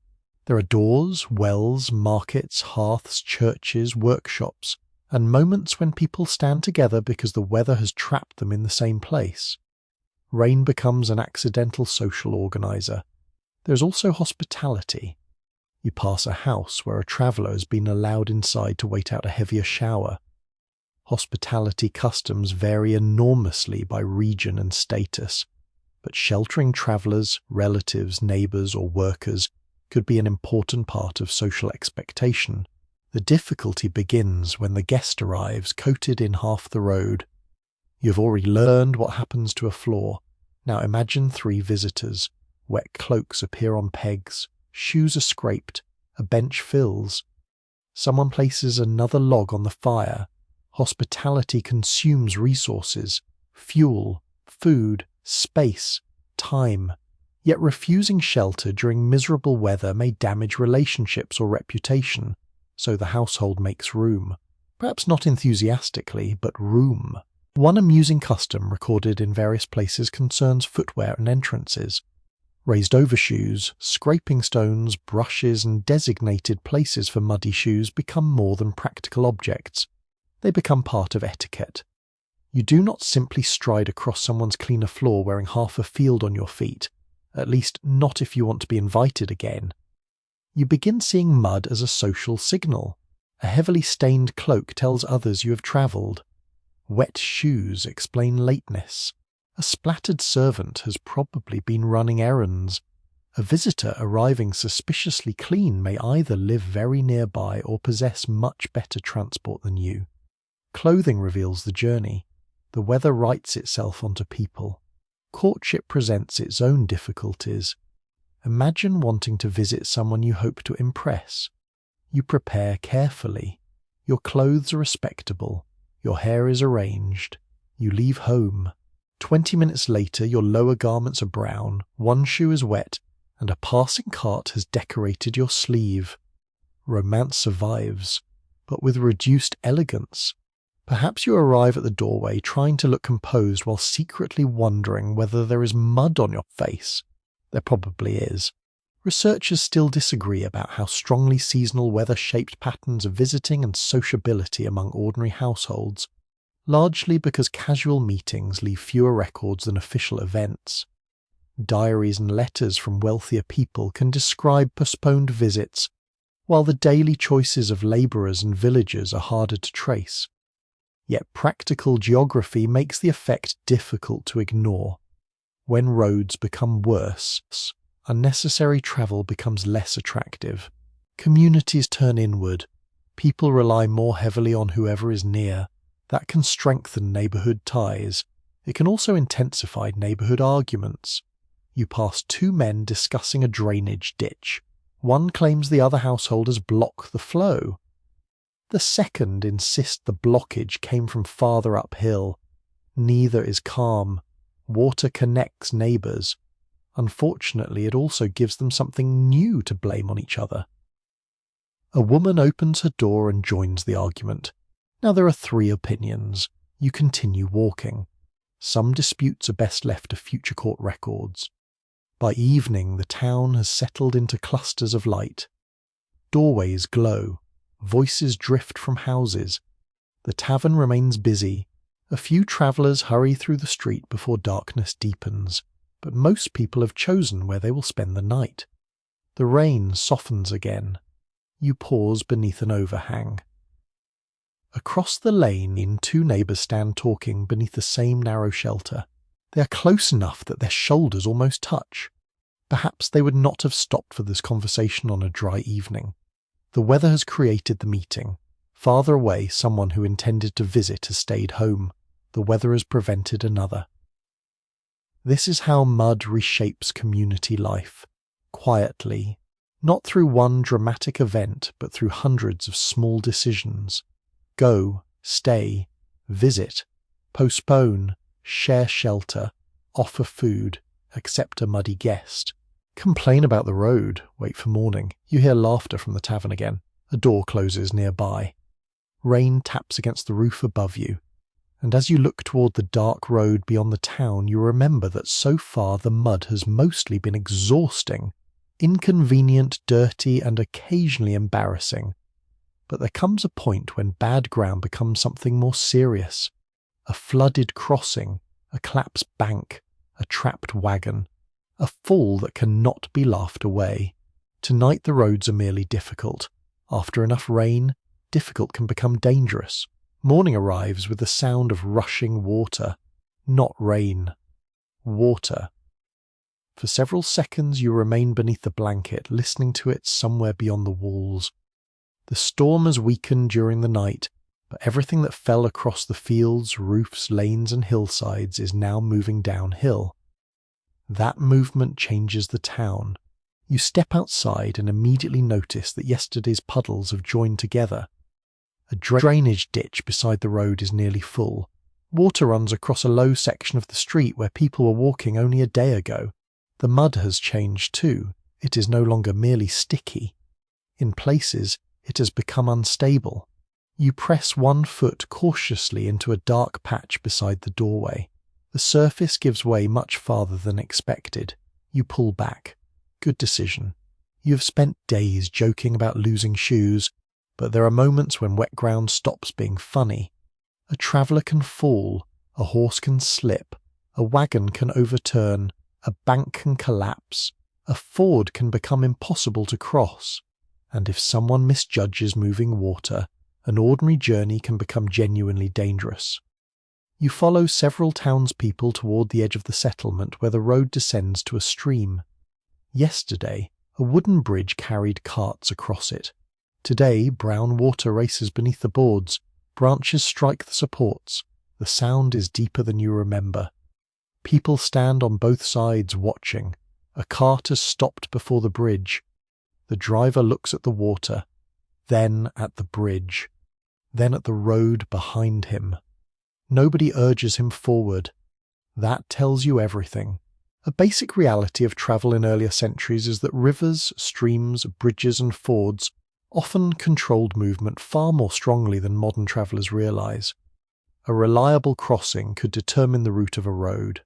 There are doors, wells, markets, hearths, churches, workshops, and moments when people stand together because the weather has trapped them in the same place. Rain becomes an accidental social organizer. There is also hospitality. You pass a house where a traveller has been allowed inside to wait out a heavier shower. Hospitality customs vary enormously by region and status, but sheltering travellers, relatives, neighbours, or workers could be an important part of social expectation. The difficulty begins when the guest arrives coated in half the road. You've already learned what happens to a floor. Now imagine 3 visitors. Wet cloaks appear on pegs, shoes are scraped, a bench fills. Someone places another log on the fire. Hospitality consumes resources, fuel, food, space, time. Yet refusing shelter during miserable weather may damage relationships or reputation, so the household makes room. Perhaps not enthusiastically, but room. One amusing custom recorded in various places concerns footwear and entrances. Raised overshoes, scraping stones, brushes, and designated places for muddy shoes become more than practical objects. They become part of etiquette. You do not simply stride across someone's cleaner floor wearing half a field on your feet, at least not if you want to be invited again. You begin seeing mud as a social signal. A heavily stained cloak tells others you have travelled. Wet shoes explain lateness. A splattered servant has probably been running errands. A visitor arriving suspiciously clean may either live very nearby or possess much better transport than you. Clothing reveals the journey. The weather writes itself onto people. Courtship presents its own difficulties. Imagine wanting to visit someone you hope to impress. You prepare carefully. Your clothes are respectable. Your hair is arranged. You leave home. 20 minutes later, your lower garments are brown, one shoe is wet, and a passing cart has decorated your sleeve. Romance survives. but with reduced elegance. Perhaps you arrive at the doorway trying to look composed while secretly wondering whether there is mud on your face. There probably is. Researchers still disagree about how strongly seasonal weather shaped patterns of visiting and sociability among ordinary households, largely because casual meetings leave fewer records than official events. Diaries and letters from wealthier people can describe postponed visits, while the daily choices of labourers and villagers are harder to trace. Yet practical geography makes the effect difficult to ignore. When roads become worse, unnecessary travel becomes less attractive. Communities turn inward. People rely more heavily on whoever is near. That can strengthen neighbourhood ties. It can also intensify neighbourhood arguments. You pass two men discussing a drainage ditch. One claims the other householders block the flow. The second insists the blockage came from farther uphill. Neither is calm. Water connects neighbours. Unfortunately, it also gives them something new to blame on each other. A woman opens her door and joins the argument. Now there are three opinions. You continue walking. Some disputes are best left to future court records. By evening, the town has settled into clusters of light. Doorways glow. Voices drift from houses. The tavern remains busy. A few travellers hurry through the street before darkness deepens, but most people have chosen where they will spend the night. The rain softens again. You pause beneath an overhang. Across the lane, two neighbours stand talking beneath the same narrow shelter. They are close enough that their shoulders almost touch. Perhaps they would not have stopped for this conversation on a dry evening. The weather has created the meeting. Farther away, someone who intended to visit has stayed home. The weather has prevented another. This is how mud reshapes community life. Quietly. Not through one dramatic event, but through hundreds of small decisions. Go, stay, visit, postpone, share shelter, offer food, accept a muddy guest. Complain about the road, wait for morning. You hear laughter from the tavern again. A door closes nearby. Rain taps against the roof above you. And as you look toward the dark road beyond the town, you remember that so far the mud has mostly been exhausting, inconvenient, dirty, and occasionally embarrassing. But there comes a point when bad ground becomes something more serious. A flooded crossing, a collapsed bank, a trapped wagon, a fall that cannot be laughed away. Tonight the roads are merely difficult. After enough rain, difficult can become dangerous. Morning arrives with the sound of rushing water. Not rain. Water. For several seconds you remain beneath the blanket, listening to it somewhere beyond the walls. The storm has weakened during the night, but everything that fell across the fields, roofs, lanes and hillsides is now moving downhill. That movement changes the town. You step outside and immediately notice that yesterday's puddles have joined together. A drainage ditch beside the road is nearly full. Water runs across a low section of the street where people were walking only a day ago. The mud has changed too. It is no longer merely sticky. In places, it has become unstable. You press one foot cautiously into a dark patch beside the doorway. The surface gives way much farther than expected. You pull back. Good decision. You have spent days joking about losing shoes, but there are moments when wet ground stops being funny. A traveller can fall, a horse can slip, a wagon can overturn, a bank can collapse, a ford can become impossible to cross. And if someone misjudges moving water, an ordinary journey can become genuinely dangerous. You follow several townspeople toward the edge of the settlement where the road descends to a stream. Yesterday, a wooden bridge carried carts across it. Today, brown water races beneath the boards. Branches strike the supports. The sound is deeper than you remember. People stand on both sides watching. A cart has stopped before the bridge. The driver looks at the water, then at the bridge, then at the road behind him. Nobody urges him forward. That tells you everything. A basic reality of travel in earlier centuries is that rivers, streams, bridges and fords often controlled movement far more strongly than modern travellers realise. A reliable crossing could determine the route of a road.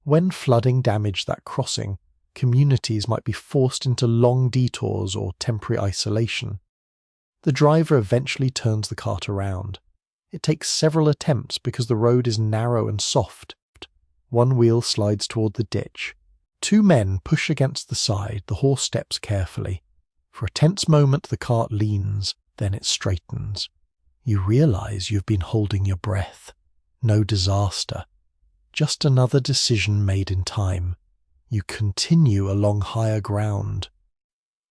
When flooding damaged that crossing, communities might be forced into long detours or temporary isolation. The driver eventually turns the cart around. It takes several attempts because the road is narrow and soft. One wheel slides toward the ditch. Two men push against the side, the horse steps carefully. For a tense moment the cart leans, then it straightens. You realise you've been holding your breath. No disaster. Just another decision made in time. You continue along higher ground.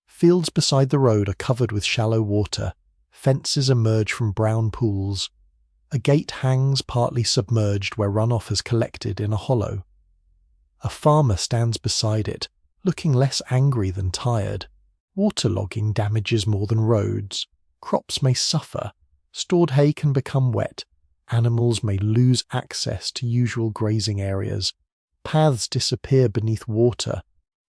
Fields beside the road are covered with shallow water. Fences emerge from brown pools. A gate hangs partly submerged where runoff has collected in a hollow. A farmer stands beside it, looking less angry than tired. Waterlogging damages more than roads. Crops may suffer. Stored hay can become wet. Animals may lose access to usual grazing areas. Paths disappear beneath water.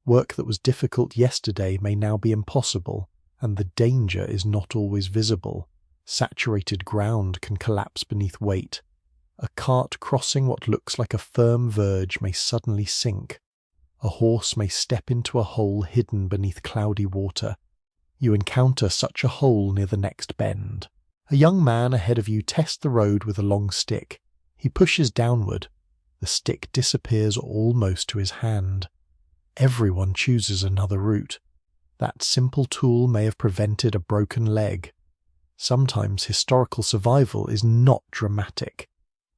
Work that was difficult yesterday may now be impossible, and the danger is not always visible. Saturated ground can collapse beneath weight. A cart crossing what looks like a firm verge may suddenly sink. A horse may step into a hole hidden beneath cloudy water. You encounter such a hole near the next bend. A young man ahead of you tests the road with a long stick. He pushes downward. The stick disappears almost to his hand. Everyone chooses another route. That simple tool may have prevented a broken leg. Sometimes historical survival is not dramatic.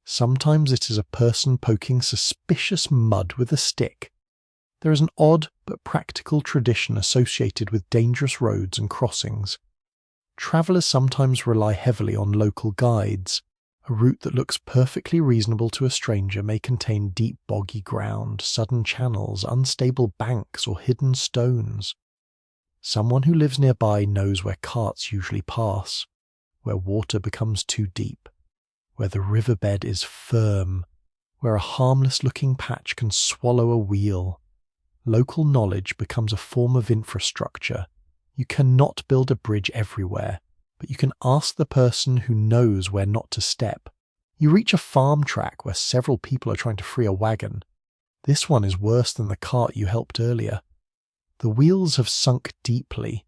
Sometimes it is a person poking suspicious mud with a stick. There is an odd but practical tradition associated with dangerous roads and crossings. Travellers sometimes rely heavily on local guides. A route that looks perfectly reasonable to a stranger may contain deep boggy ground, sudden channels, unstable banks, or hidden stones. Someone who lives nearby knows where carts usually pass, where water becomes too deep, where the riverbed is firm, where a harmless-looking patch can swallow a wheel. Local knowledge becomes a form of infrastructure. You cannot build a bridge everywhere, but you can ask the person who knows where not to step. You reach a farm track where several people are trying to free a wagon. This one is worse than the cart you helped earlier. The wheels have sunk deeply.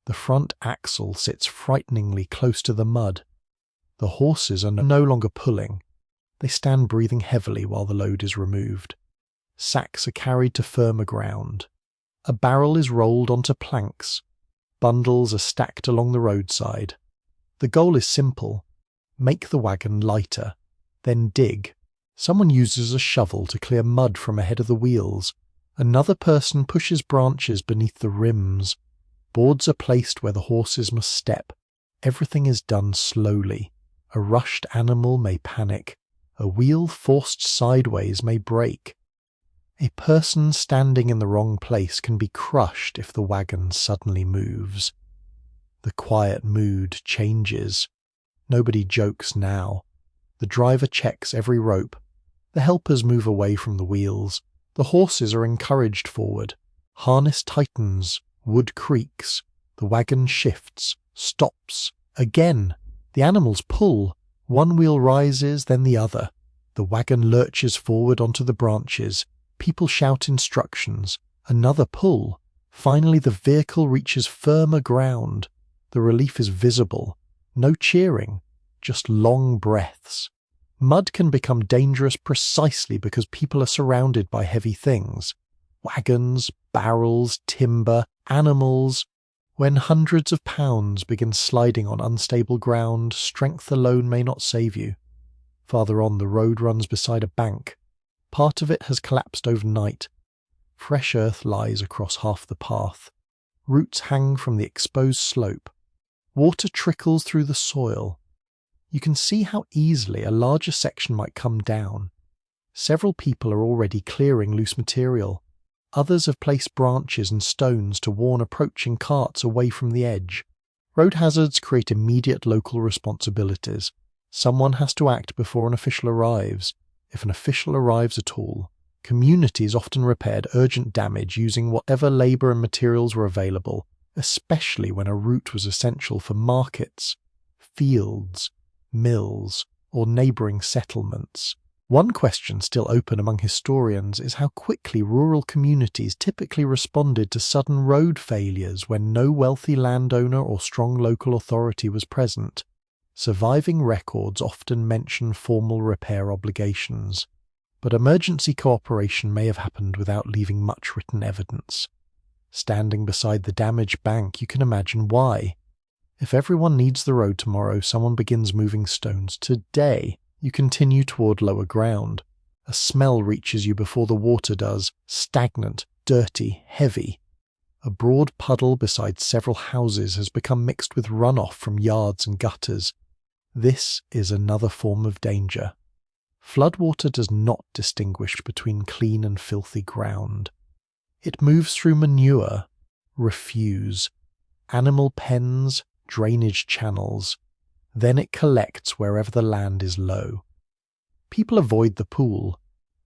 The front axle sits frighteningly close to the mud. The horses are no longer pulling. They stand breathing heavily while the load is removed. Sacks are carried to firmer ground. A barrel is rolled onto planks. Bundles are stacked along the roadside. The goal is simple. Make the wagon lighter. Then dig. Someone uses a shovel to clear mud from ahead of the wheels. Another person pushes branches beneath the rims. Boards are placed where the horses must step. Everything is done slowly. A rushed animal may panic. A wheel forced sideways may break. A person standing in the wrong place can be crushed if the wagon suddenly moves. The quiet mood changes. Nobody jokes now. The driver checks every rope. The helpers move away from the wheels. The horses are encouraged forward. Harness tightens. Wood creaks. The wagon shifts. Stops. Again. The animals pull. One wheel rises, then the other. The wagon lurches forward onto the branches. People shout instructions. Another pull. Finally the vehicle reaches firmer ground. The relief is visible. No cheering. Just long breaths. Mud can become dangerous precisely because people are surrounded by heavy things. Wagons, barrels, timber, animals. When hundreds of pounds begin sliding on unstable ground, strength alone may not save you. Farther on, the road runs beside a bank. Part of it has collapsed overnight. Fresh earth lies across half the path. Roots hang from the exposed slope. Water trickles through the soil. You can see how easily a larger section might come down. Several people are already clearing loose material. Others have placed branches and stones to warn approaching carts away from the edge. Road hazards create immediate local responsibilities. Someone has to act before an official arrives. If an official arrives at all, communities often repaired urgent damage using whatever labour and materials were available. especially when a route was essential for markets, fields, mills, or neighbouring settlements. One question still open among historians is how quickly rural communities typically responded to sudden road failures when no wealthy landowner or strong local authority was present. Surviving records often mention formal repair obligations, but emergency cooperation may have happened without leaving much written evidence. Standing beside the damaged bank, you can imagine why. If everyone needs the road tomorrow, someone begins moving stones today. You continue toward lower ground. A smell reaches you before the water does, stagnant, dirty, heavy. A broad puddle beside several houses has become mixed with runoff from yards and gutters. This is another form of danger. Floodwater does not distinguish between clean and filthy ground. It moves through manure, refuse, animal pens, drainage channels. Then it collects wherever the land is low. People avoid the pool.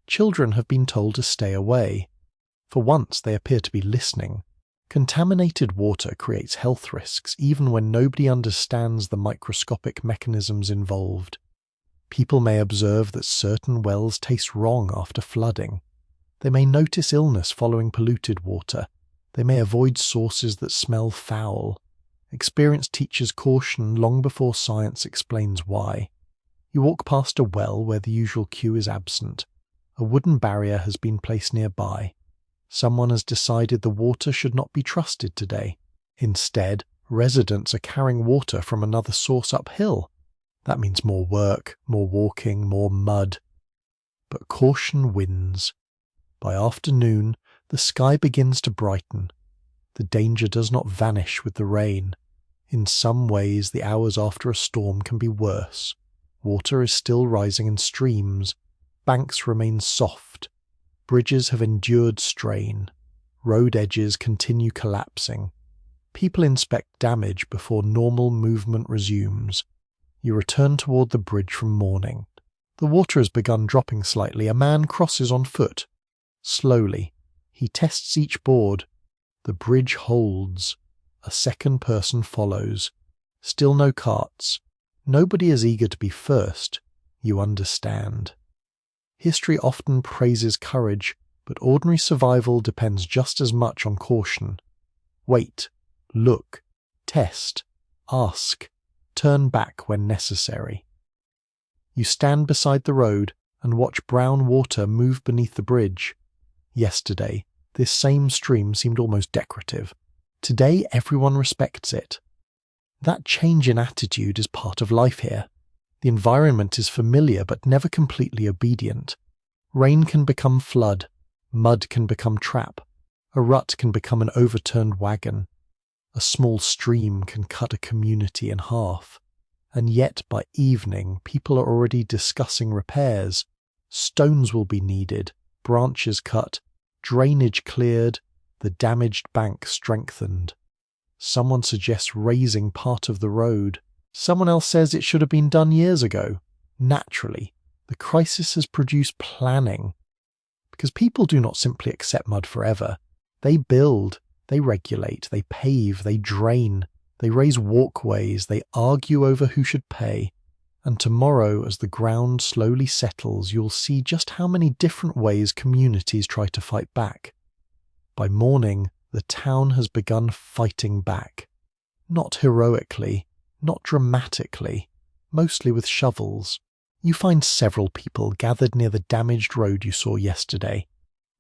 Children have been told to stay away. For once, they appear to be listening. Contaminated water creates health risks even when nobody understands the microscopic mechanisms involved. People may observe that certain wells taste wrong after flooding. They may notice illness following polluted water. They may avoid sources that smell foul. Experience teaches caution long before science explains why. You walk past a well where the usual queue is absent. A wooden barrier has been placed nearby. Someone has decided the water should not be trusted today. Instead, residents are carrying water from another source uphill. That means more work, more walking, more mud. But caution wins. By afternoon, the sky begins to brighten. The danger does not vanish with the rain. In some ways, the hours after a storm can be worse. Water is still rising in streams. Banks remain soft. Bridges have endured strain. Road edges continue collapsing. People inspect damage before normal movement resumes. You return toward the bridge from morning. The water has begun dropping slightly. A man crosses on foot. Slowly, he tests each board. The bridge holds. A second person follows. Still no carts. Nobody is eager to be first. You understand. History often praises courage, but ordinary survival depends just as much on caution. Wait, look, test, ask, turn back when necessary. You stand beside the road and watch brown water move beneath the bridge. Yesterday, this same stream seemed almost decorative. Today, everyone respects it. That change in attitude is part of life here. The environment is familiar but never completely obedient. Rain can become flood. Mud can become trap. A rut can become an overturned wagon. A small stream can cut a community in half. And yet, by evening, people are already discussing repairs. Stones will be needed, branches cut, drainage cleared, the damaged bank strengthened. Someone suggests raising part of the road. Someone else says it should have been done years ago. Naturally, the crisis has produced planning. Because people do not simply accept mud forever. They build, they regulate, they pave, they drain, they raise walkways, they argue over who should pay. And tomorrow, as the ground slowly settles, you'll see just how many different ways communities try to fight back. By morning, the town has begun fighting back. Not heroically, not dramatically, mostly with shovels. You find several people gathered near the damaged road you saw yesterday.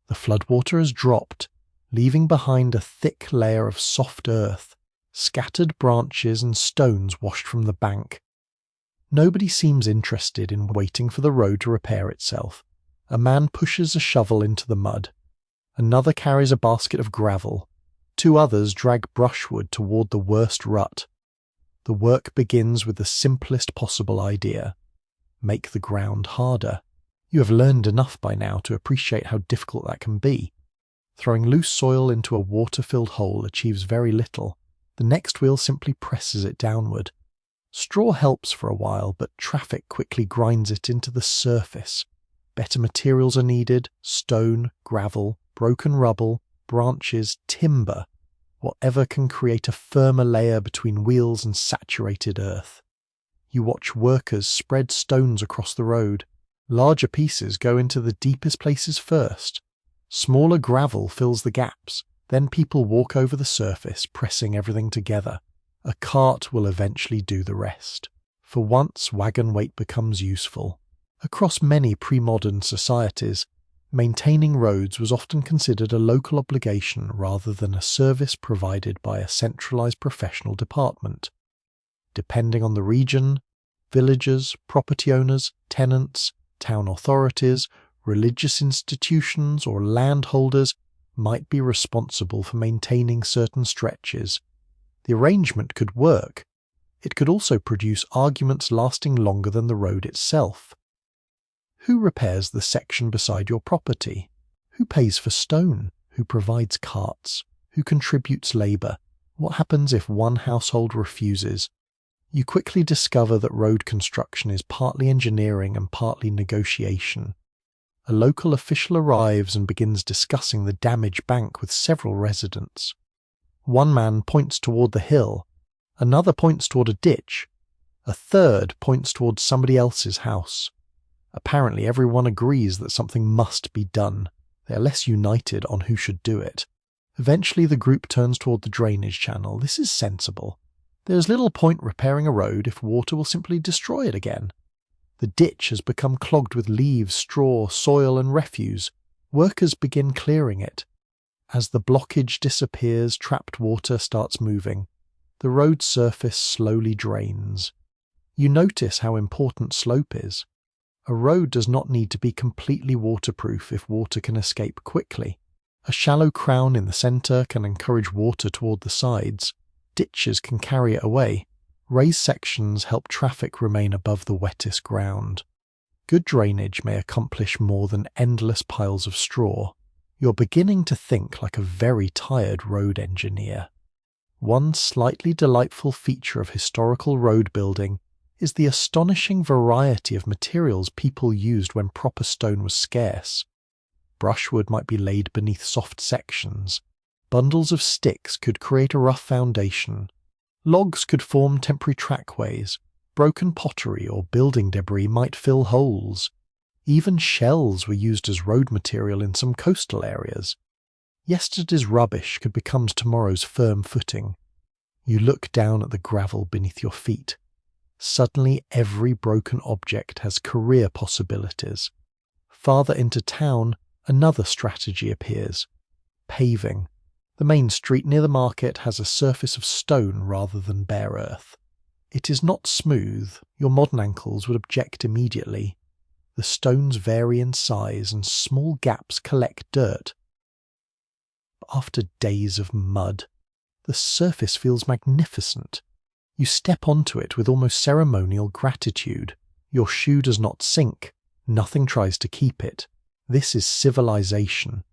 The floodwater has dropped, leaving behind a thick layer of soft earth, scattered branches and stones washed from the bank. Nobody seems interested in waiting for the road to repair itself. A man pushes a shovel into the mud. Another carries a basket of gravel. Two others drag brushwood toward the worst rut. The work begins with the simplest possible idea. Make the ground harder. You have learned enough by now to appreciate how difficult that can be. Throwing loose soil into a water-filled hole achieves very little. The next wheel simply presses it downward. Straw helps for a while, but traffic quickly grinds it into the surface. Better materials are needed: stone, gravel, broken rubble, branches, timber. whatever can create a firmer layer between wheels and saturated earth. You watch workers spread stones across the road. Larger pieces go into the deepest places first. Smaller gravel fills the gaps. Then people walk over the surface, pressing everything together. A cart will eventually do the rest. For once, wagon weight becomes useful. Across many pre-modern societies, maintaining roads was often considered a local obligation rather than a service provided by a centralized professional department. Depending on the region, villagers, property owners, tenants, town authorities, religious institutions, or landholders might be responsible for maintaining certain stretches. The arrangement could work. It could also produce arguments lasting longer than the road itself. Who repairs the section beside your property? Who pays for stone? Who provides carts? Who contributes labour? What happens if one household refuses? You quickly discover that road construction is partly engineering and partly negotiation. A local official arrives and begins discussing the damaged bank with several residents. One man points toward the hill, another points toward a ditch, a third points toward somebody else's house. Apparently everyone agrees that something must be done. They are less united on who should do it. Eventually the group turns toward the drainage channel. This is sensible. There is little point repairing a road if water will simply destroy it again. The ditch has become clogged with leaves, straw, soil, and refuse. Workers begin clearing it. As the blockage disappears, trapped water starts moving. The road surface slowly drains. You notice how important slope is. A road does not need to be completely waterproof if water can escape quickly. A shallow crown in the centre can encourage water toward the sides. Ditches can carry it away. Raised sections help traffic remain above the wettest ground. Good drainage may accomplish more than endless piles of straw. You're beginning to think like a very tired road engineer. One slightly delightful feature of historical road building is the astonishing variety of materials people used when proper stone was scarce. Brushwood might be laid beneath soft sections. Bundles of sticks could create a rough foundation. Logs could form temporary trackways. Broken pottery or building debris might fill holes. Even shells were used as road material in some coastal areas. Yesterday's rubbish could become tomorrow's firm footing. You look down at the gravel beneath your feet. Suddenly every broken object has career possibilities. Farther into town, another strategy appears. Paving. The main street near the market has a surface of stone rather than bare earth. It is not smooth. Your modern ankles would object immediately. The stones vary in size and small gaps collect dirt. But after days of mud, the surface feels magnificent. You step onto it with almost ceremonial gratitude. Your shoe does not sink. Nothing tries to keep it. This is civilization.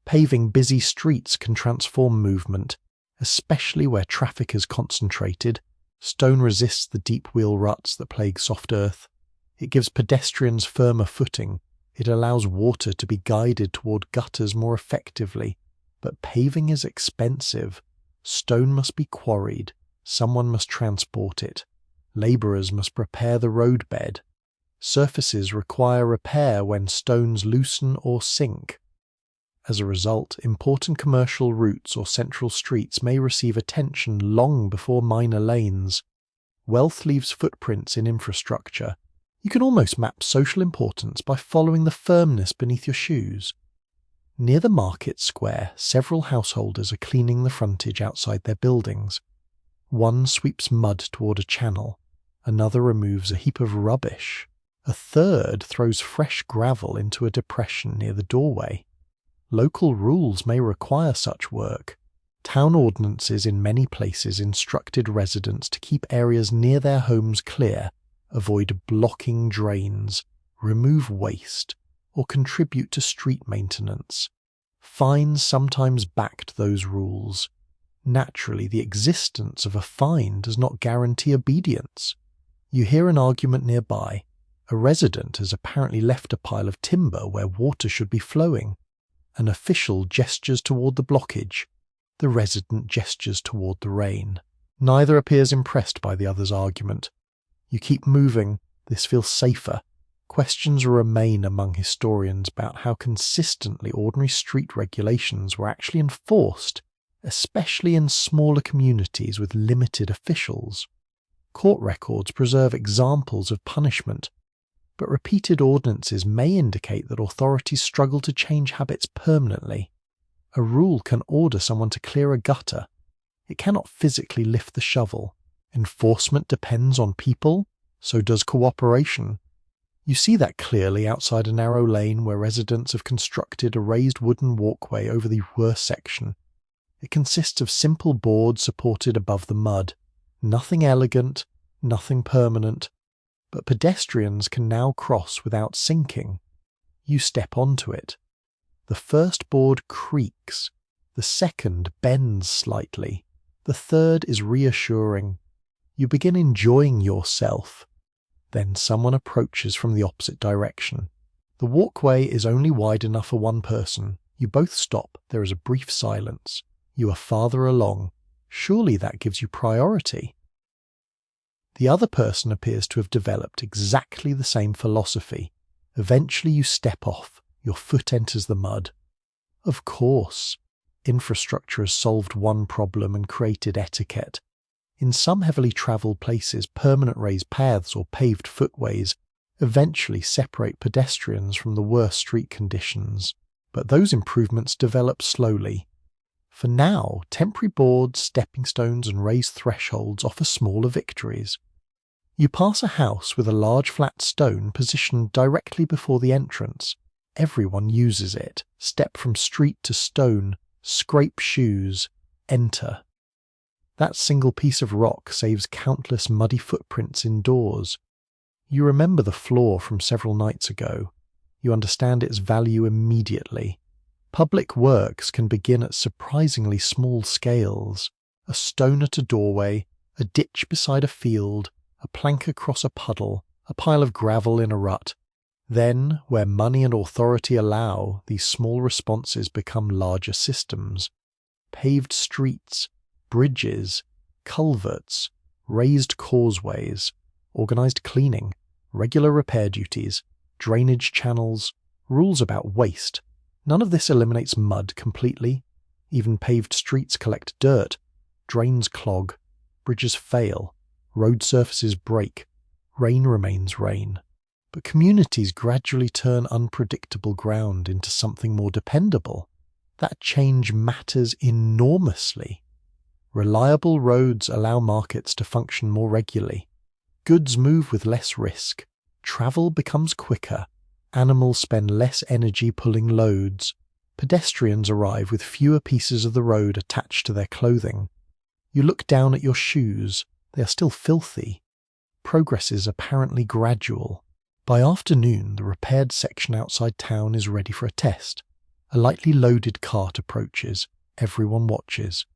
Paving busy streets can transform movement, especially where traffic is concentrated. Stone resists the deep wheel ruts that plague soft earth. It gives pedestrians firmer footing. It allows water to be guided toward gutters more effectively. But paving is expensive. Stone must be quarried. Someone must transport it. Labourers must prepare the roadbed. Surfaces require repair when stones loosen or sink. As a result, important commercial routes or central streets may receive attention long before minor lanes. Wealth leaves footprints in infrastructure. You can almost map social importance by following the firmness beneath your shoes. Near the market square, several householders are cleaning the frontage outside their buildings. One sweeps mud toward a channel. Another removes a heap of rubbish. A third throws fresh gravel into a depression near the doorway. Local rules may require such work. Town ordinances in many places instructed residents to keep areas near their homes clear, avoid blocking drains, remove waste, or contribute to street maintenance. Fines sometimes backed those rules. Naturally, the existence of a fine does not guarantee obedience. You hear an argument nearby. A resident has apparently left a pile of timber where water should be flowing. An official gestures toward the blockage. The resident gestures toward the rain. Neither appears impressed by the other's argument. You keep moving. This feels safer. Questions remain among historians about how consistently ordinary street regulations were actually enforced, especially in smaller communities with limited officials. Court records preserve examples of punishment, but repeated ordinances may indicate that authorities struggle to change habits permanently. A rule can order someone to clear a gutter. It cannot physically lift the shovel. Enforcement depends on people, so does cooperation. You see that clearly outside a narrow lane where residents have constructed a raised wooden walkway over the worst section. It consists of simple boards supported above the mud. Nothing elegant, nothing permanent, but pedestrians can now cross without sinking. You step onto it. The first board creaks, the second bends slightly, the third is reassuring. You begin enjoying yourself. Then someone approaches from the opposite direction. The walkway is only wide enough for one person. You both stop. There is a brief silence. You are farther along. Surely that gives you priority. The other person appears to have developed exactly the same philosophy. Eventually you step off. Your foot enters the mud. Of course, infrastructure has solved one problem and created etiquette. In some heavily travelled places, permanent raised paths or paved footways eventually separate pedestrians from the worst street conditions. But those improvements develop slowly. For now, temporary boards, stepping stones and raised thresholds offer smaller victories. You pass a house with a large flat stone positioned directly before the entrance. Everyone uses it. Step from street to stone, scrape shoes, enter. That single piece of rock saves countless muddy footprints indoors. You remember the floor from several nights ago. You understand its value immediately. Public works can begin at surprisingly small scales. A stone at a doorway, a ditch beside a field, a plank across a puddle, a pile of gravel in a rut. Then, where money and authority allow, these small responses become larger systems. Paved streets, bridges, culverts, raised causeways, organised cleaning, regular repair duties, drainage channels, rules about waste. None of this eliminates mud completely. Even paved streets collect dirt, drains clog, bridges fail, road surfaces break, rain remains rain. But communities gradually turn unpredictable ground into something more dependable. That change matters enormously. Reliable roads allow markets to function more regularly. Goods move with less risk. Travel becomes quicker. Animals spend less energy pulling loads. Pedestrians arrive with fewer pieces of the road attached to their clothing. You look down at your shoes. They are still filthy. Progress is apparently gradual. By afternoon, the repaired section outside town is ready for a test. A lightly loaded cart approaches. Everyone watches.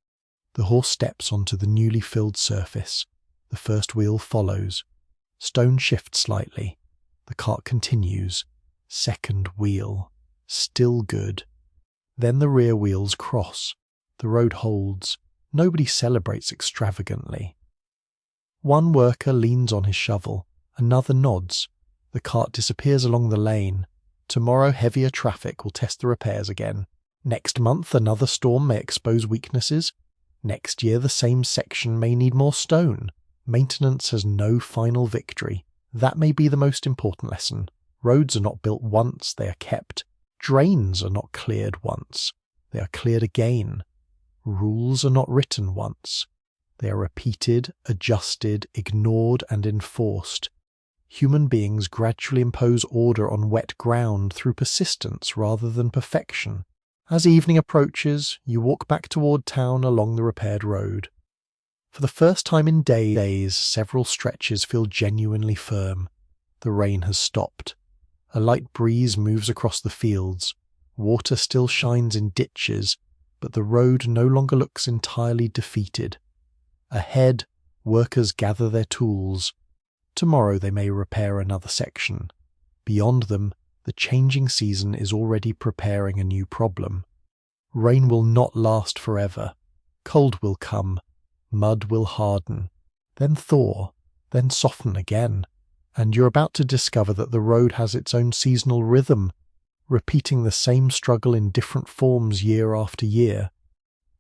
The horse steps onto the newly filled surface. The first wheel follows. Stone shifts slightly. The cart continues. Second wheel. Still good. Then the rear wheels cross. The road holds. Nobody celebrates extravagantly. One worker leans on his shovel. Another nods. The cart disappears along the lane. Tomorrow heavier traffic will test the repairs again. Next month another storm may expose weaknesses. Next year the same section may need more stone. Maintenance has no final victory. That may be the most important lesson. Roads are not built once, they are kept. Drains are not cleared once, they are cleared again. Rules are not written once. They are repeated, adjusted, ignored and enforced. Human beings gradually impose order on wet ground through persistence rather than perfection. As evening approaches, you walk back toward town along the repaired road. For the first time in days, several stretches feel genuinely firm. The rain has stopped. A light breeze moves across the fields. Water still shines in ditches, but the road no longer looks entirely defeated. Ahead, workers gather their tools. Tomorrow they may repair another section. Beyond them, the changing season is already preparing a new problem. Rain will not last forever. Cold will come, mud will harden, then thaw, then soften again, and you're about to discover that the road has its own seasonal rhythm, repeating the same struggle in different forms year after year.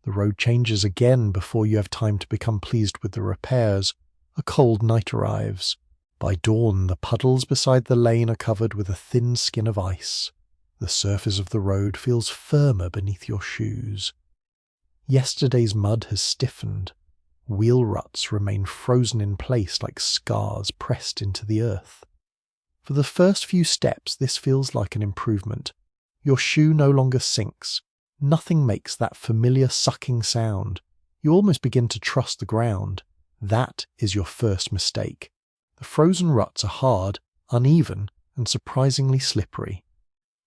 The road changes again before you have time to become pleased with the repairs. A cold night arrives. By dawn, the puddles beside the lane are covered with a thin skin of ice. The surface of the road feels firmer beneath your shoes. Yesterday's mud has stiffened. Wheel ruts remain frozen in place like scars pressed into the earth. For the first few steps, this feels like an improvement. Your shoe no longer sinks. Nothing makes that familiar sucking sound. You almost begin to trust the ground. That is your first mistake. The frozen ruts are hard, uneven, and surprisingly slippery.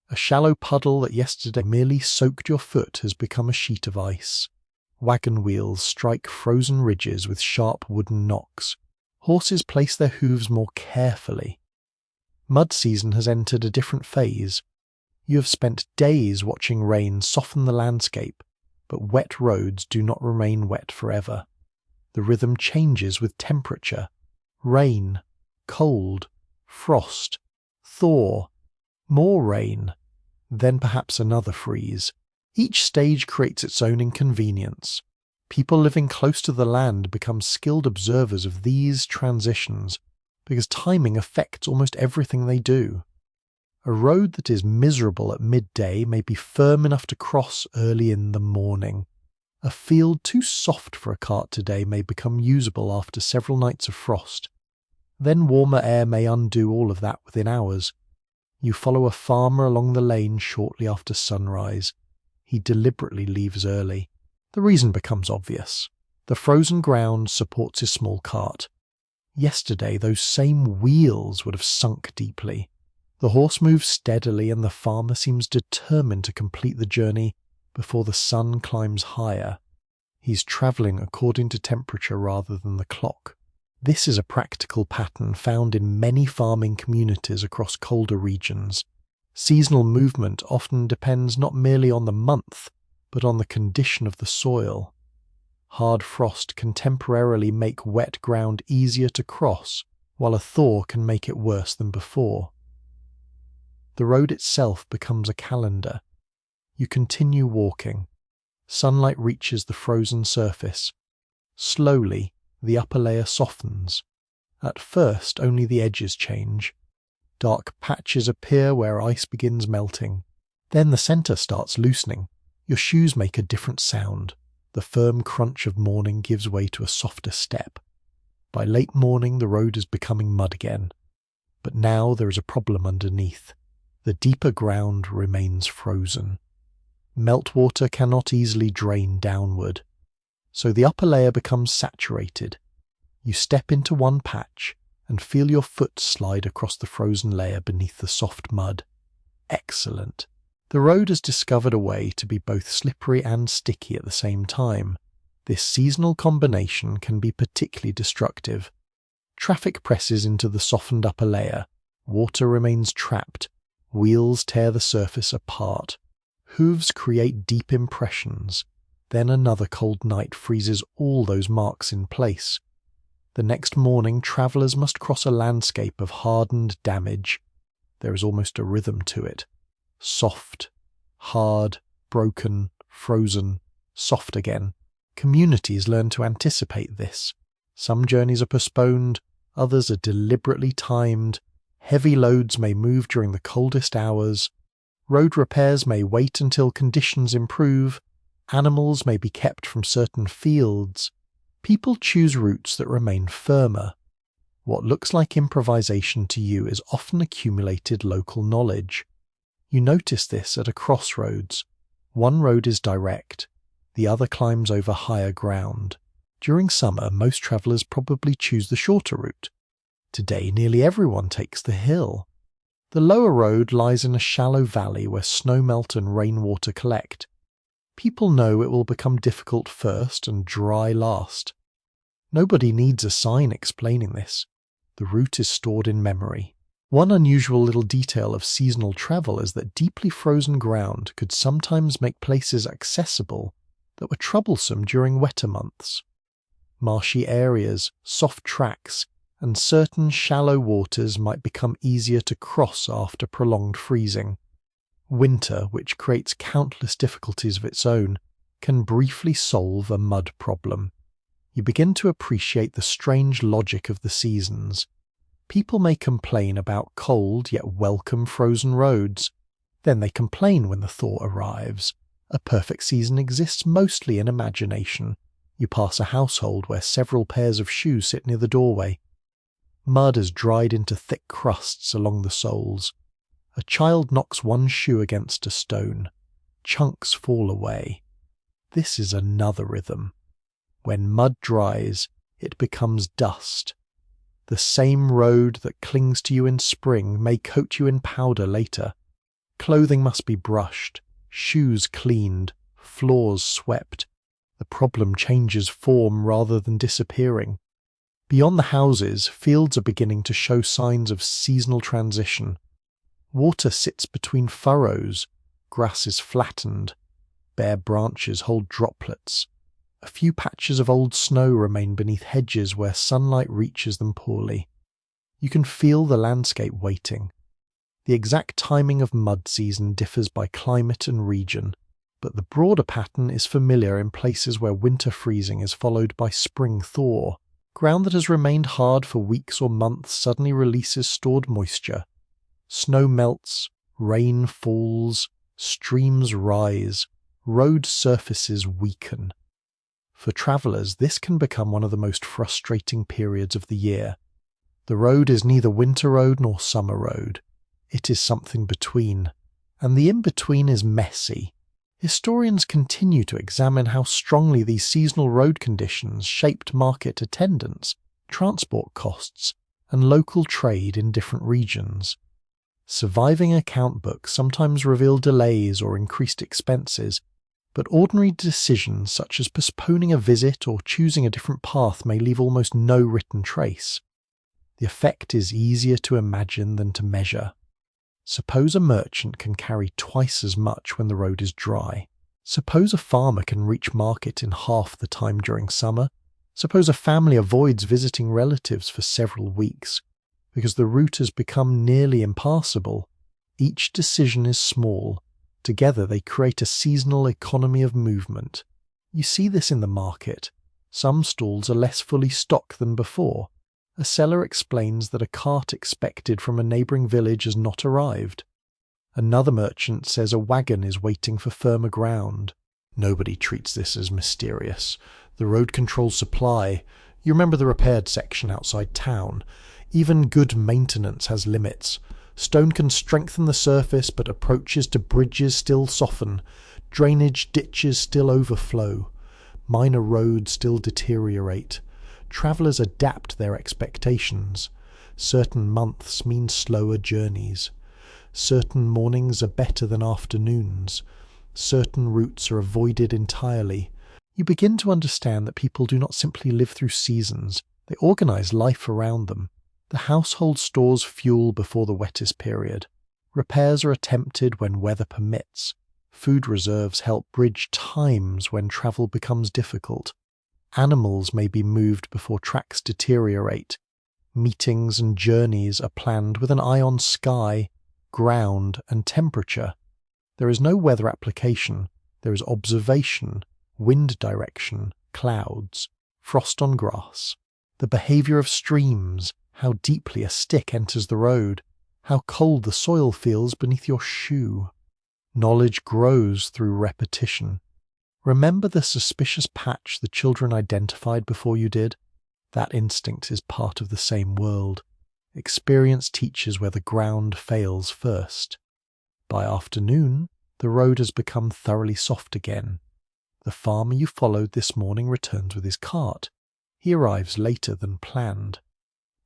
A shallow puddle that yesterday merely soaked your foot has become a sheet of ice. Wagon wheels strike frozen ridges with sharp wooden knocks. Horses place their hooves more carefully. Mud season has entered a different phase. You have spent days watching rain soften the landscape, but wet roads do not remain wet forever. The rhythm changes with temperature. Rain, cold, frost, thaw, more rain, then perhaps another freeze. Each stage creates its own inconvenience. People living close to the land become skilled observers of these transitions because timing affects almost everything they do. A road that is miserable at midday may be firm enough to cross early in the morning. A field too soft for a cart today may become usable after several nights of frost. Then warmer air may undo all of that within hours. You follow a farmer along the lane shortly after sunrise. He deliberately leaves early. The reason becomes obvious. The frozen ground supports his small cart. Yesterday, those same wheels would have sunk deeply. The horse moves steadily, and the farmer seems determined to complete the journey before the sun climbs higher. He's travelling according to temperature rather than the clock. This is a practical pattern found in many farming communities across colder regions. Seasonal movement often depends not merely on the month, but on the condition of the soil. Hard frost can temporarily make wet ground easier to cross, while a thaw can make it worse than before. The road itself becomes a calendar. You continue walking. Sunlight reaches the frozen surface. Slowly, the upper layer softens. At first, only the edges change. Dark patches appear where ice begins melting. Then the centre starts loosening. Your shoes make a different sound. The firm crunch of morning gives way to a softer step. By late morning, the road is becoming mud again. But now there is a problem underneath. The deeper ground remains frozen. Meltwater cannot easily drain downward. So the upper layer becomes saturated. You step into one patch and feel your foot slide across the frozen layer beneath the soft mud. Excellent. The road has discovered a way to be both slippery and sticky at the same time. This seasonal combination can be particularly destructive. Traffic presses into the softened upper layer. Water remains trapped. Wheels tear the surface apart. Hooves create deep impressions. Then another cold night freezes all those marks in place. The next morning, travellers must cross a landscape of hardened damage. There is almost a rhythm to it. Soft, hard, broken, frozen, soft again. Communities learn to anticipate this. Some journeys are postponed, others are deliberately timed. Heavy loads may move during the coldest hours. Road repairs may wait until conditions improve. Animals may be kept from certain fields. People choose routes that remain firmer. What looks like improvisation to you is often accumulated local knowledge. You notice this at a crossroads. One road is direct, the other climbs over higher ground. During summer, most travellers probably choose the shorter route. Today, nearly everyone takes the hill. The lower road lies in a shallow valley where snowmelt and rainwater collect. People know it will become difficult first and dry last. Nobody needs a sign explaining this. The route is stored in memory. One unusual little detail of seasonal travel is that deeply frozen ground could sometimes make places accessible that were troublesome during wetter months. Marshy areas, soft tracks, and certain shallow waters might become easier to cross after prolonged freezing. Winter, which creates countless difficulties of its own, can briefly solve a mud problem. You begin to appreciate the strange logic of the seasons. People may complain about cold yet welcome frozen roads. Then they complain when the thaw arrives. A perfect season exists mostly in imagination. You pass a household where several pairs of shoes sit near the doorway. Mud has dried into thick crusts along the soles. A child knocks one shoe against a stone. Chunks fall away. This is another rhythm. When mud dries, it becomes dust. The same road that clings to you in spring may coat you in powder later. Clothing must be brushed, shoes cleaned, floors swept. The problem changes form rather than disappearing. Beyond the houses, fields are beginning to show signs of seasonal transition. Water sits between furrows, grass is flattened, bare branches hold droplets. A few patches of old snow remain beneath hedges where sunlight reaches them poorly. You can feel the landscape waiting. The exact timing of mud season differs by climate and region, but the broader pattern is familiar in places where winter freezing is followed by spring thaw. Ground that has remained hard for weeks or months suddenly releases stored moisture. Snow melts, rain falls, streams rise, road surfaces weaken. For travellers, this can become one of the most frustrating periods of the year. The road is neither winter road nor summer road. It is something between, and the in-between is messy. Historians continue to examine how strongly these seasonal road conditions shaped market attendance, transport costs, and local trade in different regions. Surviving account books sometimes reveal delays or increased expenses, but ordinary decisions such as postponing a visit or choosing a different path may leave almost no written trace. The effect is easier to imagine than to measure. Suppose a merchant can carry twice as much when the road is dry. Suppose a farmer can reach market in half the time during summer. Suppose a family avoids visiting relatives for several weeks because the route has become nearly impassable. Each decision is small. Together they create a seasonal economy of movement. You see this in the market. Some stalls are less fully stocked than before. A seller explains that a cart expected from a neighbouring village has not arrived. Another merchant says a wagon is waiting for firmer ground. Nobody treats this as mysterious. The road controls supply. You remember the repaired section outside town. Even good maintenance has limits. Stone can strengthen the surface, but approaches to bridges still soften. Drainage ditches still overflow. Minor roads still deteriorate. Travellers adapt their expectations. Certain months mean slower journeys. Certain mornings are better than afternoons. Certain routes are avoided entirely. You begin to understand that people do not simply live through seasons, they organise life around them. The household stores fuel before the wettest period. Repairs are attempted when weather permits. Food reserves help bridge times when travel becomes difficult. Animals may be moved before tracks deteriorate. Meetings and journeys are planned with an eye on sky, ground, and temperature. There is no weather application. There is observation, wind direction, clouds, frost on grass, the behaviour of streams, how deeply a stick enters the road, how cold the soil feels beneath your shoe. Knowledge grows through repetition. Remember the suspicious patch the children identified before you did? That instinct is part of the same world. Experience teaches where the ground fails first. By afternoon, the road has become thoroughly soft again. The farmer you followed this morning returns with his cart. He arrives later than planned.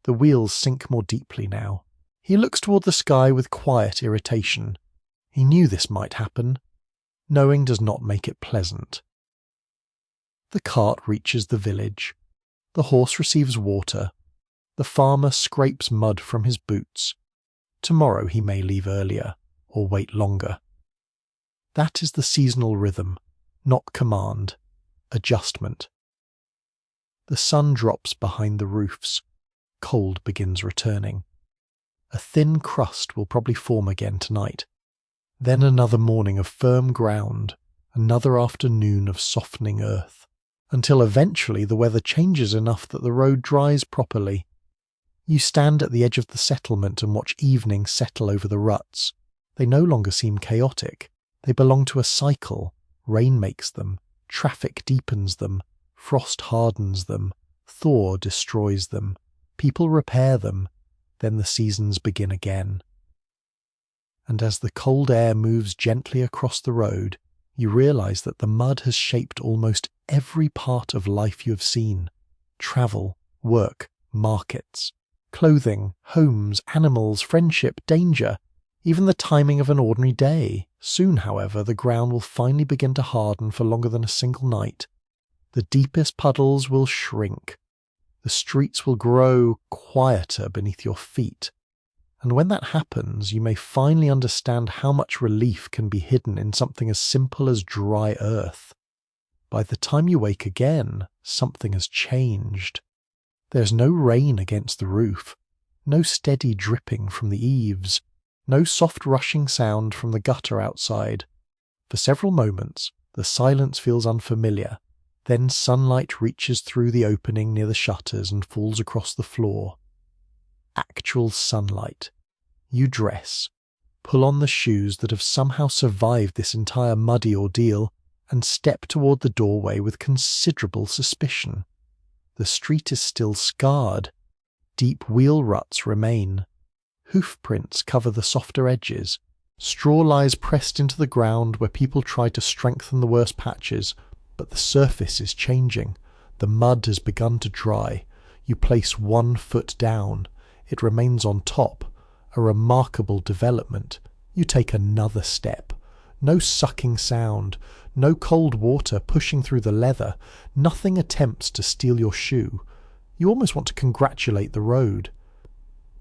The wheels sink more deeply now. He looks toward the sky with quiet irritation. He knew this might happen. Knowing does not make it pleasant. The cart reaches the village. The horse receives water. The farmer scrapes mud from his boots. Tomorrow he may leave earlier, or wait longer. That is the seasonal rhythm, not command. adjustment. The sun drops behind the roofs. Cold begins returning. A thin crust will probably form again tonight. Then another morning of firm ground, another afternoon of softening earth, until eventually the weather changes enough that the road dries properly. You stand at the edge of the settlement and watch evening settle over the ruts. They no longer seem chaotic. They belong to a cycle. Rain makes them, traffic deepens them, frost hardens them, thaw destroys them, people repair them, then the seasons begin again. And as the cold air moves gently across the road, you realize that the mud has shaped almost every part of life you have seen. Travel, work, markets, clothing, homes, animals, friendship, danger, even the timing of an ordinary day. Soon, however, the ground will finally begin to harden for longer than a single night. The deepest puddles will shrink. The streets will grow quieter beneath your feet. And when that happens, you may finally understand how much relief can be hidden in something as simple as dry earth. By the time you wake again, something has changed. There's no rain against the roof, no steady dripping from the eaves, no soft rushing sound from the gutter outside. For several moments, the silence feels unfamiliar. Then sunlight reaches through the opening near the shutters and falls across the floor. Actual sunlight. You dress, pull on the shoes that have somehow survived this entire muddy ordeal, and step toward the doorway with considerable suspicion. The street is still scarred. Deep wheel ruts remain. Hoof prints cover the softer edges. Straw lies pressed into the ground where people try to strengthen the worst patches, but the surface is changing. The mud has begun to dry. You place 1 foot down. It remains on top. A remarkable development. You take another step. No sucking sound. No cold water pushing through the leather. Nothing attempts to steal your shoe. You almost want to congratulate the road.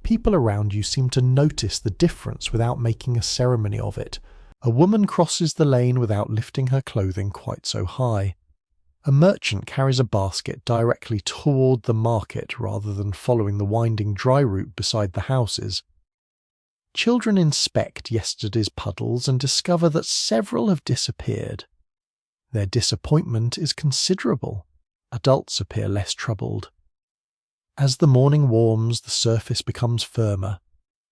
People around you seem to notice the difference without making a ceremony of it. A woman crosses the lane without lifting her clothing quite so high. A merchant carries a basket directly toward the market rather than following the winding dry route beside the houses. Children inspect yesterday's puddles and discover that several have disappeared. Their disappointment is considerable. Adults appear less troubled. As the morning warms, the surface becomes firmer.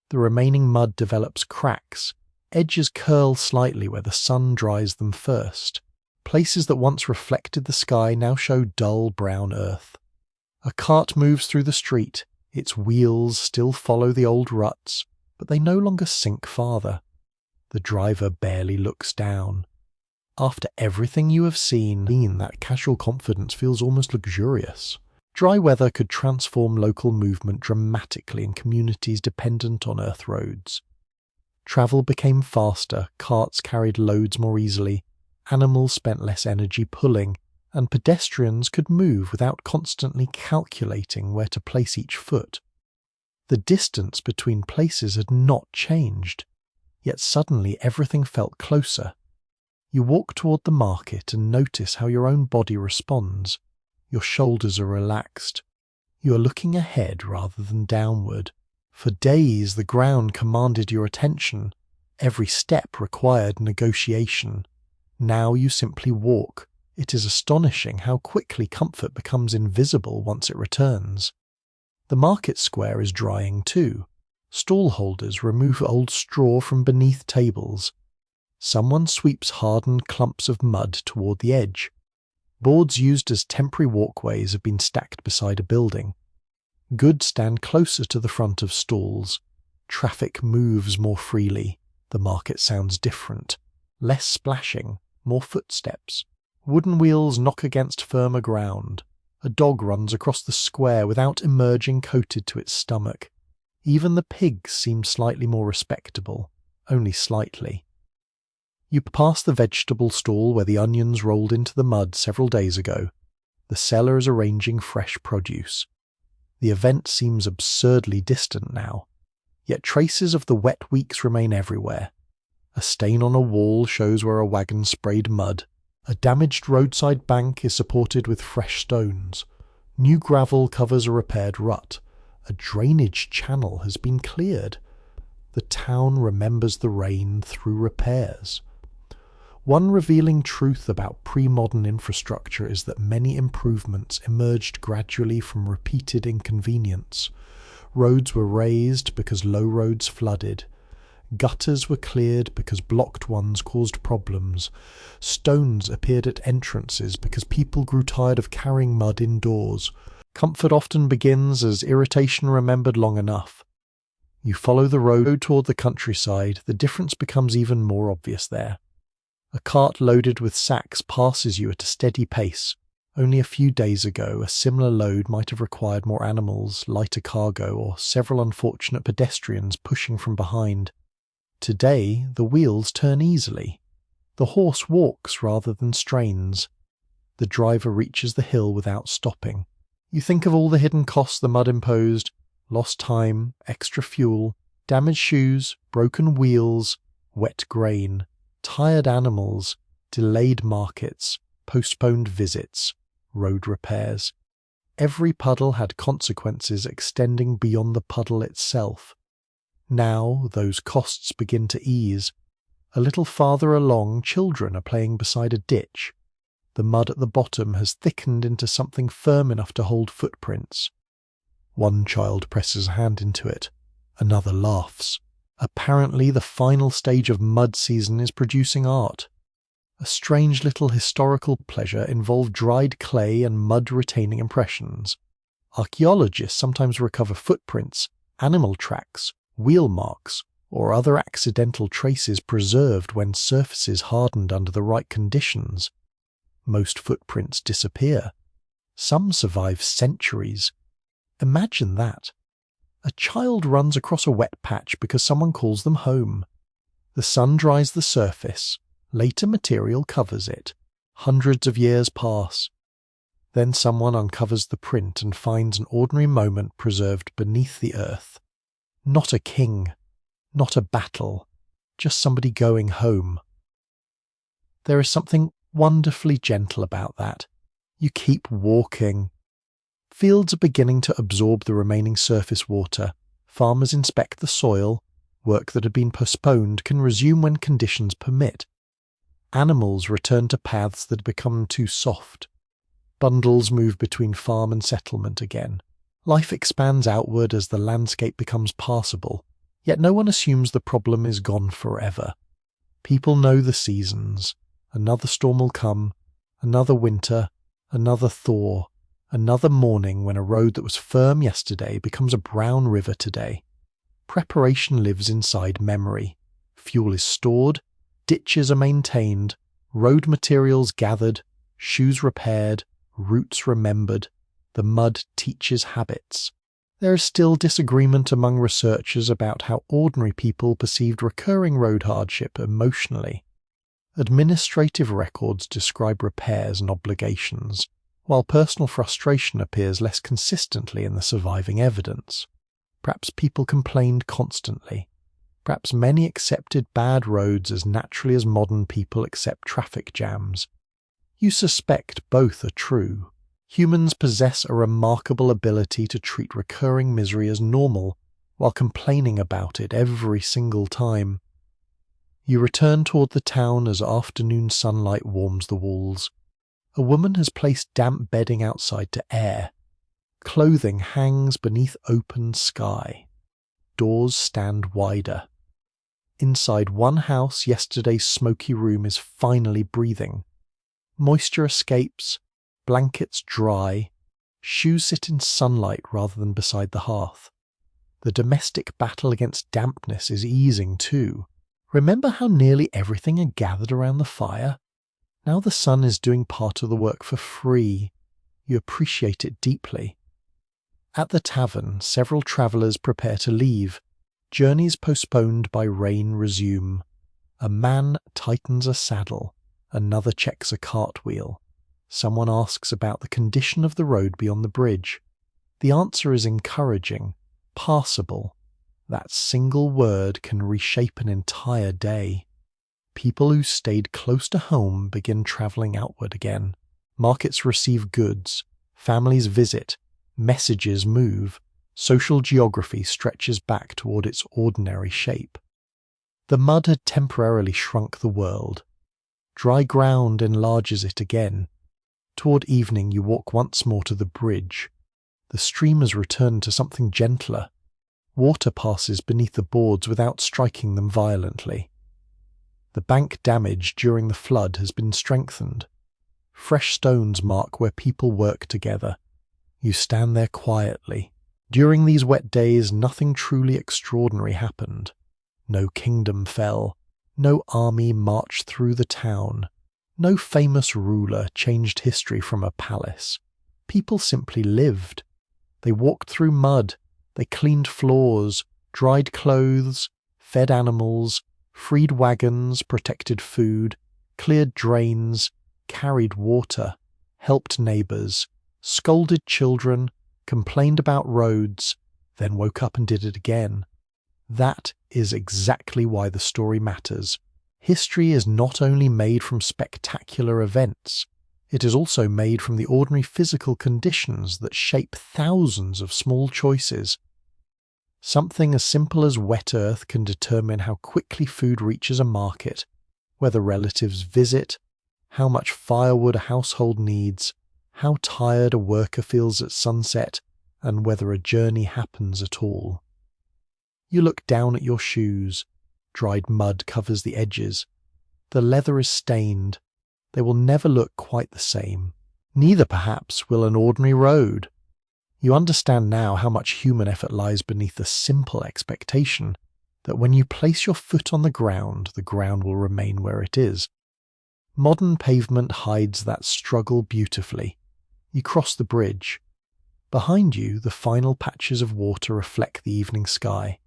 The remaining mud develops cracks. Edges curl slightly where the sun dries them first. Places that once reflected the sky now show dull brown earth. A cart moves through the street. Its wheels still follow the old ruts, but they no longer sink farther. The driver barely looks down. After everything you have seen, that casual confidence feels almost luxurious. Dry weather could transform local movement dramatically in communities dependent on earth roads. Travel became faster, carts carried loads more easily, animals spent less energy pulling, and pedestrians could move without constantly calculating where to place each foot. The distance between places had not changed, yet suddenly everything felt closer. You walk toward the market and notice how your own body responds. Your shoulders are relaxed. You are looking ahead rather than downward. For days the ground commanded your attention. Every step required negotiation. Now you simply walk. It is astonishing how quickly comfort becomes invisible once it returns. The market square is drying too. Stall holders remove old straw from beneath tables. Someone sweeps hardened clumps of mud toward the edge. Boards used as temporary walkways have been stacked beside a building. Goods stand closer to the front of stalls. Traffic moves more freely. The market sounds different. Less splashing, more footsteps. Wooden wheels knock against firmer ground. A dog runs across the square without emerging coated to its stomach. Even the pigs seem slightly more respectable, only slightly. You pass the vegetable stall where the onions rolled into the mud several days ago. The seller is arranging fresh produce. The event seems absurdly distant now, yet traces of the wet weeks remain everywhere. A stain on a wall shows where a wagon sprayed mud. A damaged roadside bank is supported with fresh stones. New gravel covers a repaired rut. A drainage channel has been cleared. The town remembers the rain through repairs. One revealing truth about pre-modern infrastructure is that many improvements emerged gradually from repeated inconvenience. Roads were raised because low roads flooded. Gutters were cleared because blocked ones caused problems. Stones appeared at entrances because people grew tired of carrying mud indoors. Comfort often begins as irritation remembered long enough. You follow the road toward the countryside, the difference becomes even more obvious there. A cart loaded with sacks passes you at a steady pace. Only a few days ago, a similar load might have required more animals, lighter cargo, or several unfortunate pedestrians pushing from behind. Today, the wheels turn easily. The horse walks rather than strains. The driver reaches the hill without stopping. You think of all the hidden costs the mud imposed: lost time, extra fuel, damaged shoes, broken wheels, wet grain, tired animals, delayed markets, postponed visits, road repairs. Every puddle had consequences extending beyond the puddle itself. Now those costs begin to ease. A little farther along, children are playing beside a ditch. The mud at the bottom has thickened into something firm enough to hold footprints. One child presses a hand into it. Another laughs. Apparently the final stage of mud season is producing art. A strange little historical pleasure involved dried clay and mud-retaining impressions. Archaeologists sometimes recover footprints, animal tracks, wheel marks, or other accidental traces preserved when surfaces hardened under the right conditions. Most footprints disappear. Some survive centuries. Imagine that. A child runs across a wet patch because someone calls them home. The sun dries the surface. Later material covers it. Hundreds of years pass. Then someone uncovers the print and finds an ordinary moment preserved beneath the earth. Not a king, not a battle, just somebody going home. There is something wonderfully gentle about that. You keep walking. Fields are beginning to absorb the remaining surface water. Farmers inspect the soil. Work that had been postponed can resume when conditions permit. Animals return to paths that had become too soft. Bundles move between farm and settlement again. Life expands outward as the landscape becomes passable, yet no one assumes the problem is gone forever. People know the seasons. Another storm will come, another winter, another thaw, another morning when a road that was firm yesterday becomes a brown river today. Preparation lives inside memory. Fuel is stored, ditches are maintained, road materials gathered, shoes repaired, routes remembered. The mud teaches habits. There is still disagreement among researchers about how ordinary people perceived recurring road hardship emotionally. Administrative records describe repairs and obligations, while personal frustration appears less consistently in the surviving evidence. Perhaps people complained constantly. Perhaps many accepted bad roads as naturally as modern people accept traffic jams. You suspect both are true. Humans possess a remarkable ability to treat recurring misery as normal, while complaining about it every single time. You return toward the town as afternoon sunlight warms the walls. A woman has placed damp bedding outside to air. Clothing hangs beneath open sky. Doors stand wider. Inside one house, yesterday's smoky room is finally breathing. Moisture escapes, blankets dry, shoes sit in sunlight rather than beside the hearth. The domestic battle against dampness is easing too. Remember how nearly everything had gathered around the fire? Now the sun is doing part of the work for free. You appreciate it deeply. At the tavern, several travellers prepare to leave. Journeys postponed by rain resume. A man tightens a saddle. Another checks a cartwheel. Someone asks about the condition of the road beyond the bridge. The answer is encouraging, passable. That single word can reshape an entire day. People who stayed close to home begin traveling outward again. Markets receive goods, families visit, messages move, social geography stretches back toward its ordinary shape. The mud had temporarily shrunk the world. Dry ground enlarges it again. Toward evening you walk once more to the bridge. The stream has returned to something gentler. Water passes beneath the boards without striking them violently. The bank damaged during the flood has been strengthened. Fresh stones mark where people work together. You stand there quietly. During these wet days, nothing truly extraordinary happened. No kingdom fell. No army marched through the town. No famous ruler changed history from a palace. People simply lived. They walked through mud. They cleaned floors, dried clothes, fed animals, freed wagons, protected food, cleared drains, carried water, helped neighbors, scolded children, complained about roads, then woke up and did it again. That is exactly why the story matters. History is not only made from spectacular events, it is also made from the ordinary physical conditions that shape thousands of small choices. Something as simple as wet earth can determine how quickly food reaches a market, whether relatives visit, how much firewood a household needs, how tired a worker feels at sunset, and whether a journey happens at all. You look down at your shoes. Dried mud covers the edges. The leather is stained. They will never look quite the same. Neither, perhaps, will an ordinary road. You understand now how much human effort lies beneath the simple expectation that when you place your foot on the ground will remain where it is. Modern pavement hides that struggle beautifully. You cross the bridge. Behind you, the final patches of water reflect the evening sky.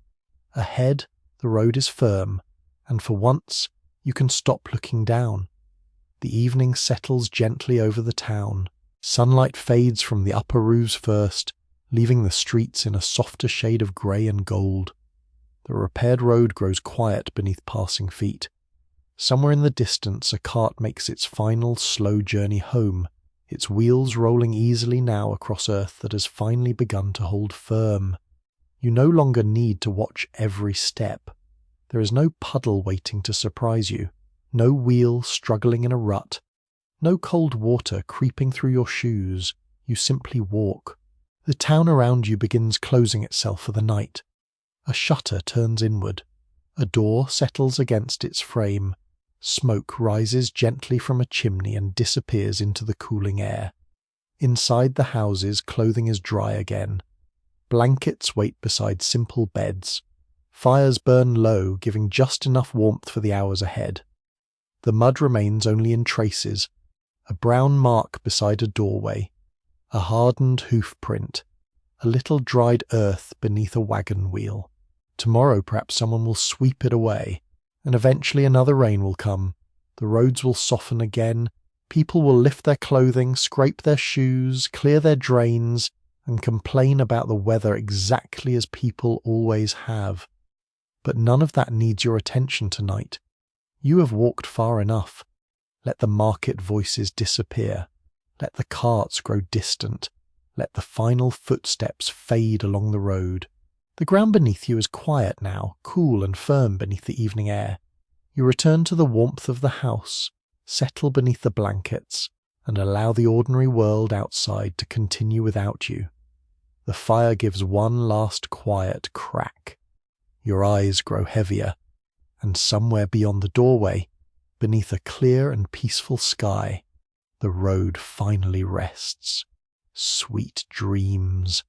Ahead, the road is firm, and for once, you can stop looking down. The evening settles gently over the town. Sunlight fades from the upper roofs first, leaving the streets in a softer shade of grey and gold. The repaired road grows quiet beneath passing feet. Somewhere in the distance, a cart makes its final slow journey home, its wheels rolling easily now across earth that has finally begun to hold firm. You no longer need to watch every step. There is no puddle waiting to surprise you, no wheel struggling in a rut, no cold water creeping through your shoes. You simply walk. The town around you begins closing itself for the night. A shutter turns inward. A door settles against its frame. Smoke rises gently from a chimney and disappears into the cooling air. Inside the houses, clothing is dry again. Blankets wait beside simple beds. Fires burn low, giving just enough warmth for the hours ahead. The mud remains only in traces, a brown mark beside a doorway, a hardened hoof print, a little dried earth beneath a wagon wheel. Tomorrow perhaps someone will sweep it away, and eventually another rain will come. The roads will soften again. People will lift their clothing, scrape their shoes, clear their drains, and complain about the weather exactly as people always have. But none of that needs your attention tonight. You have walked far enough. Let the market voices disappear. Let the carts grow distant. Let the final footsteps fade along the road. The ground beneath you is quiet now, cool and firm beneath the evening air. You return to the warmth of the house, settle beneath the blankets, and allow the ordinary world outside to continue without you. The fire gives one last quiet crack. Your eyes grow heavier, and somewhere beyond the doorway, beneath a clear and peaceful sky, the road finally rests. Sweet dreams.